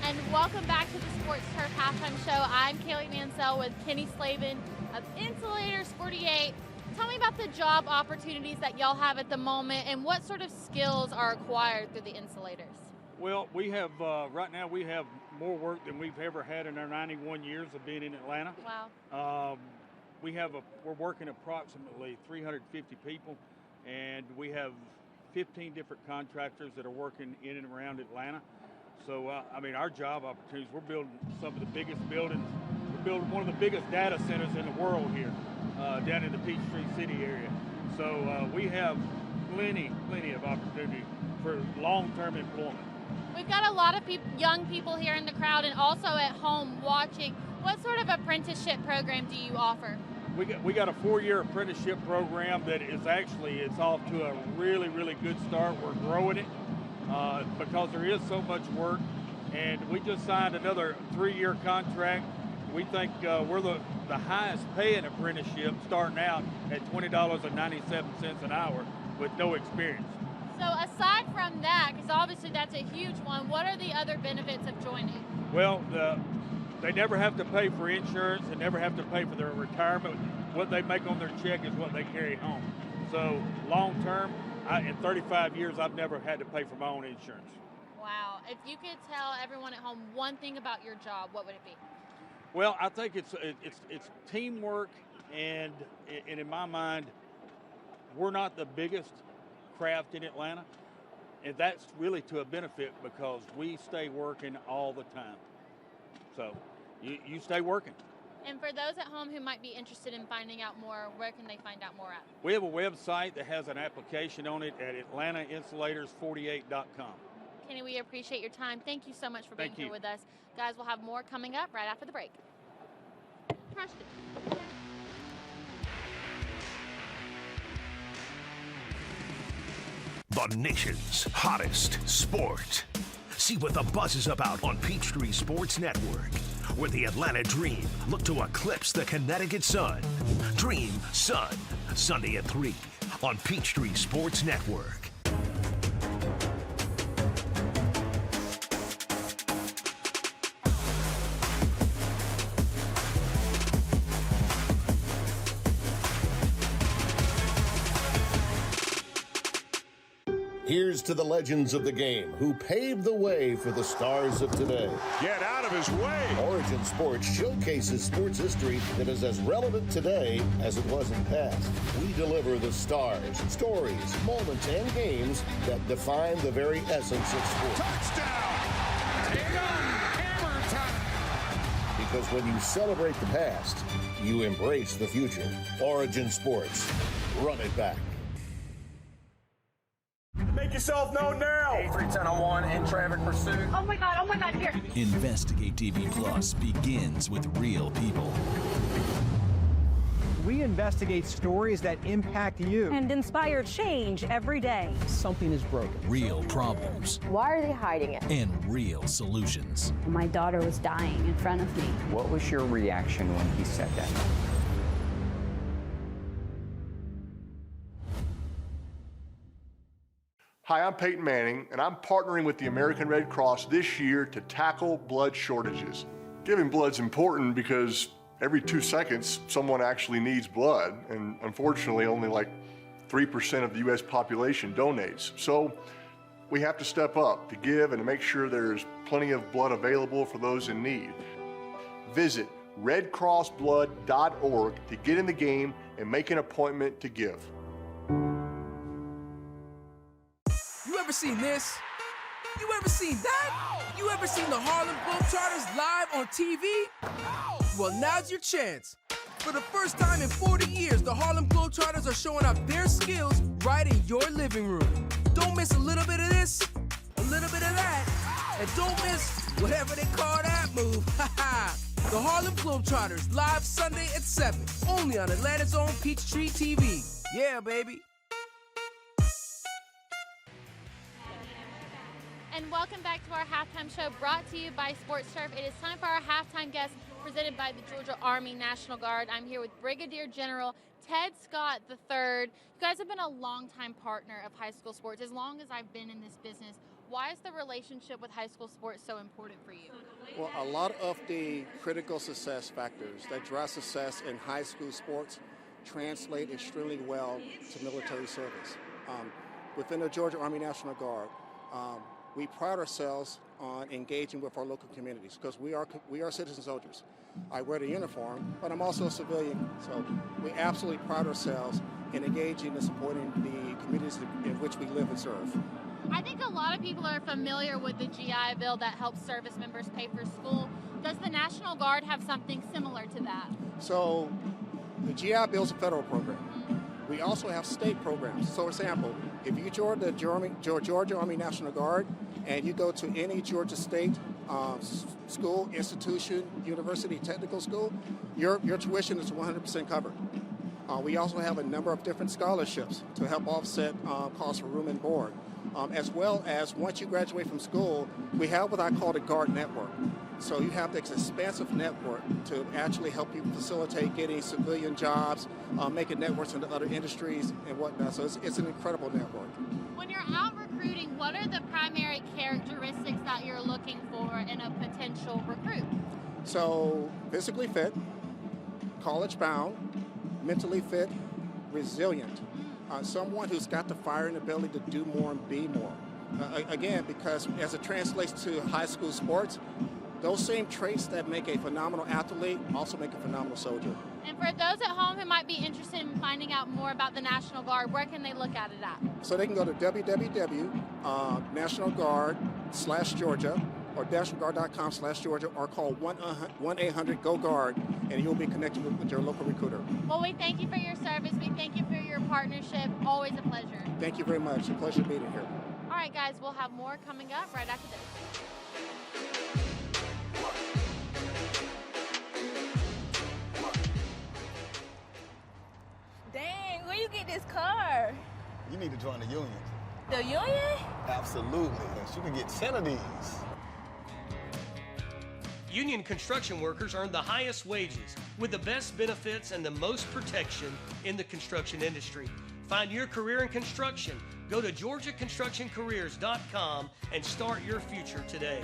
And welcome back to the Sports Turf Halftime Show. I'm Kaylee Mansell with Kenny Slavin of Insulators 48. Tell me about the job opportunities that y'all have at the moment and what sort of skills are acquired through the Insulators. Well, we have, right now we have more work than we've ever had in our 91 years of being in Atlanta. Wow. We're working approximately 350 people, and we have 15 different contractors that are working in and around Atlanta. So, our job opportunities, we're building some of the biggest buildings. We're building one of the biggest data centers in the world here. Down in the Peachtree City area. So we have plenty of opportunity for long-term employment. We've got a lot of young people here in the crowd and also at home watching. What sort of apprenticeship program do you offer? We got a 4-year apprenticeship program that is it's off to a really good start. We're growing it because there is so much work, and we just signed another 3-year contract. We think we're the highest paying apprenticeship, starting out at $20.97 an hour with no experience. So aside from that, because obviously that's a huge one, what are the other benefits of joining? Well, they never have to pay for insurance. They never have to pay for their retirement. What they make on their check is what they carry home. So long term, in 35 years, I've never had to pay for my own insurance. Wow. If you could tell everyone at home one thing about your job, what would it be? Well, I think it's teamwork, and in my mind, we're not the biggest craft in Atlanta, and that's really to a benefit because we stay working all the time. So you stay working. And for those at home who might be interested in finding out more, where can they find out more at? We have a website that has an application on it at AtlantaInsulators48.com. Kenny, we appreciate your time. Thank you so much for being here with us. Guys, we'll have more coming up right after the break. Crushed it. The nation's hottest sport. See what the buzz is about on Peachtree Sports Network, where the Atlanta Dream look to eclipse the Connecticut Sun. Dream Sun, Sunday at 3 on Peachtree Sports Network. Here's to the legends of the game who paved the way for the stars of today. Get out of his way! Origin Sports showcases sports history that is as relevant today as it was in the past. We deliver the stars, stories, moments, and games that define the very essence of sports. Touchdown! Hammer time! Because when you celebrate the past, you embrace the future. Origin Sports. Run it back. Make yourself known now. 310-1 in traffic pursuit. Oh my God, here. Investigate TV Plus begins with real people. We investigate stories that impact you and inspire change every day. Something is broken. Real problems. Why are they hiding it? And real solutions. My daughter was dying in front of me. What was your reaction when he said that? Hi, I'm Peyton Manning, and I'm partnering with the American Red Cross this year to tackle blood shortages. Giving blood's important because every 2 seconds, someone actually needs blood, and unfortunately, only like 3% of the U.S. population donates. So we have to step up to give and to make sure there's plenty of blood available for those in need. Visit redcrossblood.org to get in the game and make an appointment to give. You ever seen this? You ever seen that? You ever seen the Harlem Globetrotters live on TV? Well, now's your chance. For the first time in 40 years, the Harlem Globetrotters are showing off their skills right in your living room. Don't miss a little bit of this, a little bit of that, and don't miss whatever they call that move. The Harlem Globetrotters, live Sunday at 7, only on Atlanta's own Peachtree TV. Yeah, baby. And welcome back to our halftime show brought to you by Sports Turf. It is time for our halftime guest presented by the Georgia Army National Guard. I'm here with Brigadier General Ted Scott III. You guys have been a longtime partner of high school sports, as long as I've been in this business. Why is the relationship with high school sports so important for you? Well, a lot of the critical success factors that drive success in high school sports translate extremely well to military service. Within the Georgia Army National Guard, we pride ourselves on engaging with our local communities because we are citizen soldiers. I wear the uniform, but I'm also a civilian, so we absolutely pride ourselves in engaging and supporting the communities in which we live and serve. I think a lot of people are familiar with the GI Bill that helps service members pay for school. Does the National Guard have something similar to that? So the GI Bill is a federal program. We also have state programs. So, for example, if you join the Georgia Army National Guard and you go to any Georgia state school, institution, university, technical school, your tuition is 100% covered. We also have a number of different scholarships to help offset costs for room and board. As well as once you graduate from school, we have what I call the Guard Network. So you have this expansive network to actually help you facilitate getting civilian jobs, making networks into other industries and whatnot. So it's an incredible network. When you're out recruiting, what are the primary characteristics that you're looking for in a potential recruit? So physically fit, college bound, mentally fit, resilient. Someone who's got the fire and ability to do more and be more. Again, because as it translates to high school sports, those same traits that make a phenomenal athlete also make a phenomenal soldier. And for those at home who might be interested in finding out more about the National Guard, where can they look at it at? So they can go to www.nationalguard/Georgia or nationalguard.com/Georgia or call 1-800-GO-GUARD and you'll be connected with your local recruiter. Well, we thank you for your service. We thank you for your partnership. Always a pleasure. Thank you very much. A pleasure being here. All right, guys, we'll have more coming up right after this. Dang, where you get this car? You need to join the union. The union? Absolutely. You can get 10 of these. Union construction workers earn the highest wages with the best benefits and the most protection in the construction industry. Find your career in construction. Go to GeorgiaConstructionCareers.com and start your future today.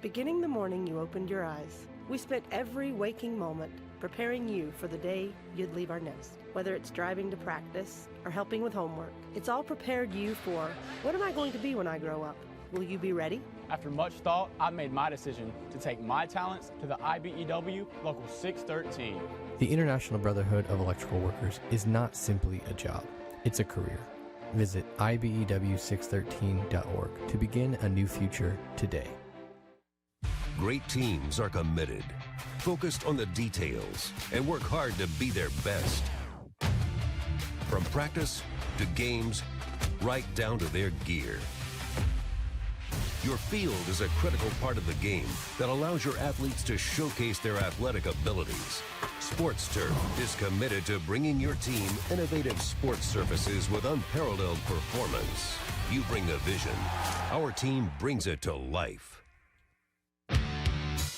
Beginning the morning you opened your eyes, we spent every waking moment preparing you for the day you'd leave our nest. Whether it's driving to practice or helping with homework, it's all prepared you for, what am I going to be when I grow up? Will you be ready? After much thought, I made my decision to take my talents to the IBEW Local 613. The International Brotherhood of Electrical Workers is not simply a job, it's a career. Visit IBEW613.org to begin a new future today. Great teams are committed, focused on the details, and work hard to be their best. From practice to games, right down to their gear. Your field is a critical part of the game that allows your athletes to showcase their athletic abilities. Sports Turf is committed to bringing your team innovative sports surfaces with unparalleled performance. You bring the vision. Our team brings it to life.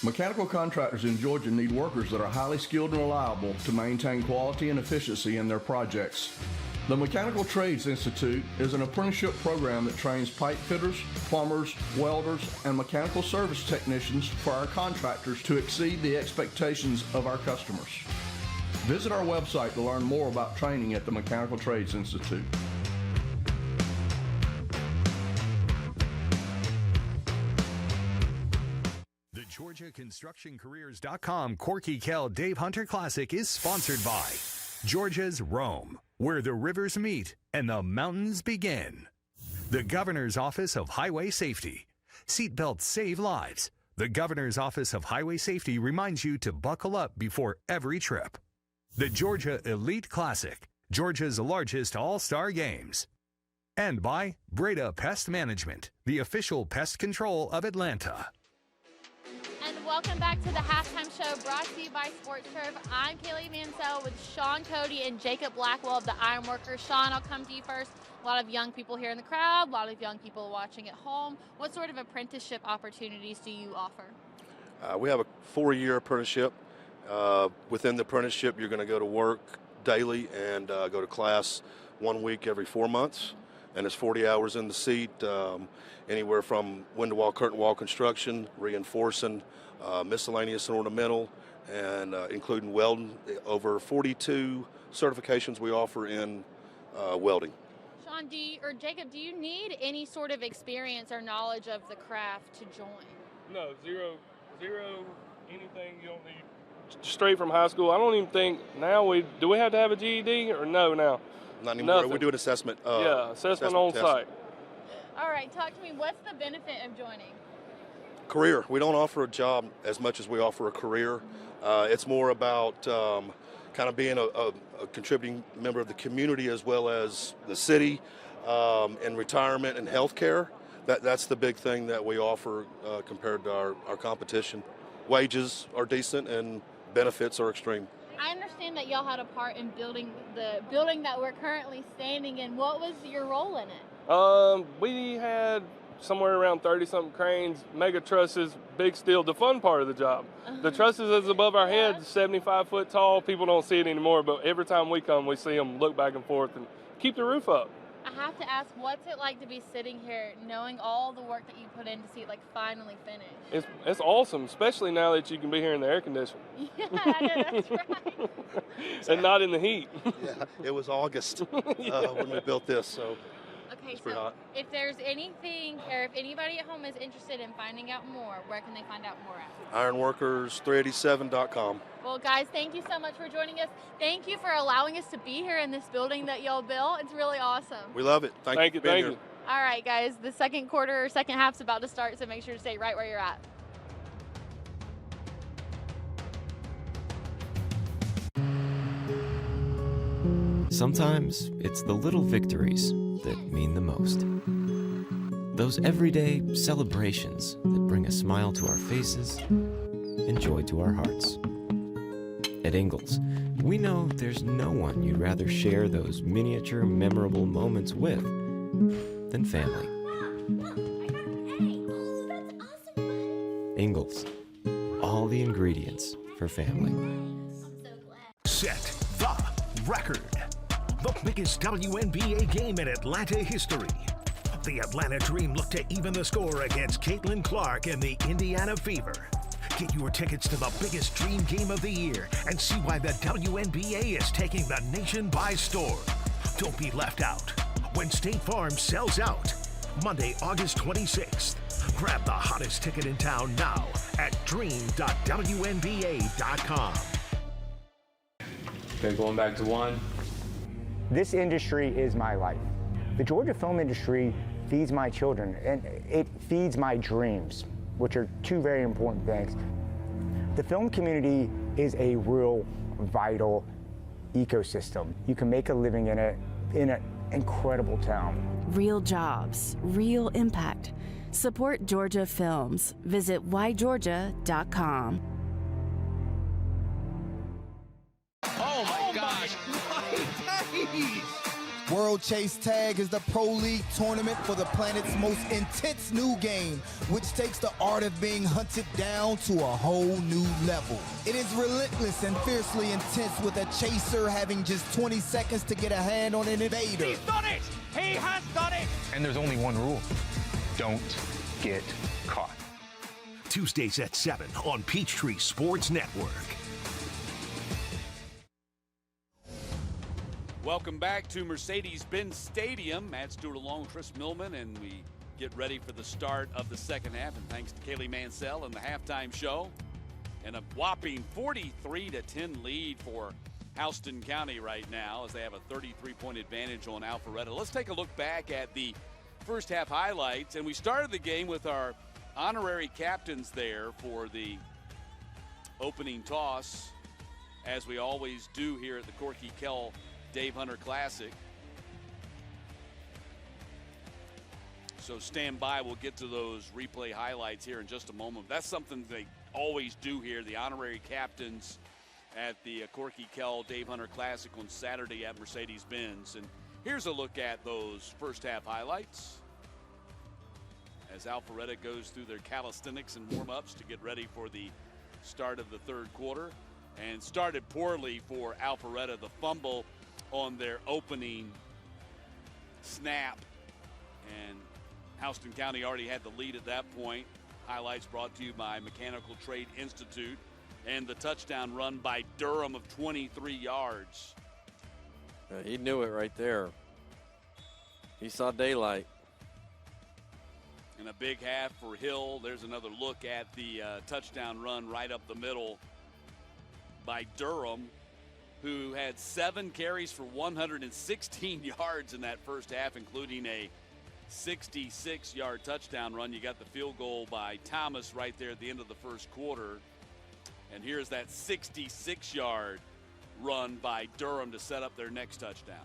Mechanical contractors in Georgia need workers that are highly skilled and reliable to maintain quality and efficiency in their projects. The Mechanical Trades Institute is an apprenticeship program that trains pipe fitters, plumbers, welders, and mechanical service technicians for our contractors to exceed the expectations of our customers. Visit our website to learn more about training at the Mechanical Trades Institute. The GeorgiaConstructionCareers.com Corky, Kell, Dave Hunter Classic is sponsored by Georgia's Rome, where the rivers meet and the mountains begin. The Governor's Office of Highway Safety. Seatbelts save lives. The Governor's Office of Highway Safety reminds you to buckle up before every trip. The Georgia Elite Classic, Georgia's largest all-star games. And by Breda Pest Management, the official pest control of Atlanta. And welcome back to the halftime show brought to you by Sports Turf. I'm Kaylee Mansell with Sean Cody and Jacob Blackwell of the Ironworkers. Sean, I'll come to you first. A lot of young people here in the crowd, a lot of young people watching at home. What sort of apprenticeship opportunities do you offer? We have a 4-year apprenticeship. Within the apprenticeship, you're going to go to work daily and go to class 1 week every 4 months. And it's 40 hours in the seat, anywhere from window-wall, curtain-wall construction, reinforcing, miscellaneous and ornamental, and including welding. Over 42 certifications we offer in welding. Sean, Jacob, do you need any sort of experience or knowledge of the craft to join? No, zero anything you don't need. Straight from high school. I don't even think now do we have to have a GED or no now? Not anymore. Nothing. We do an assessment. Assessment on test. site. All right, talk to me. What's the benefit of joining? Career. We don't offer a job as much as we offer a career. It's more about kind of being a contributing member of the community as well as the city, and retirement and health care. That's the big thing that we offer compared to our competition. Wages are decent and benefits are extreme. I understand that y'all had a part in building the building that we're currently standing in. What was your role in it? We had somewhere around 30-something cranes, mega trusses, big steel, the fun part of the job. The trusses is above our heads, 75 foot tall. People don't see it anymore, but every time we come, we see them look back and forth and keep the roof up. I have to ask, what's it like to be sitting here knowing all the work that you put in to see it like finally finished? It's awesome, especially now that you can be here in the air conditioning. Yeah, I know, that's right. And not in the heat. Yeah, it was August when we built this, so it's pretty hot. If there's anything, or if anybody at home is interested in finding out more, where can they find out more at? Ironworkers387.com. Well, guys, thank you so much for joining us. Thank you for allowing us to be here in this building that y'all built. It's really awesome. We love it. Thank you for being here. All right, guys, the second half's about to start, so make sure to stay right where you're at. Sometimes it's the little victories that mean the most. Those everyday celebrations that bring a smile to our faces and joy to our hearts. At Ingalls, we know there's no one you'd rather share those miniature memorable moments with than family. Ingalls, all the ingredients for family. Set the record. The biggest WNBA game in Atlanta history. The Atlanta Dream look to even the score against Caitlin Clark and the Indiana Fever. Get your tickets to the biggest dream game of the year and see why the WNBA is taking the nation by storm. Don't be left out when State Farm sells out. Monday, August 26th. Grab the hottest ticket in town now at dream.wnba.com. Okay, going back to one. This industry is my life. The Georgia film industry feeds my children, and it feeds my dreams, which are two very important things. The film community is a real vital ecosystem. You can make a living in it in an incredible town. Real jobs, real impact. Support Georgia Films. Visit whygeorgia.com. Oh my gosh! World Chase Tag is the Pro League tournament for the planet's most intense new game, which takes the art of being hunted down to a whole new level. It is relentless and fiercely intense, with a chaser having just 20 seconds to get a hand on an invader. He's done it! He has done it! And there's only one rule. Don't get caught. Tuesdays at 7 on Peachtree Sports Network. Welcome back to Mercedes-Benz Stadium. Matt Stewart along with Chris Millman, and we get ready for the start of the second half. And thanks to Kaylee Mansell and the halftime show. And a whopping 43-10 lead for Houston County right now, as they have a 33-point advantage on Alpharetta. Let's take a look back at the first half highlights. And we started the game with our honorary captains there for the opening toss, as we always do here at the Corky Kell Dave Hunter Classic. So stand by. We'll get to those replay highlights here in just a moment. That's something they always do here, the honorary captains at the Corky Kell Dave Hunter Classic on Saturday at Mercedes-Benz. And here's a look at those first half highlights as Alpharetta goes through their calisthenics and warm-ups to get ready for the start of the third quarter. And started poorly for Alpharetta. The fumble on their opening snap, and Houston County already had the lead at that point. Highlights brought to you by Mechanical Trade Institute, and the touchdown run by Durham of 23 yards. He knew it right there. He saw daylight. And a big half for Hill. There's another look at the touchdown run right up the middle by Durham, who had 7 carries for 116 yards in that first half, including a 66-yard touchdown run. You got the field goal by Thomas right there at the end of the first quarter. And here's that 66-yard run by Durham to set up their next touchdown.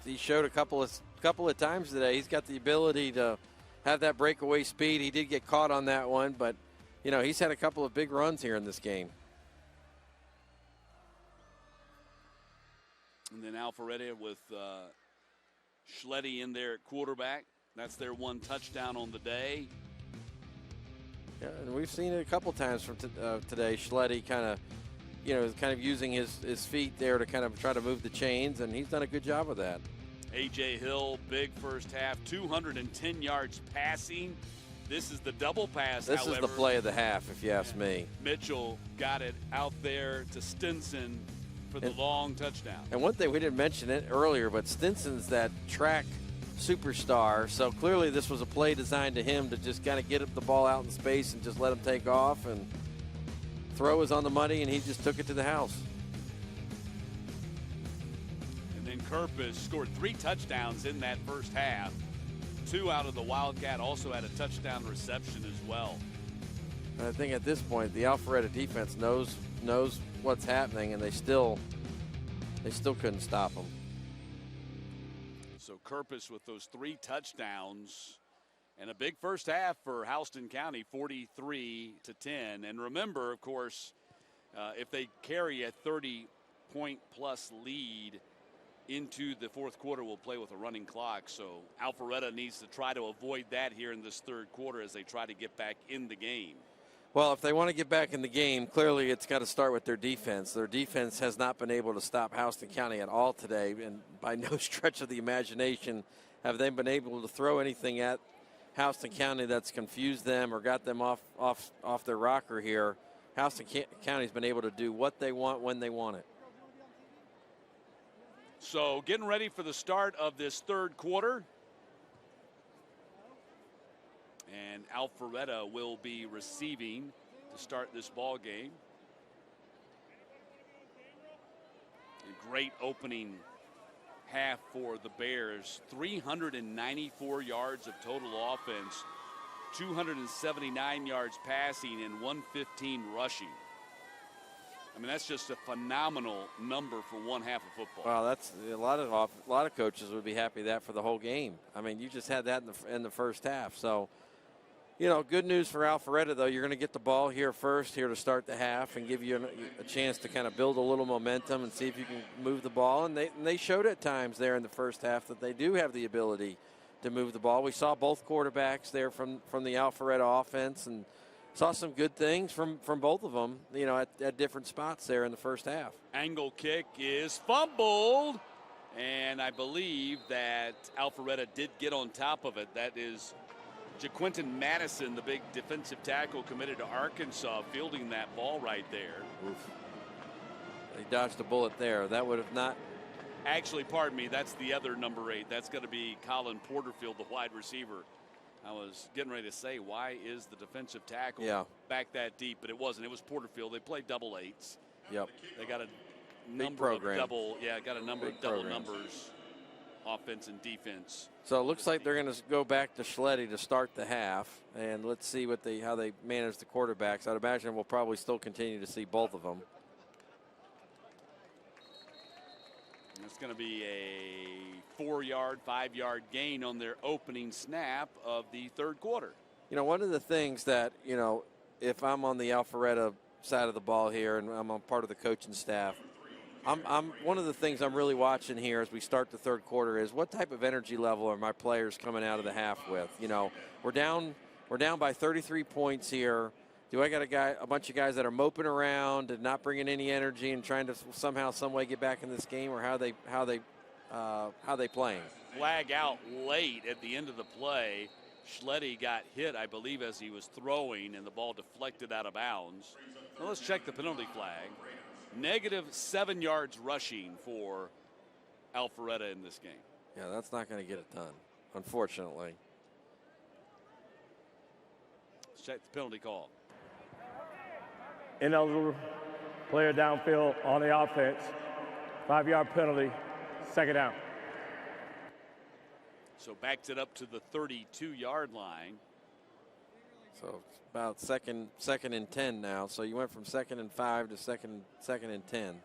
He showed a couple of times today. He's got the ability to have that breakaway speed. He did get caught on that one, but you know, he's had a couple of big runs here in this game. And then Alpharetta with Schletty in there at quarterback. That's their one touchdown on the day. Yeah, and we've seen it a couple times from today. Schletty kind of using his feet there to kind of try to move the chains, and he's done a good job of that. A.J. Hill, big first half, 210 yards passing. This is the double pass, This is the play of the half, if you ask me. Mitchell got it out there to Stinson for the long touchdown. And one thing, we didn't mention it earlier, but Stinson's that track superstar, so clearly this was a play designed to him to just kind of get the ball out in space and just let him take off, and throw was on the money, and he just took it to the house. And then Kerpis scored 3 touchdowns in that first half. 2 out of the Wildcat, also had a touchdown reception as well. And I think at this point, the Alpharetta defense knows what's happening, and they still couldn't stop them. So Kerpis with those 3 touchdowns, and a big first half for Houston County, 43-10. And remember, of course, if they carry a 30-point-plus lead into the fourth quarter, we'll play with a running clock. So Alpharetta needs to try to avoid that here in this third quarter as they try to get back in the game. Well, if they want to get back in the game, clearly it's got to start with their defense. Their defense has not been able to stop Houston County at all today, and by no stretch of the imagination have they been able to throw anything at Houston County that's confused them or got them off their rocker here. Houston County's been able to do what they want when they want it. So getting ready for the start of this third quarter. And Alpharetta will be receiving to start this ball game. A great opening half for the Bears. 394 yards of total offense, 279 yards passing, and 115 rushing. I mean, that's just a phenomenal number for one half of football. Well, that's a lot of coaches would be happy that for the whole game. I mean, you just had that in the first half. So, Good news for Alpharetta, though. You're going to get the ball here first, here to start the half, and give you a chance to kind of build a little momentum and see if you can move the ball. And they showed at times there in the first half that they do have the ability to move the ball. We saw both quarterbacks there from the Alpharetta offense and saw some good things from both of them, at different spots there in the first half. Angle kick is fumbled, and I believe that Alpharetta did get on top of it. That is JaQuinton Madison, the big defensive tackle committed to Arkansas, fielding that ball right there. Oof. They dodged a bullet there. That would have not. Actually, pardon me, that's the other number 8. That's going to be Colin Porterfield, the wide receiver. I was getting ready to say, why is the defensive tackle back that deep? But it wasn't. It was Porterfield. They played double 8s. Yep. They got a number of double. Yeah, got a number of double numbers, offense and defense. So it looks like they're going to go back to Schletty to start the half, and let's see how they manage the quarterbacks. I'd imagine we'll probably still continue to see both of them. It's going to be a 4-yard, 5-yard gain on their opening snap of the third quarter. One of the things that, if I'm on the Alpharetta side of the ball here and I'm a part of the coaching staff, I'm one of the things I'm really watching here as we start the third quarter is what type of energy level are my players coming out of the half with? We're down by 33 points here. Do I got a bunch of guys that are moping around and not bringing any energy and trying to somehow, some way get back in this game, or how they playing? Flag out late at the end of the play. Schletty got hit, I believe, as he was throwing, and the ball deflected out of bounds. Well, let's check the penalty flag. -7 yards rushing for Alpharetta in this game. Yeah, that's not going to get it done, unfortunately. Let's check the penalty call. Ineligible player downfield on the offense. 5-yard penalty, second down. So backs it up to the 32-yard line. So it's about second and 10 now. So you went from 2nd and 5 to second and 10.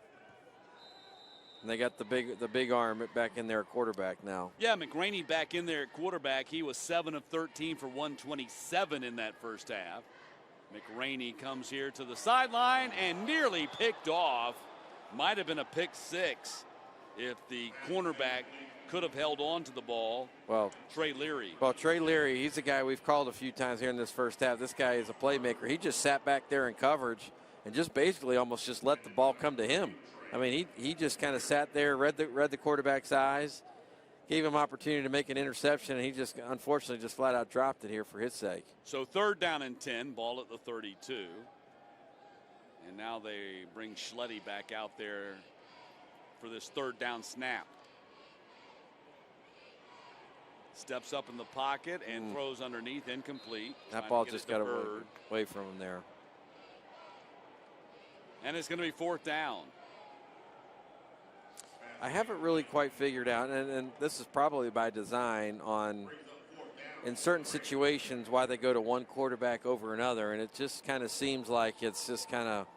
And they got the big arm back in there at quarterback now. Yeah, McRaney back in there at quarterback. He was 7 of 13 for 127 in that first half. McRaney comes here to the sideline and nearly picked off. Might have been a pick 6 if the cornerback could have held on to the ball. Well, Trey Leary. Well, Trey Leary, he's a guy we've called a few times here in this first half. This guy is a playmaker. He just sat back there in coverage and just basically almost just let the ball come to him. I mean, he just kind of sat there, read the quarterback's eyes, gave him opportunity to make an interception, and he just unfortunately just flat out dropped it here for his sake. So 3rd down and 10, ball at the 32. And now they bring Schletty back out there for this 3rd down snap. Steps up in the pocket and throws underneath, incomplete. That ball just got away from him there. And it's going to be 4th down. I haven't really quite figured out, and this is probably by design, in certain situations why they go to one quarterback over another, and it just kind of seems like it's just kind of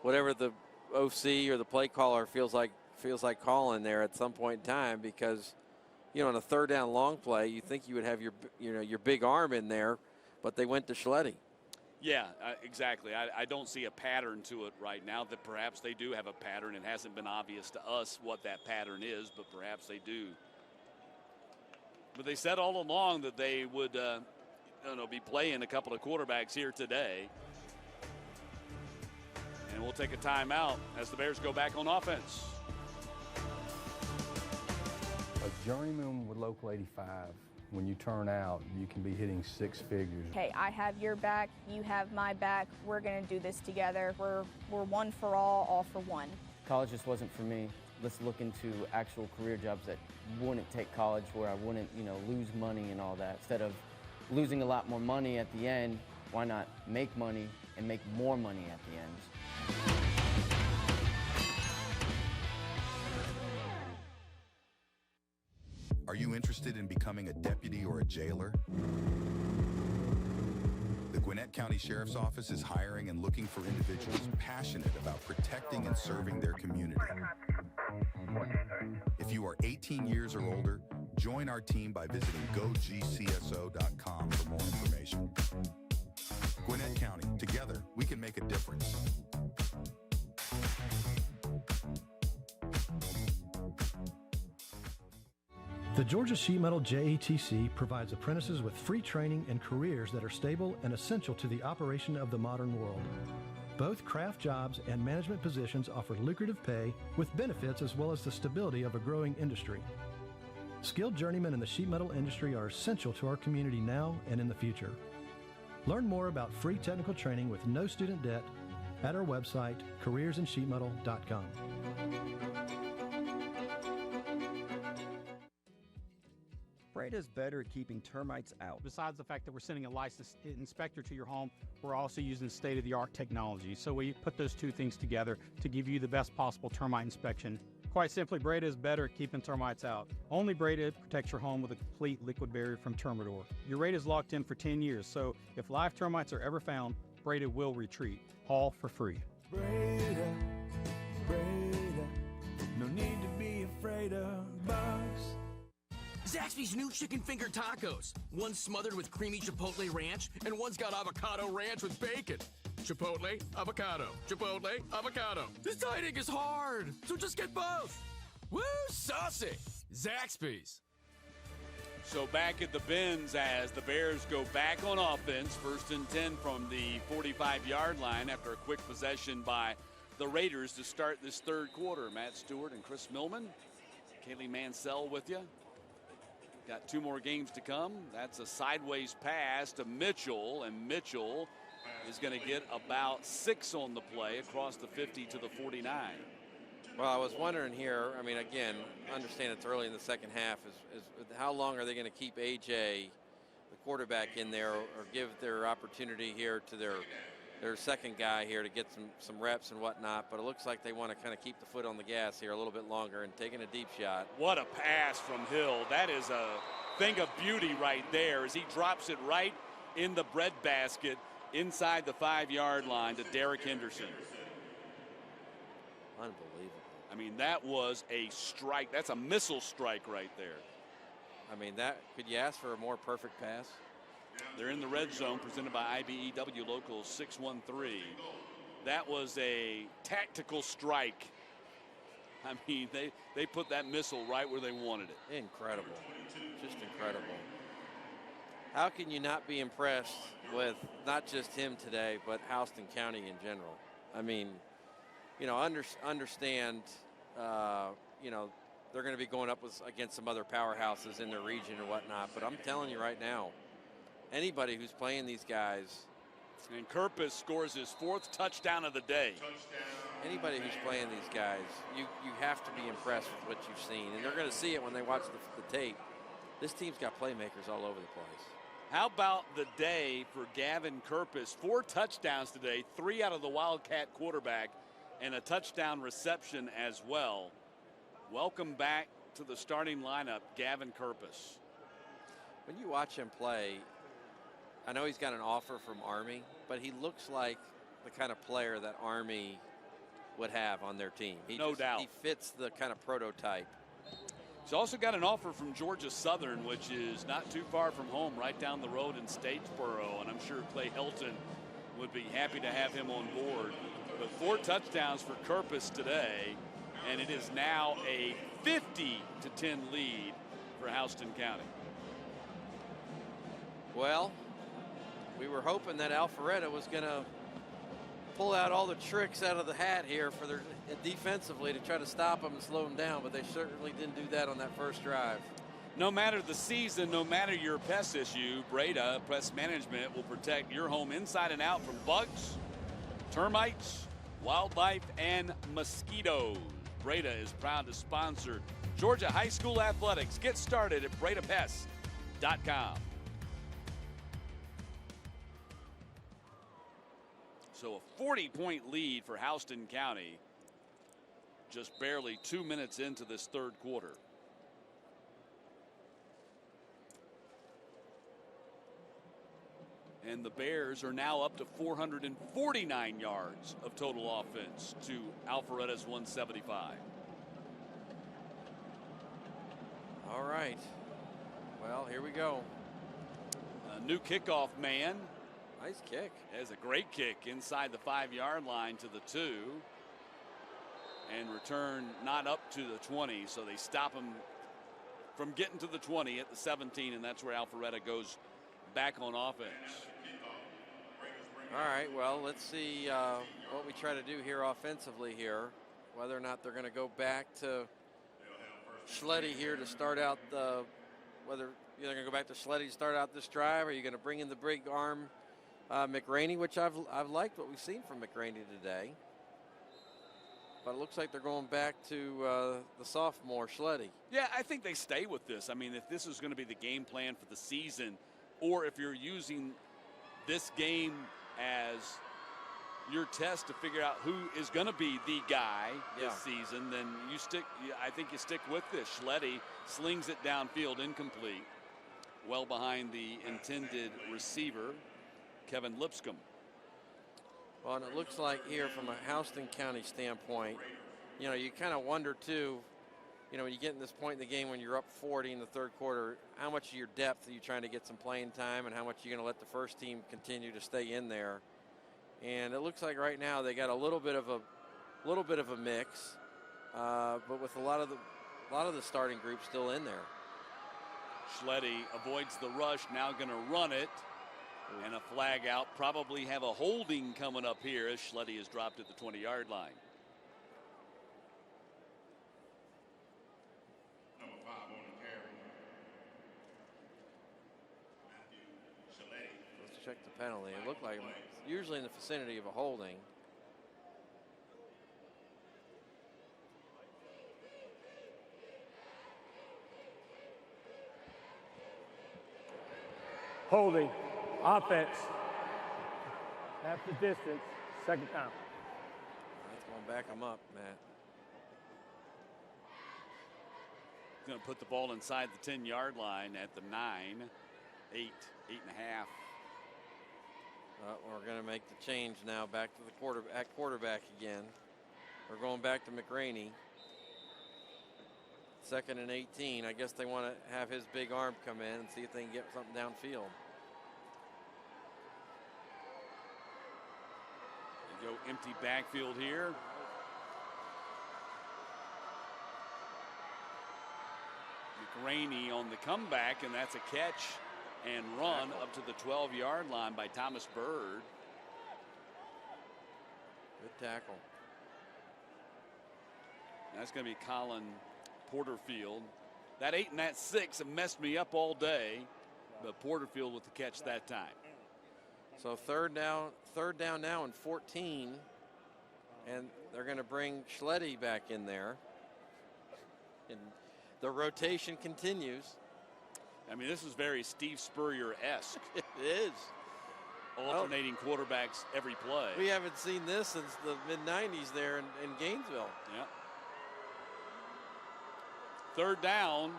whatever the OC or the play caller feels like calling there at some point in time, because on a 3rd down long play, you think you would have your big arm in there, but they went to Schletty. Yeah, exactly. I don't see a pattern to it right now. That perhaps they do have a pattern. It hasn't been obvious to us what that pattern is, but perhaps they do. But they said all along that they would be playing a couple of quarterbacks here today. And we'll take a timeout as the Bears go back on offense. A journeyman with Local 85, when you turn out, you can be hitting 6 figures. Hey, I have your back, you have my back. We're going to do this together. We're one for all for one. College just wasn't for me. Let's look into actual career jobs that wouldn't take college, where I wouldn't, lose money and all that. Instead of losing a lot more money at the end, why not make money and make more money at the end? Are you interested in becoming a deputy or a jailer? The Gwinnett County Sheriff's Office is hiring and looking for individuals passionate about protecting and serving their community. If you are 18 years or older, Join our team by visiting gogcso.com for more information. Gwinnett County, together, we can make a difference. The Georgia Sheet Metal JETC provides apprentices with free training and careers that are stable and essential to the operation of the modern world. Both craft jobs and management positions offer lucrative pay with benefits as well as the stability of a growing industry. Skilled journeymen in the sheet metal industry are essential to our community now and in the future. Learn more about free technical training with no student debt at our website, careersinsheetmetal.com. Breda's better at keeping termites out. Besides the fact that we're sending a licensed inspector to your home, we're also using state-of-the-art technology. So we put those two things together to give you the best possible termite inspection. Quite simply, Breda is better at keeping termites out. Only Breda protects your home with a complete liquid barrier from Termidor. Your rate is locked in for 10 years, so if live termites are ever found, Breda will retreat, all for free. Breda, Breda, no need to be afraid of bugs. Zaxby's new chicken finger tacos. One's smothered with creamy chipotle ranch, and one's got avocado ranch with bacon. Chipotle, avocado, chipotle, avocado. Deciding is hard, so just get both. Woo, saucy. Zaxby's. So back at the Benz as the Bears go back on offense. 1st and 10 from the 45-yard line after a quick possession by the Raiders to start this third quarter. Matt Stewart and Chris Millman. Kaylee Mansell with you. Got 2 more games to come. That's a sideways pass to Mitchell, and Mitchell is going to get about 6 on the play across the 50 to the 49. Well, I was wondering here, I mean, again, understand it's early in the second half, is how long are they going to keep AJ, the quarterback, in there, or give their opportunity here to their second guy here to get some reps and whatnot. But it looks like they want to kind of keep the foot on the gas here a little bit longer and taking a deep shot. What a pass from Hill. That is a thing of beauty right there as he drops it right in the breadbasket inside the 5-yard line to Derek Henderson. Unbelievable. I mean, that was a strike. That's a missile strike right there. I mean, that could you ask for a more perfect pass? They're in the red zone presented by IBEW Local 613. That was a tactical strike. I mean, they put that missile right where they wanted it. Incredible. Just incredible. How can you not be impressed with not just him today, but Houston County in general? I mean, you know, understand, you know, they're going to be going up against some other powerhouses in their region or whatnot. But I'm telling you right now, anybody who's playing these guys. And Kerpis scores his 4th touchdown of the day. Anybody who's playing these guys, you have to be impressed with what you've seen. And they're going to see it when they watch the tape. This team's got playmakers all over the place. How about the day for Gavin Kerpis? 4 touchdowns today, 3 out of the Wildcat quarterback, and a touchdown reception as well. Welcome back to the starting lineup, Gavin Kerpis. When you watch him play, I know he's got an offer from Army, but he looks like the kind of player that Army would have on their team. No doubt. He fits the kind of prototype. He's also got an offer from Georgia Southern, which is not too far from home, right down the road in Statesboro, and I'm sure Clay Helton would be happy to have him on board. But 4 touchdowns for Kerpis today, and it is now a 50-10 lead for Houston County. Well, we were hoping that Alpharetta was going to pull out all the tricks out of the hat here for their defensively to try to stop them and slow them down, but they certainly didn't do that on that first drive. No matter the season, no matter your pest issue, Breda Pest Management will protect your home inside and out from bugs, termites, wildlife, and mosquitoes. Breda is proud to sponsor Georgia High School Athletics. Get started at BredaPest.com. So a 40-point lead for Houston County, just barely 2 minutes into this third quarter. And the Bears are now up to 449 yards of total offense to Alpharetta's 175. All right. Well, here we go. A new kickoff man. Nice kick. Has a great kick inside the 5-yard line to the 2. And return not up to the 20, so they stop him from getting to the 20 at the 17, and that's where Alpharetta goes back on offense. All right, well, let's see what we try to do here offensively here, whether or not they're going to go back to Schletty here to start out whether you're going to go back to Schletty to start out this drive, or are you going to bring in the big arm McRaney, which I've liked what we've seen from McRaney today. But it looks like they're going back to the sophomore Schletty. Yeah, I think they stay with this. I mean, if this is going to be the game plan for the season, or if you're using this game as your test to figure out who is going to be the guy this season, then I think you stick with this. Schletty slings it downfield, incomplete, well behind the intended receiver, Kevin Lipscomb. Well, and it looks like here from a Houston County standpoint, you kind of wonder too, when you get in this point in the game when you're up 40 in the third quarter, how much of your depth are you trying to get some playing time, and how much are you going to let the first team continue to stay in there? And it looks like right now they got a little bit of a mix, but with a lot of the starting group still in there. Schletty avoids the rush, now going to run it. And a flag out, probably have a holding coming up here as Schletty is dropped at the 20-yard line. Number 5 on the carry. Let's check the penalty. It looked like it's usually in the vicinity of a holding. Holding. Offense. Half the distance. Second down. That's going to back him up, Matt. Going to put the ball inside the 10-yard line at the 9, 8.5. We're going to make the change now back to the quarterback again. We're going back to McRaney. 2nd and 18. I guess they want to have his big arm come in and see if they can get something downfield. Go empty backfield here. McRaney on the comeback, and that's a catch and run up to the 12-yard line by Thomas Bird. Good tackle. That's going to be Colin Porterfield. That 8 and that 6 have messed me up all day, but Porterfield with the catch that time. So third down now and 14, and they're going to bring Schletty back in there. And the rotation continues. I mean, this is very Steve Spurrier-esque. It is. Alternating quarterbacks every play. We haven't seen this since the mid-90s there in Gainesville. Yeah. Third down.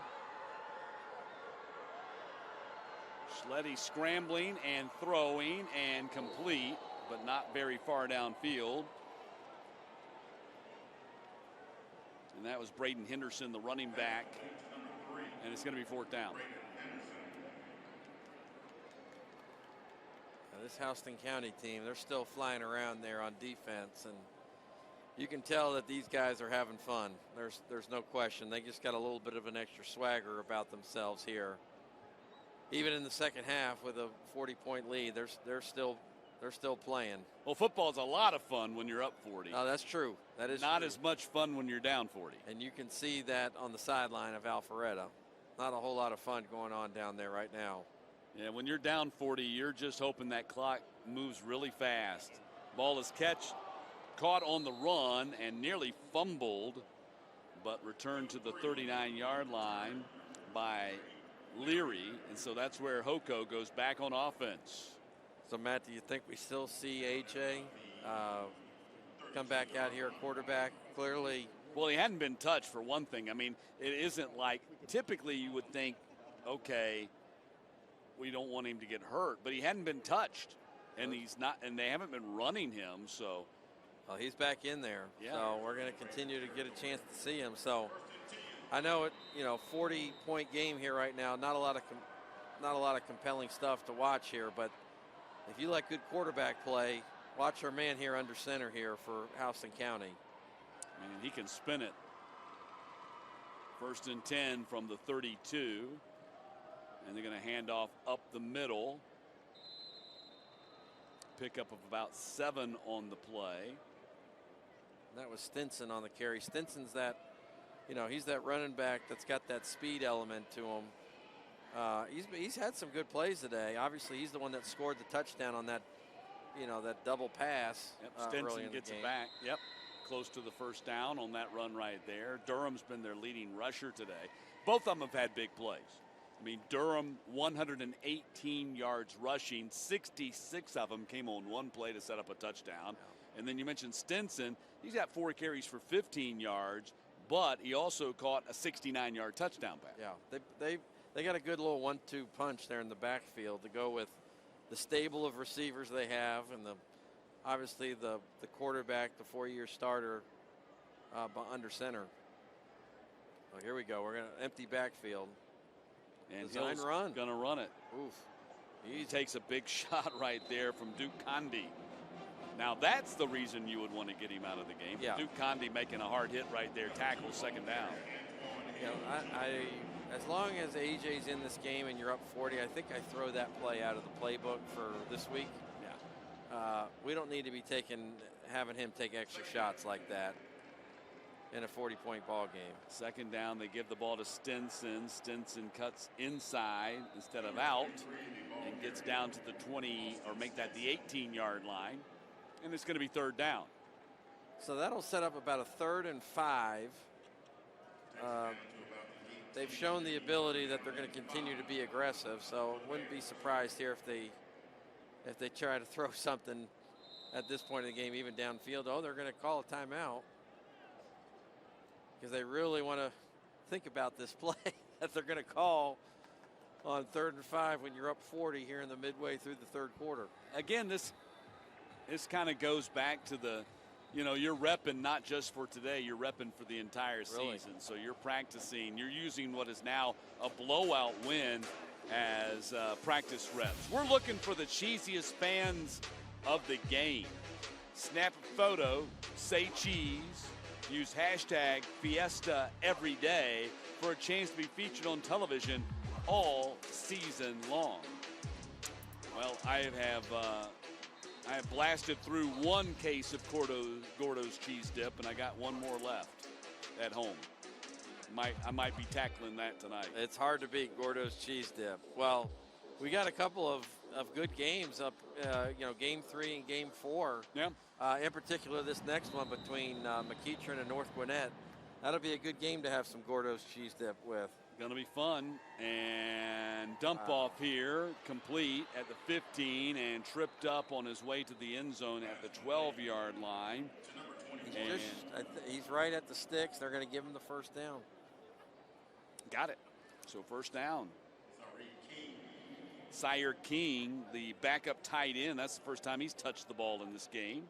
Schletty scrambling and throwing and complete, but not very far downfield. And that was Braden Henderson, the running back. And it's going to be 4th down. Now this Houston County team, they're still flying around there on defense, and you can tell that these guys are having fun. There's no question. They just got a little bit of an extra swagger about themselves here. Even in the second half with a 40-point lead, they're still playing. Well, football's a lot of fun when you're up 40. No, that's true. That is not true. as much fun when you're down 40. And you can see that on the sideline of Alpharetta. Not a whole lot of fun going on down there right now. Yeah, when you're down 40, you're just hoping that clock moves really fast. Ball is caught on the run and nearly fumbled, but returned to the 39-yard line by Leary, and so that's where Hoko goes back on offense. So, Matt, do you think we still see AJ come back out here at quarterback? Clearly. Well, he hadn't been touched for one thing. I mean, it isn't like typically you would think, okay, we don't want him to get hurt, but he hadn't been touched, and he's not, and they haven't been running him, so. Well, he's back in there, so we're going to continue to get a chance to see him. So I know it. 40-point game here right now. Not a lot of compelling stuff to watch here. But if you like good quarterback play, watch our man here under center here for Houston County. And he can spin it. 1st and 10 from the 32. And they're going to hand off up the middle. Pickup of about 7 on the play. That was Stinson on the carry. Stinson's that, he's that running back that's got that speed element to him. He's had some good plays today. Obviously, he's the one that scored the touchdown on that, that double pass. Yep, Stinson gets it back. Yep, close to the first down on that run right there. Durham's been their leading rusher today. Both of them have had big plays. I mean, Durham 118 yards rushing, 66 of them came on one play to set up a touchdown. And then you mentioned Stinson. He's got 4 carries for 15 yards, but he also caught a 69-yard touchdown pass. Yeah, they got a good little 1-2 punch there in the backfield to go with the stable of receivers they have, and obviously the quarterback, the 4-year starter under center. Well, here we go. We're going to empty backfield. And Design Hill's run. Gonna run it. Oof. He takes a big shot right there from Duke Condi. Now that's the reason you would want to get him out of the game. Yeah. Duke Condi making a hard hit right there, tackle, 2nd down. As long as AJ's in this game and you're up 40, I think I throw that play out of the playbook for this week. Yeah. We don't need to be having him take extra shots like that in a 40-point ball game. 2nd down, they give the ball to Stinson. Stinson cuts inside instead of out and gets down to the 20, or make that the 18-yard line. And it's going to be 3rd down. So that'll set up about a 3rd and 5. They've shown the ability that they're going to continue to be aggressive, so wouldn't be surprised here if they try to throw something at this point in the game, even downfield. Oh, they're going to call a timeout because they really want to think about this play that they're going to call on 3rd and 5 when you're up 40 here in the midway through the 3rd quarter. Again, this kind of goes back to the, you're repping not just for today, you're repping for the entire season. So you're practicing, you're using what is now a blowout win as practice reps. We're looking for the cheesiest fans of the game. Snap a photo, say cheese, use hashtag Fiesta every day for a chance to be featured on television all season long. Well, I have blasted through 1 case of Gordo's cheese dip, and I got 1 more left at home. I might be tackling that tonight. It's hard to beat Gordo's cheese dip. Well, we got a couple of good games up, game 3 and game 4. Yeah. In particular, this next one between McEachern and North Gwinnett. That'll be a good game to have some Gordo's cheese dip with. Going to be fun. And dump off here, complete at the 15, and tripped up on his way to the end zone at the 12-yard line. He's right at the sticks. They're going to give him the 1st down. Got it. So 1st down. Sire King, the backup tight end. That's the first time he's touched the ball in this game.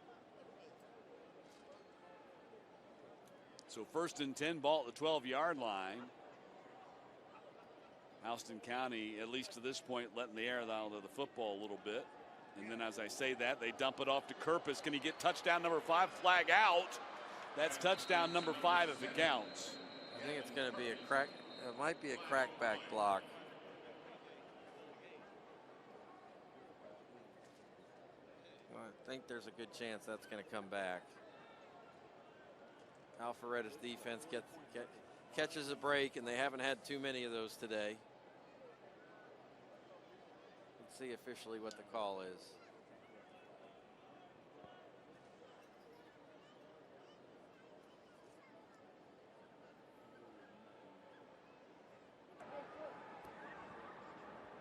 So 1st and 10, ball at the 12-yard line. Houston County, at least to this point, letting the air out of the football a little bit. And then as I say that, they dump it off to Kerpus. Can he get touchdown number 5? Flag out. That's touchdown number 5 if it counts. I think it's going to be a crack. It might be a crackback block. Well, I think there's a good chance that's going to come back. Alpharetta's defense catches a break, and they haven't had too many of those today. Let's see officially what the call is.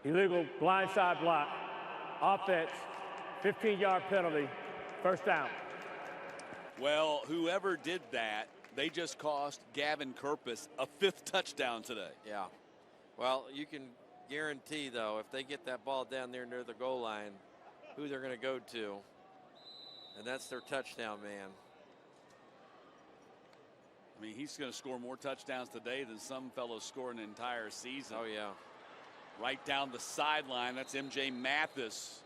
Illegal blindside block. Offense, 15-yard penalty, 1st down. Well, whoever did that, they just cost Gavin Kerpus a 5th touchdown today. Yeah. Well, you can guarantee, though, if they get that ball down there near the goal line, who they're going to go to. And that's their touchdown man. I mean, he's going to score more touchdowns today than some fellows score an entire season. Oh, yeah. Right down the sideline. That's MJ Mathis.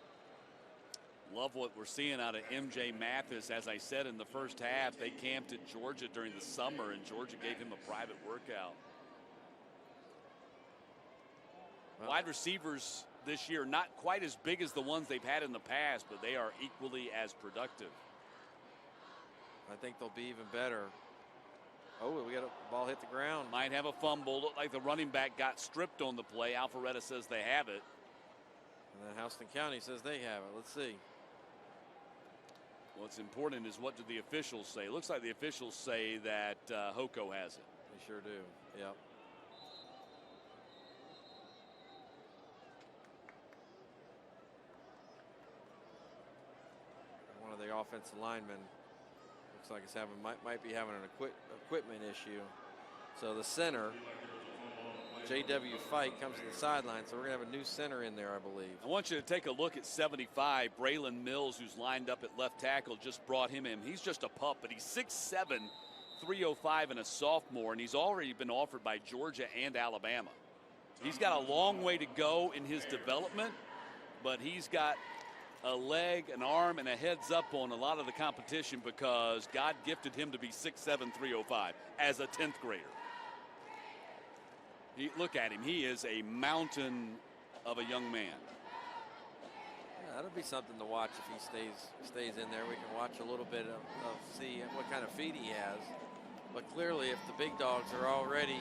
Love what we're seeing out of MJ Mathis. As I said in the first half, they camped at Georgia during the summer, and Georgia gave him a private workout. Well, wide receivers this year, not quite as big as the ones they've had in the past, but they are equally as productive. I think they'll be even better. Oh, we got a ball hit the ground. Might have a fumble. Looked like the running back got stripped on the play. Alpharetta says they have it. And then Houston County says they have it. Let's see. What's important is what do the officials say. It looks like the officials say that Hoko has it. They sure do. Yep. One of the offensive linemen looks like it's might be having an equipment issue. So the center, J.W. Fike, comes to the sideline, so we're going to have a new center in there, I believe. I want you to take a look at 75. Braylon Mills, who's lined up at left tackle, just brought him in. He's just a pup, but he's 6'7", 305 and a sophomore, and he's already been offered by Georgia and Alabama. He's got a long way to go in his development, but he's got a leg, an arm, and a heads up on a lot of the competition because God gifted him to be 6'7", 305 as a 10th grader. Look at him. He is a mountain of a young man. Yeah, that'll be something to watch if he stays in there. We can watch a little bit of see what kind of feet he has. But clearly, if the big dogs are already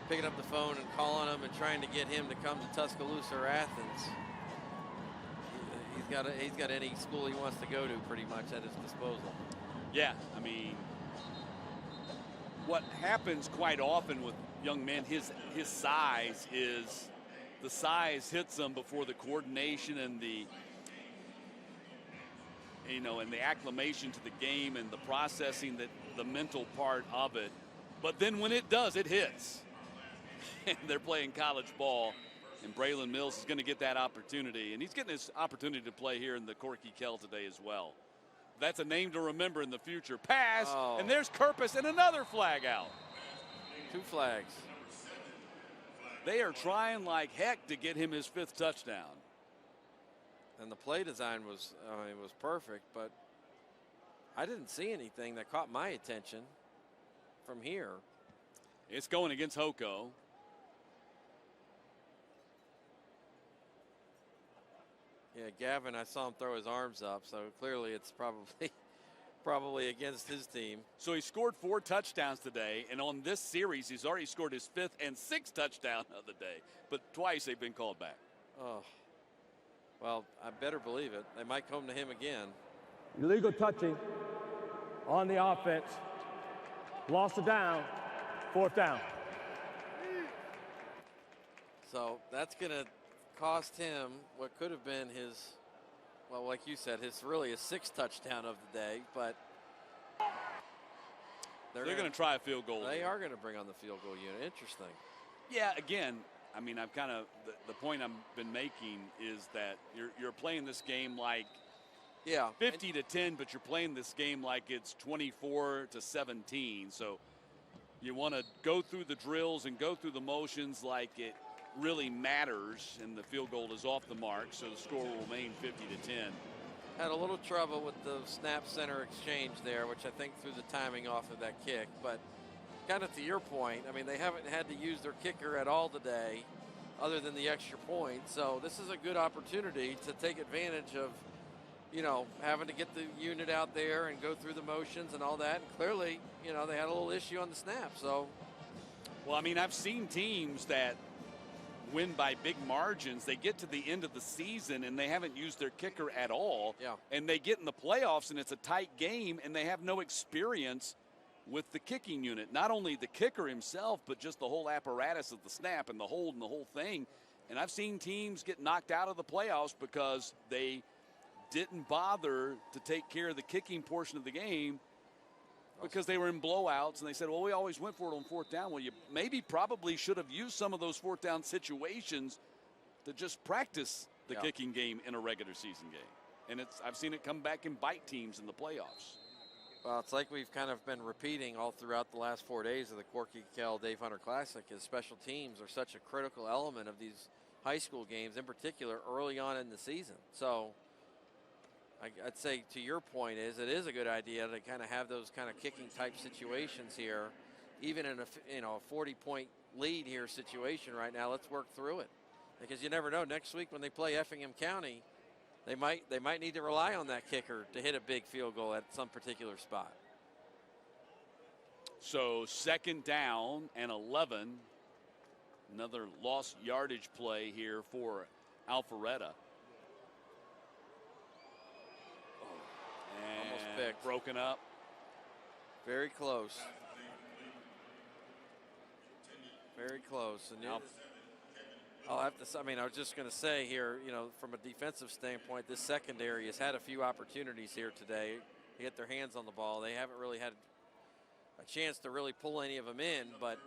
picking up the phone and calling him and trying to get him to come to Tuscaloosa or Athens, he's got any school he wants to go to pretty much at his disposal. Yeah, I mean, what happens quite often with young men, his size is the size hits them before the coordination and the and the acclimation to the game and the processing, that the mental part of it. But then when it does, it hits. And they're playing college ball, and Braylon Mills is going to get that opportunity, and he's getting his opportunity to play here in the Corky Kell today as well. That's a name to remember in the future. Pass, and there's Kirpus and another flag out. 2 flags. They are trying like heck to get him his 5th touchdown. And the play design was perfect, but I didn't see anything that caught my attention from here. It's going against Hoko. Yeah, Gavin, I saw him throw his arms up, so clearly it's probably against his team. So he scored 4 touchdowns today, and on this series, he's already scored his 5th and 6th touchdown of the day. But twice they've been called back. Oh, well, I better believe it. They might come to him again. Illegal touching on the offense. Lost it down. 4th down. So that's going to cost him what could have been his, well, like you said, his 6th touchdown of the day, but they're going to try a field goal. They are going to bring on the field goal unit. Interesting. Yeah, again, I mean, I've kind of, the point I've been making is that you're playing this game like 50-10, but you're playing this game like it's 24-17. So you want to go through the drills and go through the motions like it really matters, and the field goal is off the mark, so the score will remain 50-10. Had a little trouble with the snap center exchange there, which I think threw the timing off of that kick. But kind of to your point, I mean, they haven't had to use their kicker at all today other than the extra point. So this is a good opportunity to take advantage of, having to get the unit out there and go through the motions and all that. And clearly, they had a little issue on the snap. So, well, I mean, I've seen teams that win by big margins. They get to the end of the season and they haven't used their kicker at all. Yeah. And they get in the playoffs and it's a tight game and they have no experience with the kicking unit. Not only the kicker himself, but just the whole apparatus of the snap and the hold and the whole thing. And I've seen teams get knocked out of the playoffs because they didn't bother to take care of the kicking portion of the game because they were in blowouts, and they said, well, we always went for it on 4th down. Well, you probably should have used some of those 4th down situations to just practice the kicking game in a regular season game. And I've seen it come back and bite teams in the playoffs. Well, it's like we've kind of been repeating all throughout the last 4 days of the Corky Kell Dave Hunter Classic, is special teams are such a critical element of these high school games, in particular early on in the season. So I'd say, to your point, it is a good idea to kind of have those kind of kicking type situations here, even in a 40-point lead here situation right now. Let's work through it, because you never know. Next week when they play Effingham County, they might need to rely on that kicker to hit a big field goal at some particular spot. So 2nd down and 11. Another lost yardage play here for Alpharetta. And almost picked. Broken up. Very close. Very close. And I'll have to. I mean, I was just going to say here, from a defensive standpoint, this secondary has had a few opportunities here today to get their hands on the ball. They haven't really had a chance to really pull any of them in, but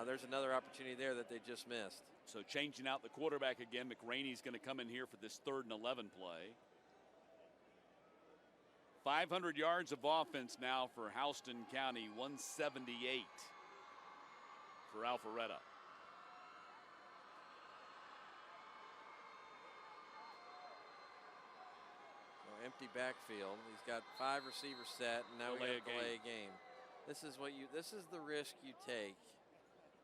there's another opportunity there that they just missed. So changing out the quarterback again, McRaney's going to come in here for this 3rd and 11 play. 500 yards of offense now for Houston County, 178 for Alpharetta. Empty backfield. He's got 5 receivers set, and now we got to delay a game. This is the risk you take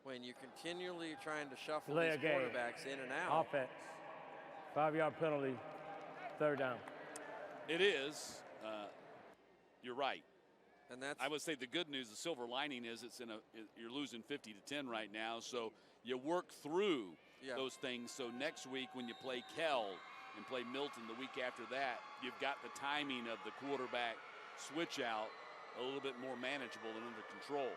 when you're continually trying to shuffle these quarterbacks in and out. Offense. 5-yard penalty. 3rd down. It is. You're right. And that's, I would say the good news, the silver lining is you're losing 50-10 right now, so you work through those things. So next week when you play Kell and play Milton the week after that, you've got the timing of the quarterback switch out a little bit more manageable and under control.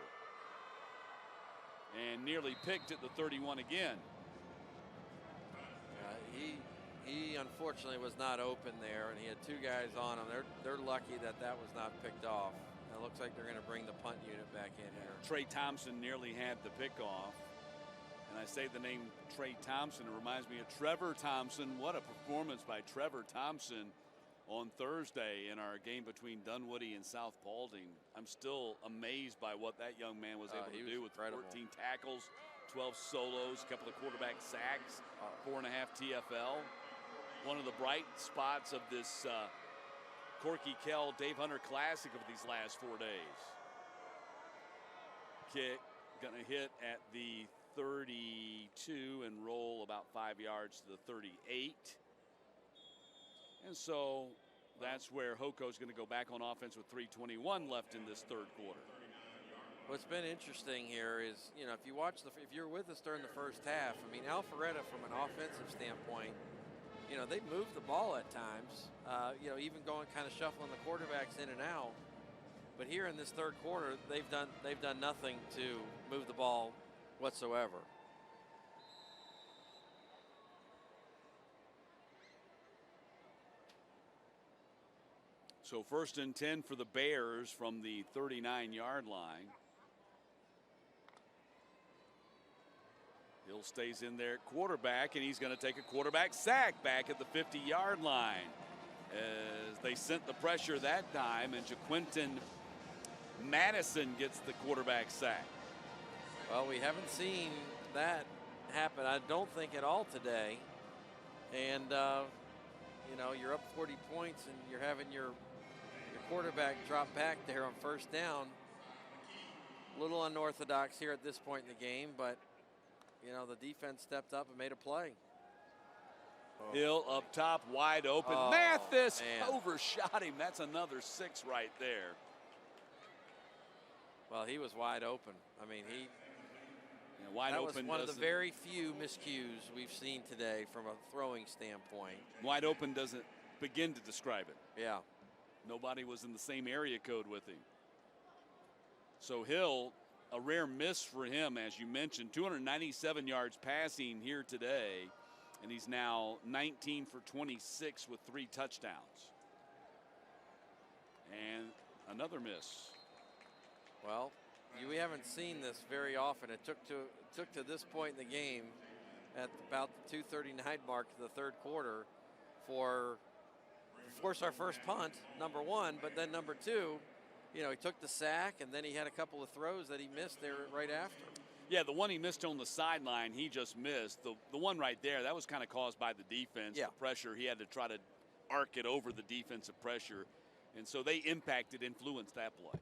And nearly picked at the 31 again. He unfortunately was not open there, and he had 2 guys on him. They're lucky that was not picked off. And it looks like they're going to bring the punt unit back in here. Trey Thompson nearly had the pickoff. And I say the name Trey Thompson, it reminds me of Trevor Thompson. What a performance by Trevor Thompson on Thursday in our game between Dunwoody and South Paulding. I'm still amazed by what that young man was able to do with incredible. 14 tackles, 12 solos, a couple of quarterback sacks, 4.5 TFL. One of the bright spots of this Corky Kell Dave Hunter Classic of these last 4 days. Kick gonna hit at the 32 and roll about 5 yards to the 38. And so that's where Hoko's going to go back on offense with 3:21 left in this 3rd quarter. What's been interesting here is, if you're with us during the first half, I mean, Alpharetta from an offensive standpoint, they move the ball at times, even going kind of shuffling the quarterbacks in and out. But here in this 3rd quarter, they've done nothing to move the ball whatsoever. So 1st and 10 for the Bears from the 39-yard line. Hill stays in there at quarterback, and he's going to take a quarterback sack back at the 50-yard line. As they sent the pressure that time, and JaQuinton Madison gets the quarterback sack. Well, we haven't seen that happen, I don't think, at all today. And, you're up 40 points, and you're having your quarterback drop back there on 1st down. A little unorthodox here at this point in the game, but, the defense stepped up and made a play. Hill up top, wide open. Mathis overshot him. That's another 6 right there. Well, he was wide open. I mean, wide that open was one of the very few miscues we've seen today from a throwing standpoint. Wide open doesn't begin to describe it. Yeah. Nobody was in the same area code with him. So Hill, a rare miss for him, as you mentioned, 297 yards passing here today, and he's now 19 for 26 with 3 touchdowns. And another miss. Well, we haven't seen this very often. It took to this point in the game, at about the 2:39 mark of the 3rd quarter, to force our first punt, number 1, but then number 2, he took the sack, and then he had a couple of throws that he missed there right after. Yeah, the one he missed on the sideline, he just missed. The one right there, that was kind of caused by the defense, the pressure. He had to try to arc it over the defensive pressure. And so they influenced that play.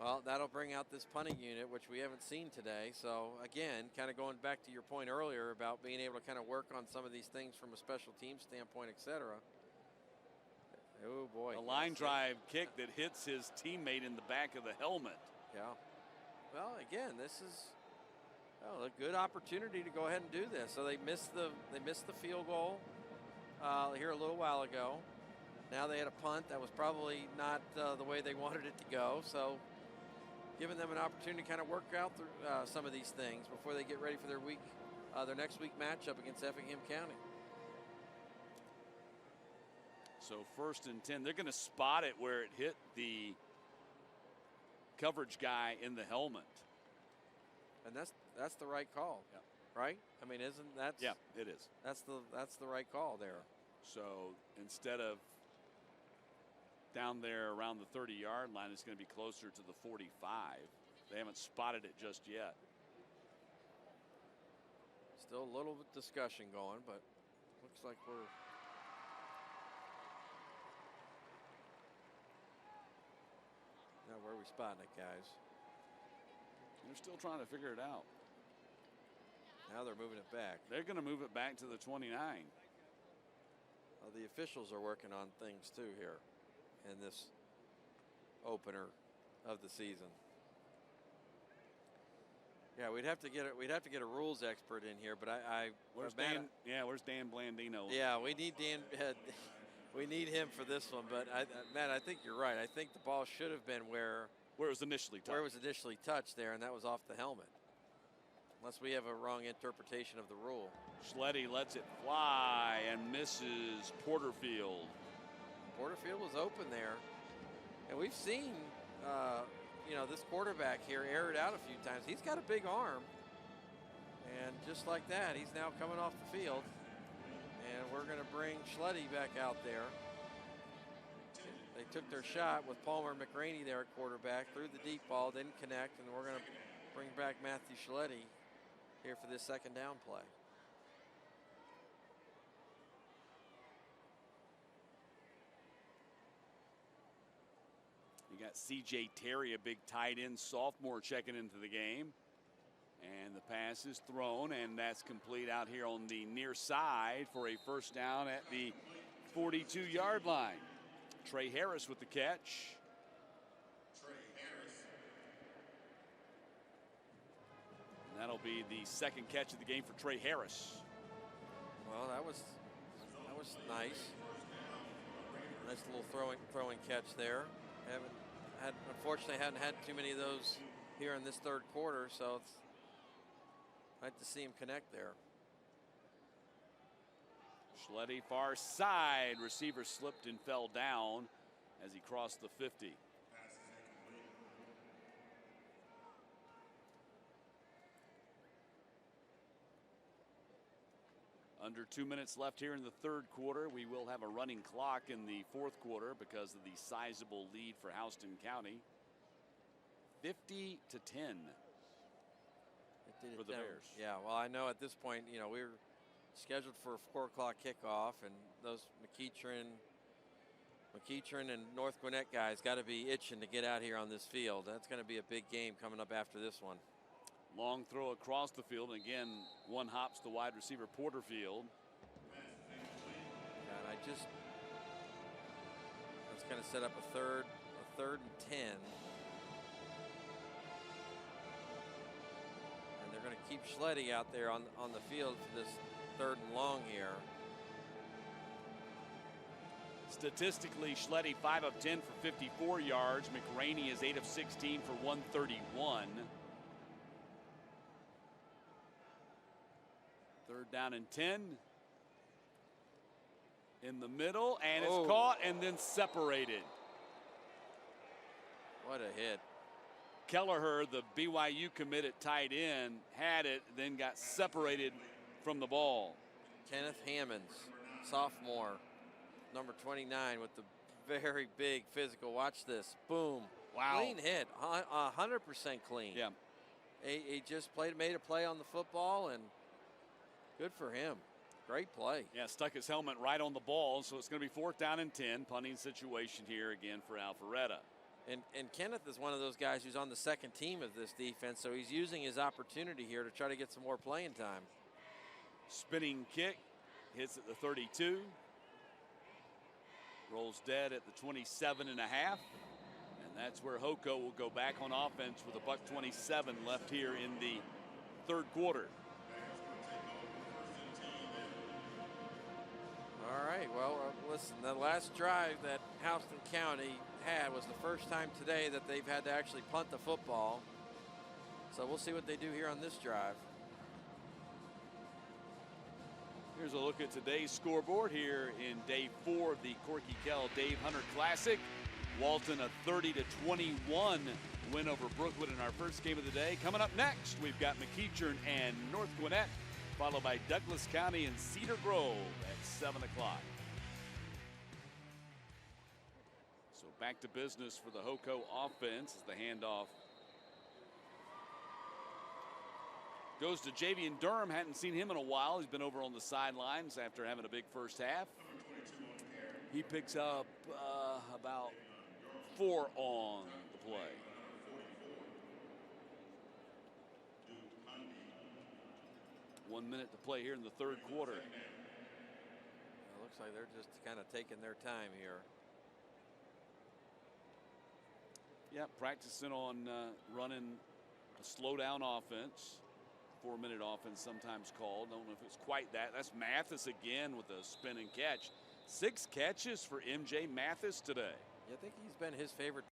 Well, that'll bring out this punting unit, which we haven't seen today. So, again, kind of going back to your point earlier about being able to kind of work on some of these things from a special team standpoint, et cetera. Oh, boy. A line drive kick that hits his teammate in the back of the helmet. Yeah. Well, again, this is a good opportunity to go ahead and do this. So they missed the field goal here a little while ago. Now they had a punt that was probably not the way they wanted it to go. So giving them an opportunity to kind of work out some of these things before they get ready for their next week matchup against Effingham County. So 1st and 10. They're going to spot it where it hit the coverage guy in the helmet. And that's the right call, right? I mean, isn't that? Yeah, it is. That's the right call there. So instead of down there around the 30-yard line, it's going to be closer to the 45. They haven't spotted it just yet. Still a little bit discussion going, but looks like we're. Now, where are we spotting it, guys? They're still trying to figure it out. Now they're moving it back. They're going to move it back to the 29. The officials are working on things too here in this opener of the season. Yeah, we'd have to get a rules expert in here, but where's Dan? Where's Dan Blandino? Yeah, we need Dan. We need him for this one, but Matt, I think you're right. I think the ball should have been where it was initially touched. Where it was initially touched there, and that was off the helmet. Unless we have a wrong interpretation of the rule. Schletty lets it fly and misses Porterfield. Porterfield was open there, and we've seen, this quarterback here air it out a few times. He's got a big arm, and just like that, he's now coming off the field. And we're going to bring Schletty back out there. They took their shot with Palmer and McRaney there at quarterback, threw the deep ball, didn't connect, and we're going to bring back Matthew Schletty here for this 2nd down play. You got C.J. Terry, a big tight end sophomore, checking into the game. And the pass is thrown, and that's complete out here on the near side for a 1st down at the 42-yard line. Trey Harris with the catch. And that'll be the 2nd catch of the game for Trey Harris. Well, that was nice. Nice little throwing catch there. Unfortunately, hadn't had too many of those here in this 3rd quarter, so it's nice to see him connect there. Schletty far side. Receiver slipped and fell down as he crossed the 50. Under 2 minutes left here in the 3rd quarter. We will have a running clock in the 4th quarter because of the sizable lead for Houston County. 50-10. For the Bears. Yeah, well, I know at this point, we're scheduled for a 4 o'clock kickoff, and those McEachern and North Gwinnett guys got to be itching to get out here on this field. That's going to be a big game coming up after this one. Long throw across the field, and again, one hops the wide receiver Porterfield. And that's going to set up a third and 10. They're going to keep Schletty out there on the field for this 3rd and long here. Statistically, Schletty 5 of 10 for 54 yards. McRaney is 8 of 16 for 131. 3rd down and 10. In the middle, and it's caught and then separated. What a hit. Kelleher, the BYU committed tight end, had it, then got separated from the ball. Kenneth Hammonds, sophomore, number 29, with the very big physical. Watch this. Boom. Wow. Clean hit. 100% clean. Yeah. He just made a play on the football, and good for him. Great play. Yeah, stuck his helmet right on the ball, so it's going to be 4th down and 10. Punting situation here again for Alpharetta. And Kenneth is one of those guys who's on the second team of this defense, so he's using his opportunity here to try to get some more playing time. Spinning kick, hits at the 32. Rolls dead at the 27.5. And that's where Hoko will go back on offense with a $1:27 left here in the 3rd quarter. All right, well, listen, the last drive that Houston County had was the first time today that they've had to actually punt the football. So we'll see what they do here on this drive. Here's a look at today's scoreboard here in day 4 of the Corky Kell Dave Hunter Classic. Walton a 30-21 win over Brookwood in our first game of the day. Coming up next, we've got McEachern and North Gwinnett, followed by Douglas County and Cedar Grove at 7 o'clock. So back to business for the Hoko offense as the handoff goes to Javian Durham. Hadn't seen him in a while. He's been over on the sidelines after having a big first half. He picks up about 4 on the play. One minute to play here in the 3rd quarter. It looks like they're just kind of taking their time here. Yeah, practicing on running a slow down offense. 4-minute offense sometimes called. Don't know if it's quite that. That's Mathis again with a spin and catch. 6 catches for MJ Mathis today. Yeah, I think he's been his favorite